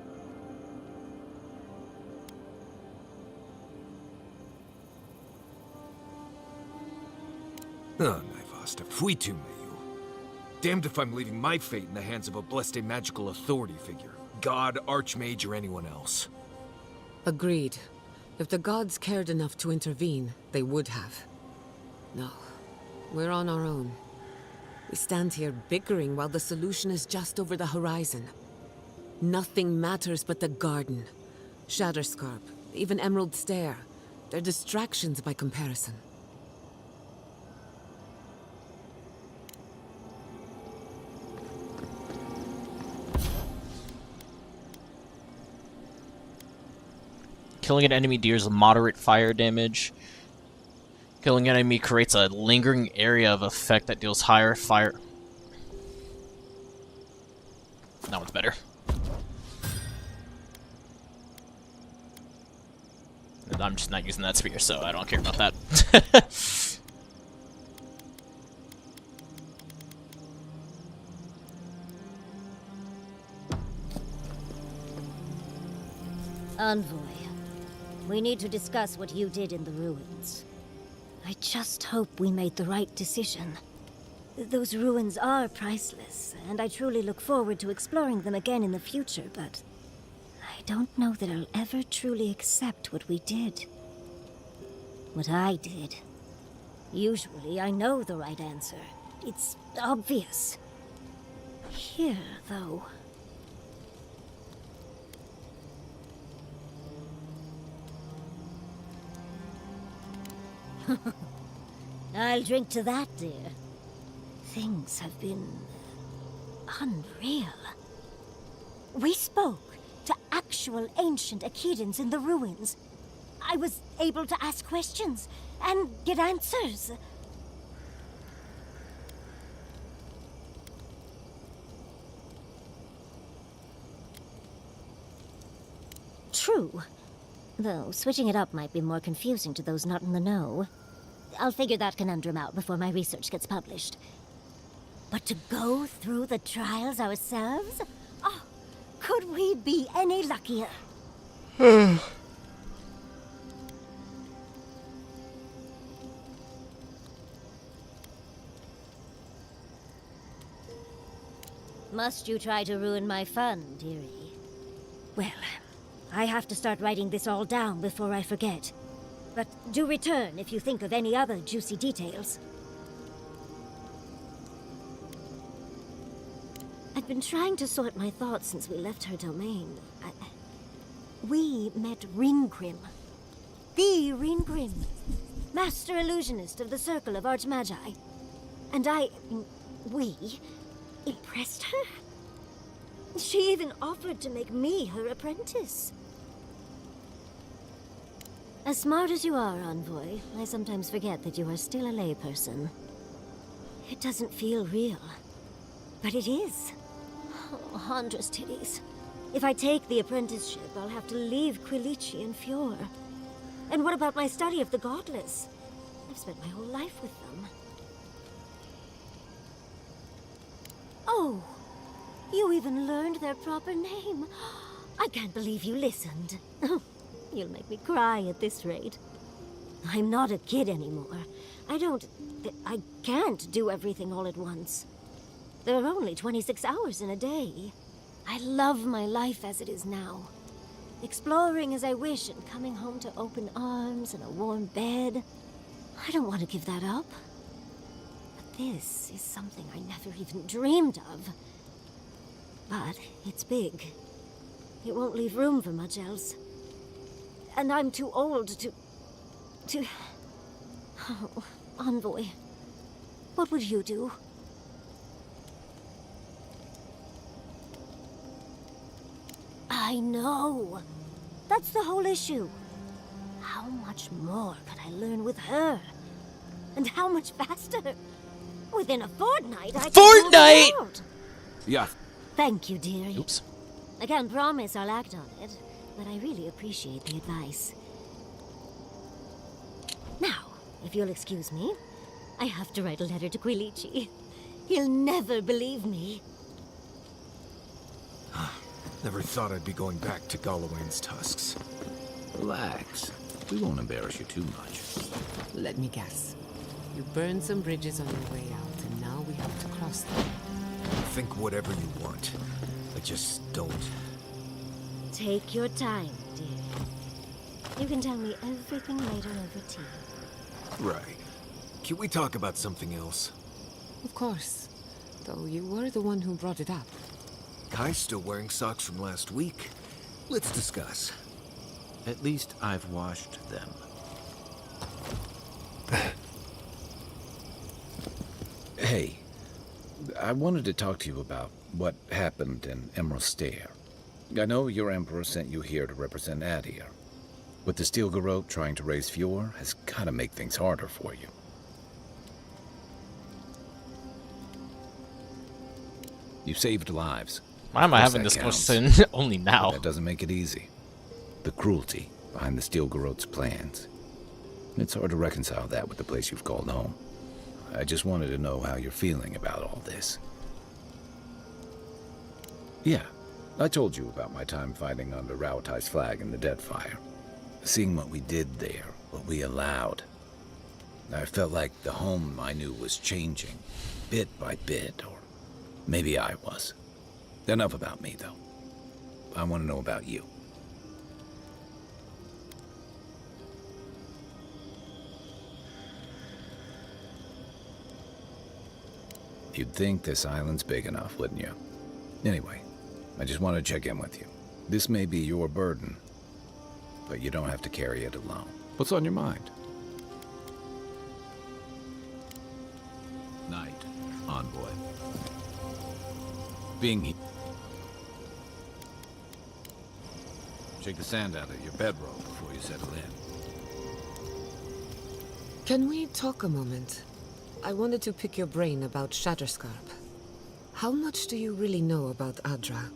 Ah, Naivasta, fuitu meio. Damned if I'm leaving my fate in the hands of a blessed magical authority figure. God, Archmage, or anyone else. Agreed. If the gods cared enough to intervene, they would have. No, we're on our own. We stand here bickering while the solution is just over the horizon. Nothing matters but the garden. Shatterscarp, even Emerald Stair. They're distractions by comparison. Killing an enemy deals moderate fire damage. Killing an enemy creates a lingering area of effect that deals higher fire. That one's better. I'm just not using that spear, so I don't care about that. Envoy, we need to discuss what you did in the ruins. I just hope we made the right decision. Those ruins are priceless, and I truly look forward to exploring them again in the future, but I don't know that I'll ever truly accept what we did. What I did. Usually, I know the right answer. It's obvious. Here, though... I'll drink to that, dear. Things have been... unreal. We spoke to actual ancient Akedans in the ruins. I was able to ask questions and get answers. True. Though switching it up might be more confusing to those not in the know. I'll figure that conundrum out before my research gets published. But to go through the trials ourselves? Oh, could we be any luckier? Must you try to ruin my fun, dearie? Well, I have to start writing this all down before I forget. But do return if you think of any other juicy details. I've been trying to sort my thoughts since we left her domain. We met Ringrim. The Ringrim. Master illusionist of the Circle of Archmagi. And we impressed her. She even offered to make me her apprentice. As smart as you are, Envoy, I sometimes forget that you are still a layperson. It doesn't feel real. But it is. Oh, Handra's titties. If I take the apprenticeship, I'll have to leave Quilici and Fjord. And what about my study of the Godless? I've spent my whole life with them. Oh, you even learned their proper name. I can't believe you listened. You'll make me cry at this rate. I'm not a kid anymore. I can't do everything all at once. There are only 26 hours in a day. I love my life as it is now. Exploring as I wish and coming home to open arms and a warm bed. I don't want to give that up. But this is something I never even dreamed of. But it's big. It won't leave room for much else. And I'm too old to... Oh, Envoy. What would you do? I know. That's the whole issue. How much more could I learn with her? And how much faster? Within a fortnight, I can rule the world. Yeah. Thank you, dearie. Oops. I can't promise I'll act on it, but I really appreciate the advice. Now, if you'll excuse me, I have to write a letter to Quilici. He'll never believe me. Never thought I'd be going back to Galawain's tusks. Relax. We won't embarrass you too much. Let me guess. You burned some bridges on your way out, and now we have to cross them. Think whatever you want. I just don't. Take your time, dear. You can tell me everything later over tea. Right. Can we talk about something else? Of course. Though you were the one who brought it up. Kai's still wearing socks from last week. Let's discuss. At least I've washed them. Hey, I wanted to talk to you about what happened in Emerald Stair. I know your Emperor sent you here to represent Adir. With the Steel Garrote trying to raise Fjord, has gotta make things harder for you. You saved lives. Why am I having this question only now? But that doesn't make it easy. The cruelty behind the Stilgarot's plans. It's hard to reconcile that with the place you've called home. I just wanted to know how you're feeling about all this. Yeah, I told you about my time fighting under Rauatai's flag in the Deadfire. Seeing what we did there, what we allowed. I felt like the home I knew was changing, bit by bit, or maybe I was. Enough about me, though. I want to know about you. You'd think this island's big enough, wouldn't you? Anyway, I just want to check in with you. This may be your burden, but you don't have to carry it alone. What's on your mind? Night, envoy. Being here. Shake the sand out of your bedroll before you settle in. Can we talk a moment? I wanted to pick your brain about Shatterscarp. How much do you really know about Adra?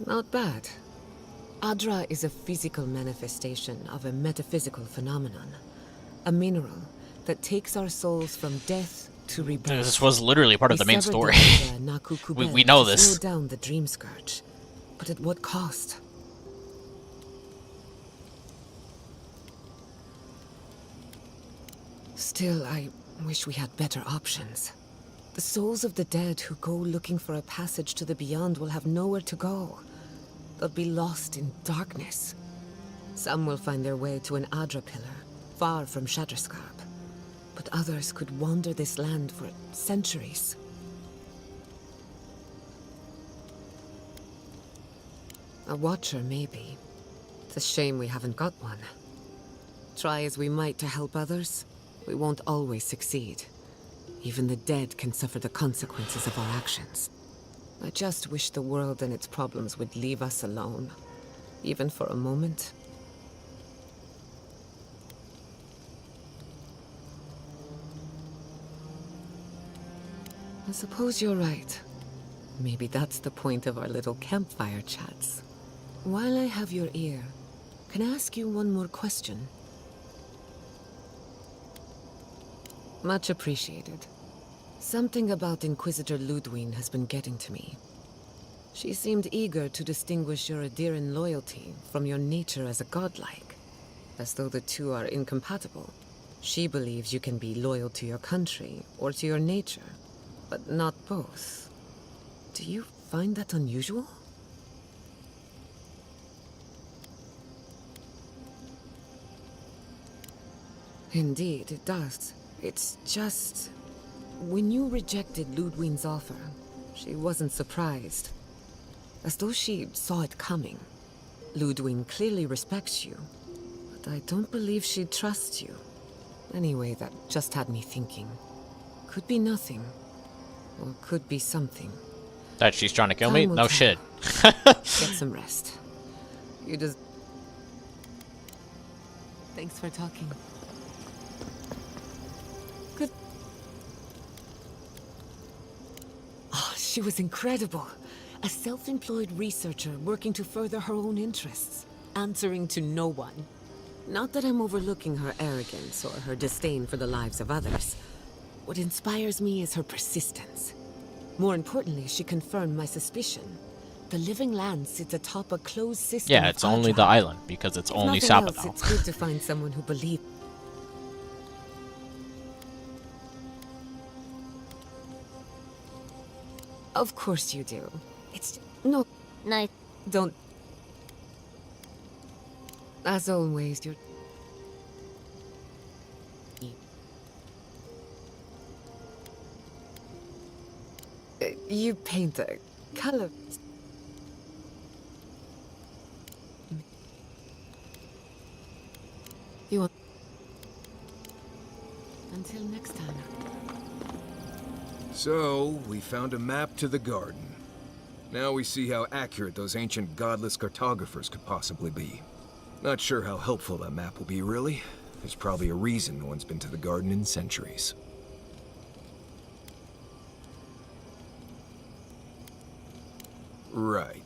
Not bad. Adra is a physical manifestation of a metaphysical phenomenon. A mineral that takes our souls from death to rebirth. This was literally part of the main story. we know this. Slow down the Dream Scourge. But at what cost? Still, I wish we had better options. The souls of the dead who go looking for a passage to the beyond will have nowhere to go. They'll be lost in darkness. Some will find their way to an Adra pillar, far from Shatterscarp. But others could wander this land for centuries. A watcher, maybe. It's a shame we haven't got one. Try as we might to help others, we won't always succeed. Even the dead can suffer the consequences of our actions. I just wish the world and its problems would leave us alone, even for a moment. I suppose you're right. Maybe that's the point of our little campfire chats. While I have your ear, can I ask you one more question? Much appreciated. Something about Inquisitor Ludwig has been getting to me. She seemed eager to distinguish your Adiran loyalty from your nature as a godlike, as though the two are incompatible. She believes you can be loyal to your country or to your nature, but not both. Do you find that unusual? Indeed, it does. It's just... When you rejected Ludwig's offer, she wasn't surprised. As though she saw it coming. Ludwig clearly respects you, but I don't believe she trusts you. Anyway, that just had me thinking. Could be nothing, or could be something. That she's trying to kill me? No shit. Get some rest. You just... Thanks for talking. Good. Oh, she was incredible. A self-employed researcher working to further her own interests, answering to no one. Not that I'm overlooking her arrogance or her disdain for the lives of others. What inspires me is her persistence. More importantly, she confirmed my suspicion. The living land sits atop a closed system. Yeah, it's only the island, because it's only Sabinal. It's good to find someone who believes. Of course you do. It's... no... Night. Don't... As always, you're... You paint a color... You want... Until next time. So, we found a map to the garden. Now we see how accurate those ancient godless cartographers could possibly be. Not sure how helpful that map will be, really. There's probably a reason no one's been to the garden in centuries. Right.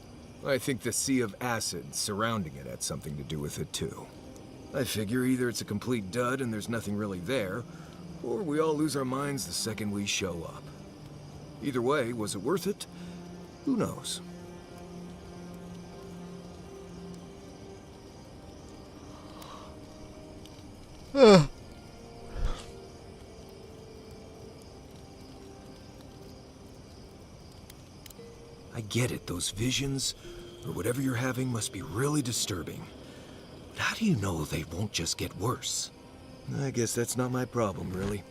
I think the sea of acid surrounding it had something to do with it, too. I figure either it's a complete dud and there's nothing really there, or we all lose our minds the second we show up. Either way, was it worth it? Who knows? I get it, those visions, or whatever you're having, must be really disturbing. But how do you know they won't just get worse? I guess that's not my problem, really.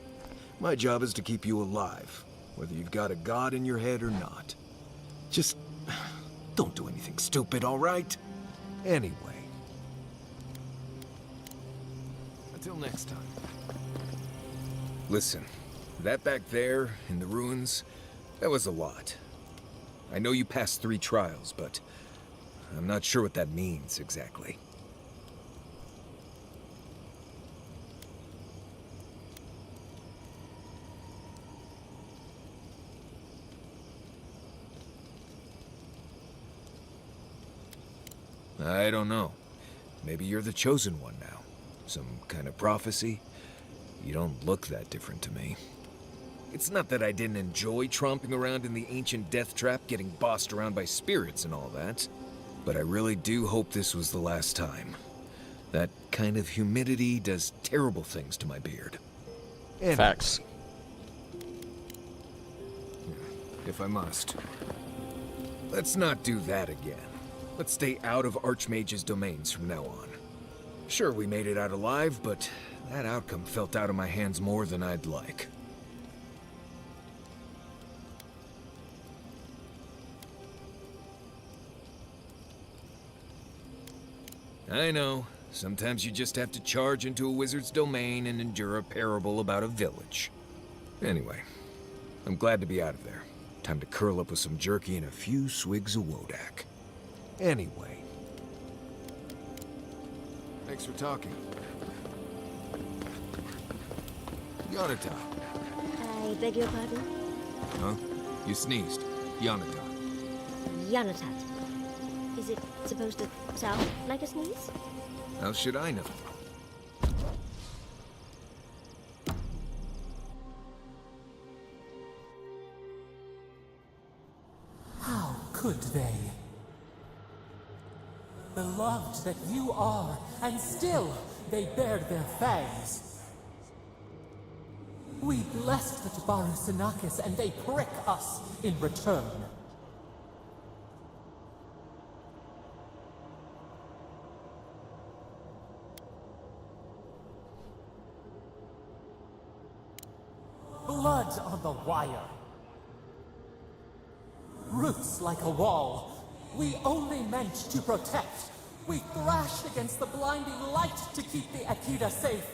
My job is to keep you alive, whether you've got a god in your head or not. Just don't do anything stupid, all right? Anyway. Until next time. Listen, that back there, in the ruins, that was a lot. I know you passed 3 trials, but I'm not sure what that means exactly. I don't know. Maybe you're the chosen one now. Some kind of prophecy? You don't look that different to me. It's not that I didn't enjoy tromping around in the ancient death trap, getting bossed around by spirits and all that. But I really do hope this was the last time. That kind of humidity does terrible things to my beard. Anyway, Facts. if I must. Let's not do that again. Let's stay out of Archmage's domains from now on. Sure, we made it out alive, but that outcome felt out of my hands more than I'd like. I know. Sometimes you just have to charge into a wizard's domain and endure a parable about a village. Anyway, I'm glad to be out of there. Time to curl up with some jerky and a few swigs of Wodak. Anyway. Thanks for talking. Yonata. I beg your pardon? Huh? You sneezed. Yonata. Yanatat. Is it supposed to sound like a sneeze? How should I know? How could they? Beloved that you are, and still they bared their fangs. We blessed the Tabaru Sinakis, and they prick us in return. Blood on the wire. Roots like a wall. We only meant to protect. We thrashed against the blinding light to keep the Akita safe.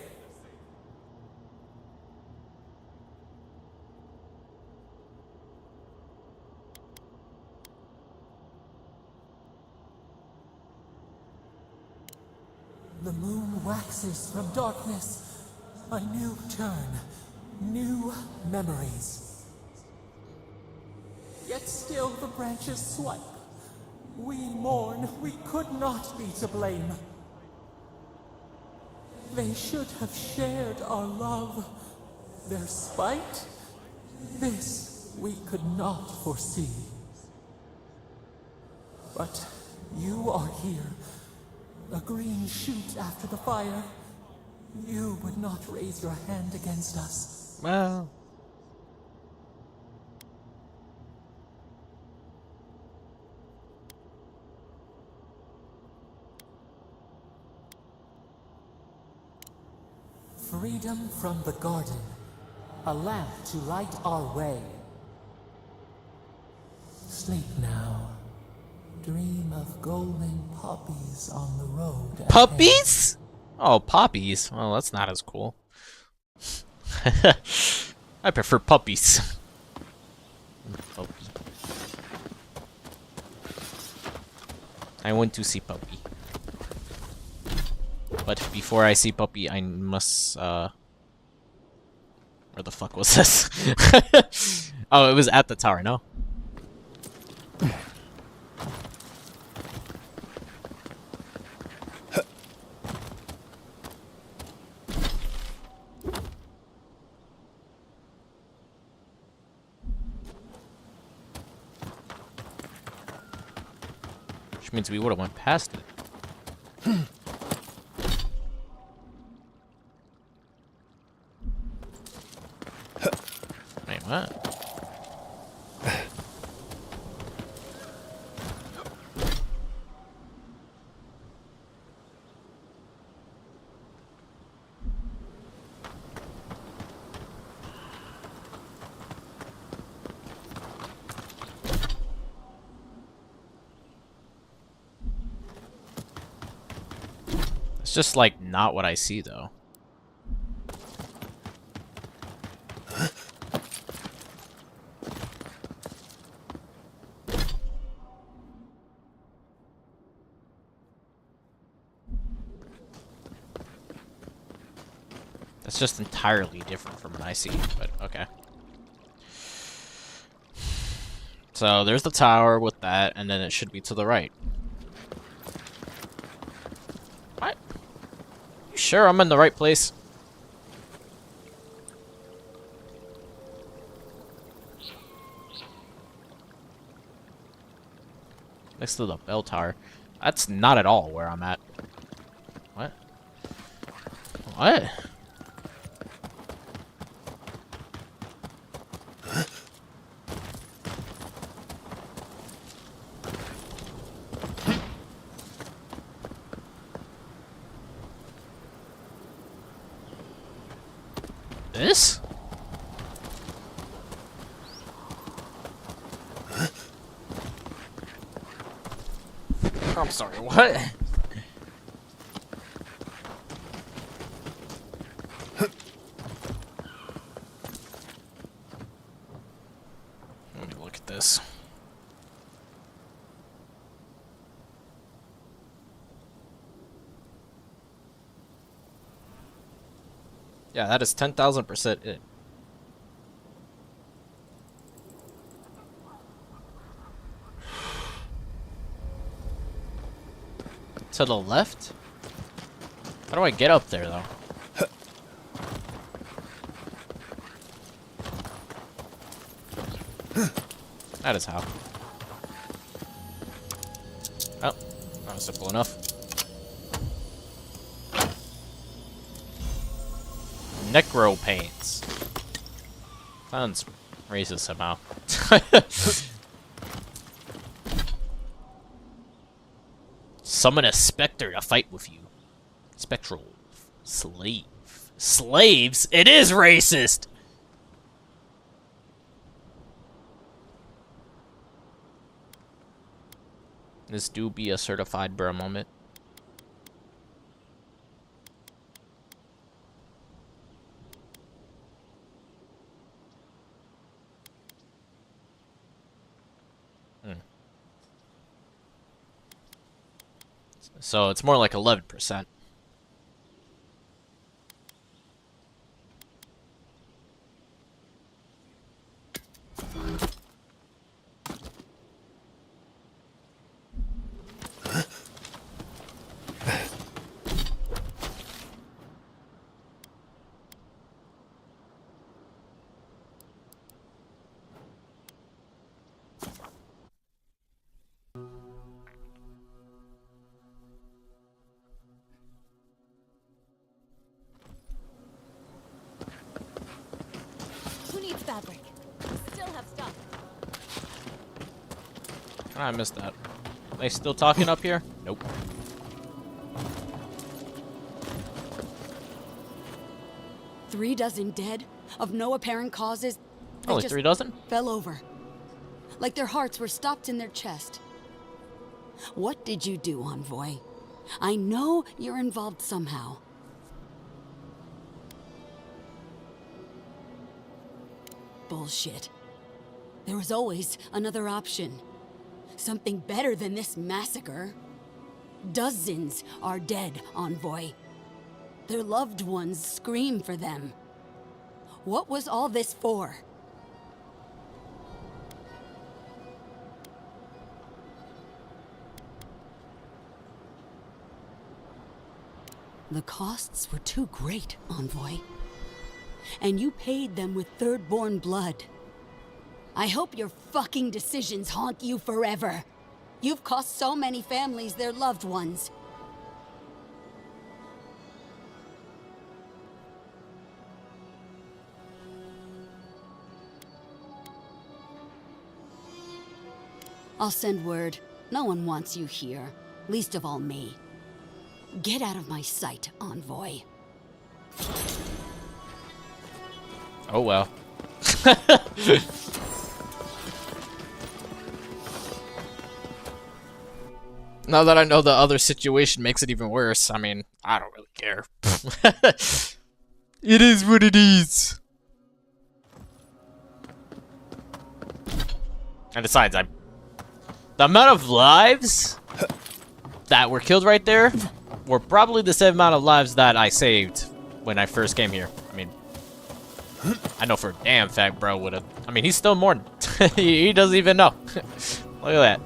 The moon waxes from darkness. A new turn. New memories. Yet still the branches swipe. We mourn, we could not be to blame. They should have shared our love. Their spite? This we could not foresee. But you are here. A green shoot after the fire. You would not raise your hand against us. Well, Freedom from the garden. A lamp to light our way. Sleep now. Dream of golden poppies on the road ahead. puppies? Oh, poppies. Well, that's not as cool. I prefer puppies. Puppy. I want to see Puppy. But before I see Puppy, I must, where the fuck was this? Oh, it was at the tower, no? Which means we would have went past it. Wait, what? It's just like not what I see though. That's just entirely different from what I see, but okay. So there's the tower with that, and then it should be to the right. What? You sure I'm in the right place? Next to the bell tower. That's not at all where I'm at. What? What? This? I'm sorry, what? Let me look at this. Yeah, that is 10,000% it. To the left? How do I get up there, though? That is how. Oh, that was simple enough. Necro paints. Sounds racist somehow. Summon a specter to fight with you. Spectral slave. Slaves? It is racist! This do be a certified bruh moment. So it's more like 11%. Who needs fabric? We still have stuff. I missed that. They still talking up here? Nope. Three dozen dead, of no apparent causes. They Only just 3 dozen? fell over. Like their hearts were stopped in their chest. What did you do, Envoy? I know you're involved somehow. Bullshit. There was always another option. Something better than this massacre. Dozens are dead, Envoy. Their loved ones scream for them. What was all this for? The costs were too great, Envoy. And you paid them with Third-born blood. I hope your fucking decisions haunt you forever. You've cost so many families their loved ones. I'll send word. No one wants you here, least of all me. Get out of my sight, Envoy. Oh well. Now that I know the other situation makes it even worse, I mean, I don't really care. It is what it is. And besides, the amount of lives that were killed right there were probably the same amount of lives that I saved when I first came here. I mean, I know for a damn fact bro would have. I mean, he's still mourning. He doesn't even know. Look at that.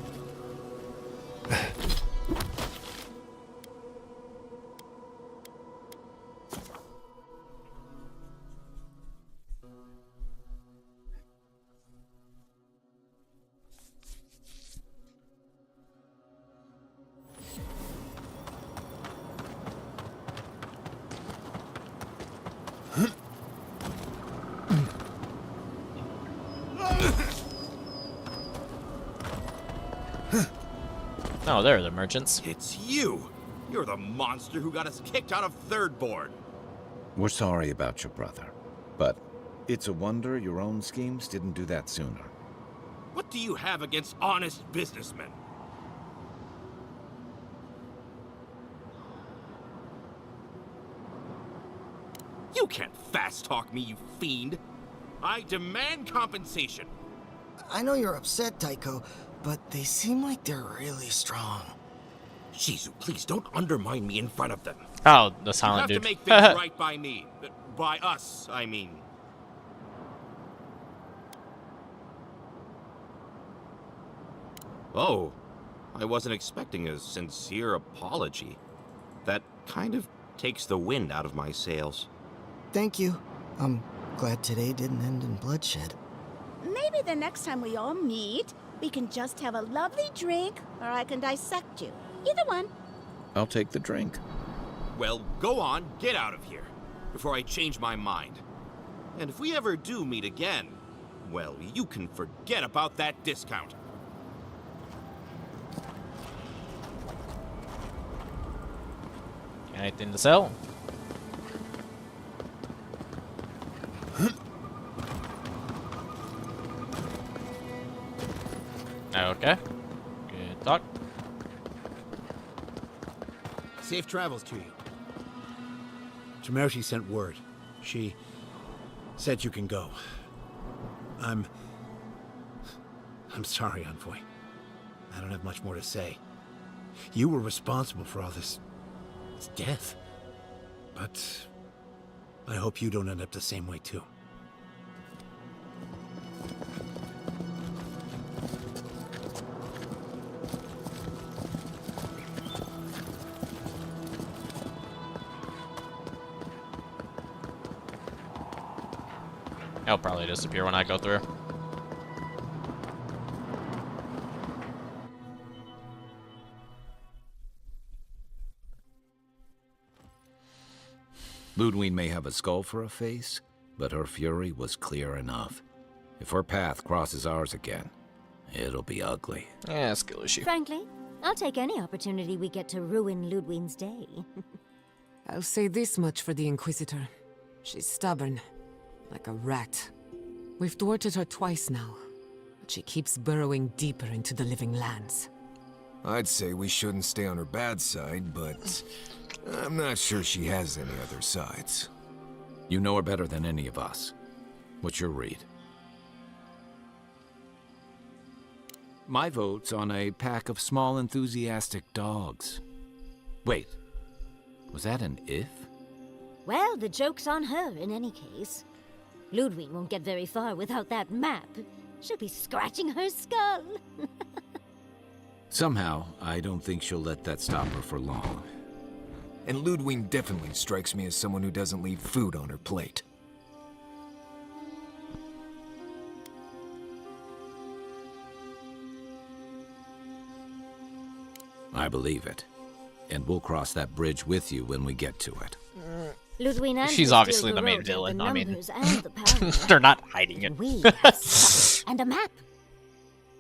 Oh, there are the merchants. It's you! You're the monster who got us kicked out of Thirdborn. We're sorry about your brother, but it's a wonder your own schemes didn't do that sooner. What do you have against honest businessmen? You can't fast-talk me, you fiend! I demand compensation! I know you're upset, Tycho, but they seem like they're really strong. Shizu, please don't undermine me in front of them. Oh, the silent dude. dude. You have to make things right by me. By us, I mean. Oh, I wasn't expecting a sincere apology. That kind of takes the wind out of my sails. Thank you. I'm glad today didn't end in bloodshed. Maybe the next time we all meet, we can just have a lovely drink, or I can dissect you. Either one. I'll take the drink. Well, go on, get out of here, before I change my mind. And if we ever do meet again, well, you can forget about that discount. Anything to sell? Okay. Good talk. Safe travels to you. Chimershi sent word. She said you can go. I'm sorry, Envoy. I don't have much more to say. You were responsible for all this death. But I hope you don't end up the same way, too. It'll probably disappear when I go through. Ludwig may have a skull for a face, but her fury was clear enough. If her path crosses ours again, it'll be ugly. Yeah, skill issue. Frankly, I'll take any opportunity we get to ruin Ludwig's day. I'll say this much for the Inquisitor. She's stubborn, like a rat. We've thwarted her twice now, but she keeps burrowing deeper into the living lands. I'd say we shouldn't stay on her bad side, but I'm not sure she has any other sides. You know her better than any of us. What's your read? My vote's on a pack of small, enthusiastic dogs. Wait, was that an if? Well, the joke's on her in any case. Ludwig won't get very far without that map. She'll be scratching her skull. Somehow, I don't think she'll let that stop her for long. And Ludwig definitely strikes me as someone who doesn't leave food on her plate. I believe it. And we'll cross that bridge with you when we get to it. Ludwig and She's Andrew obviously steal the main road, villain. the I mean, numbers and the power. they're not hiding it. We have something and a map.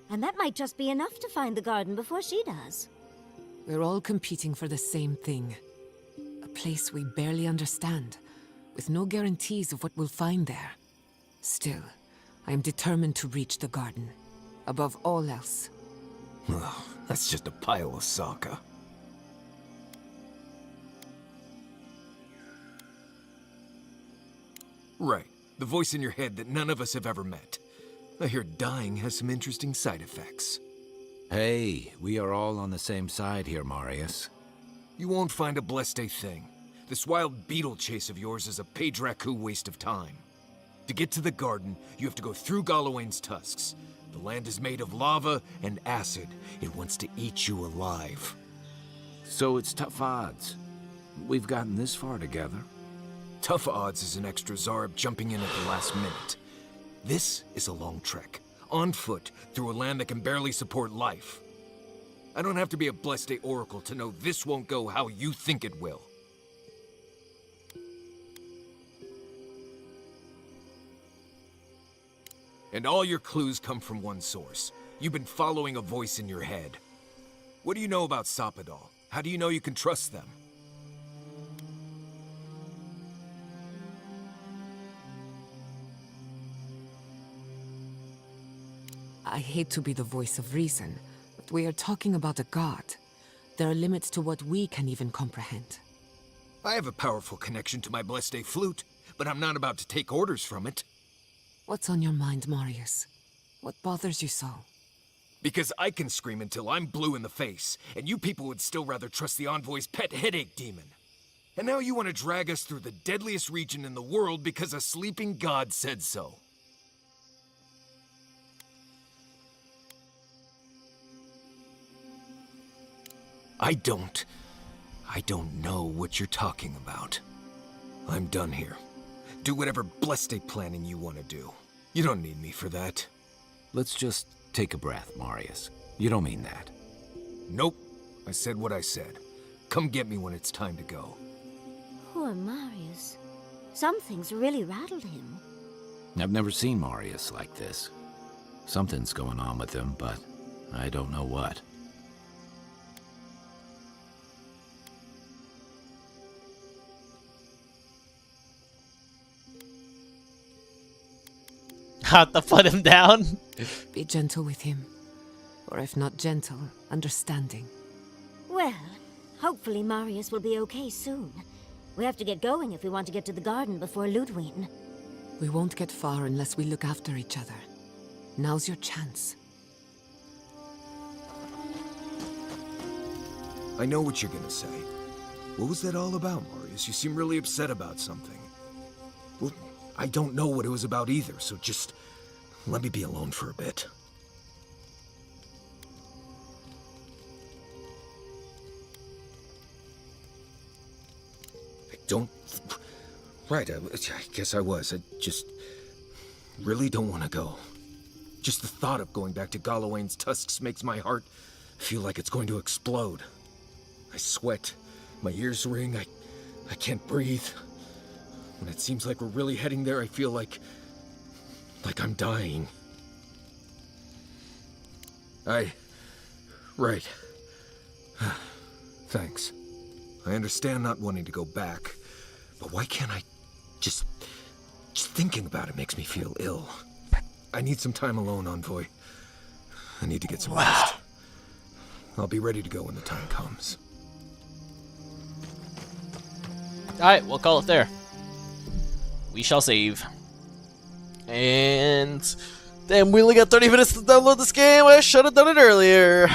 And that might just be enough to find the garden before she does. We're all competing for the same thing. A place we barely understand, with no guarantees of what we'll find there. Still, I am determined to reach the garden, above all else. Ugh, that's just a pile of Sokka. Right, the voice in your head that none of us have ever met. I hear dying has some interesting side effects. Hey, we are all on the same side here, Marius. You won't find a blessed thing. This wild beetle chase of yours is a Padraku waste of time. To get to the garden, you have to go through Galawain's tusks. The land is made of lava and acid. It wants to eat you alive. So it's tough odds. We've gotten this far together. Tough odds is an extra Zarb jumping in at the last minute. This is a long trek, on foot, through a land that can barely support life. I don't have to be a Blessed Oracle to know this won't go how you think it will. And all your clues come from one source. You've been following a voice in your head. What do you know about Sapadal? How do you know you can trust them? I hate to be the voice of reason, but we are talking about a god. There are limits to what we can even comprehend. I have a powerful connection to my Blessed Flute, but I'm not about to take orders from it. What's on your mind, Marius? What bothers you so? Because I can scream until I'm blue in the face, and you people would still rather trust the Envoy's pet headache demon. And now you want to drag us through the deadliest region in the world because a sleeping god said so. I don't know what you're talking about. I'm done here. Do whatever blessed planning you want to do. You don't need me for that. Let's just take a breath, Marius. You don't mean that. Nope. I said what I said. Come get me when it's time to go. Poor Marius. Something's really rattled him. I've never seen Marius like this. Something's going on with him, but I don't know what. Have to put him down. Be gentle with him. Or if not gentle, understanding. Well, hopefully Marius will be okay soon. We have to get going if we want to get to the garden before Ludwig. We won't get far unless we look after each other. Now's your chance. I know what you're gonna say. What was that all about, Marius? You seem really upset about something. Well, I don't know what it was about either, so just let me be alone for a bit. I don't... Right, I guess I was. I just really don't want to go. Just the thought of going back to Galawain's tusks makes my heart feel like it's going to explode. I sweat, my ears ring, I can't breathe. When it seems like we're really heading there, I feel like I'm dying. Right. Thanks. I understand not wanting to go back, but why can't I just thinking about it makes me feel ill. I need some time alone, Envoy. I need to get some rest. I'll be ready to go when the time comes. Alright, we'll call it there. We shall save. And then we only got 30 minutes to download this game. I should have done it earlier.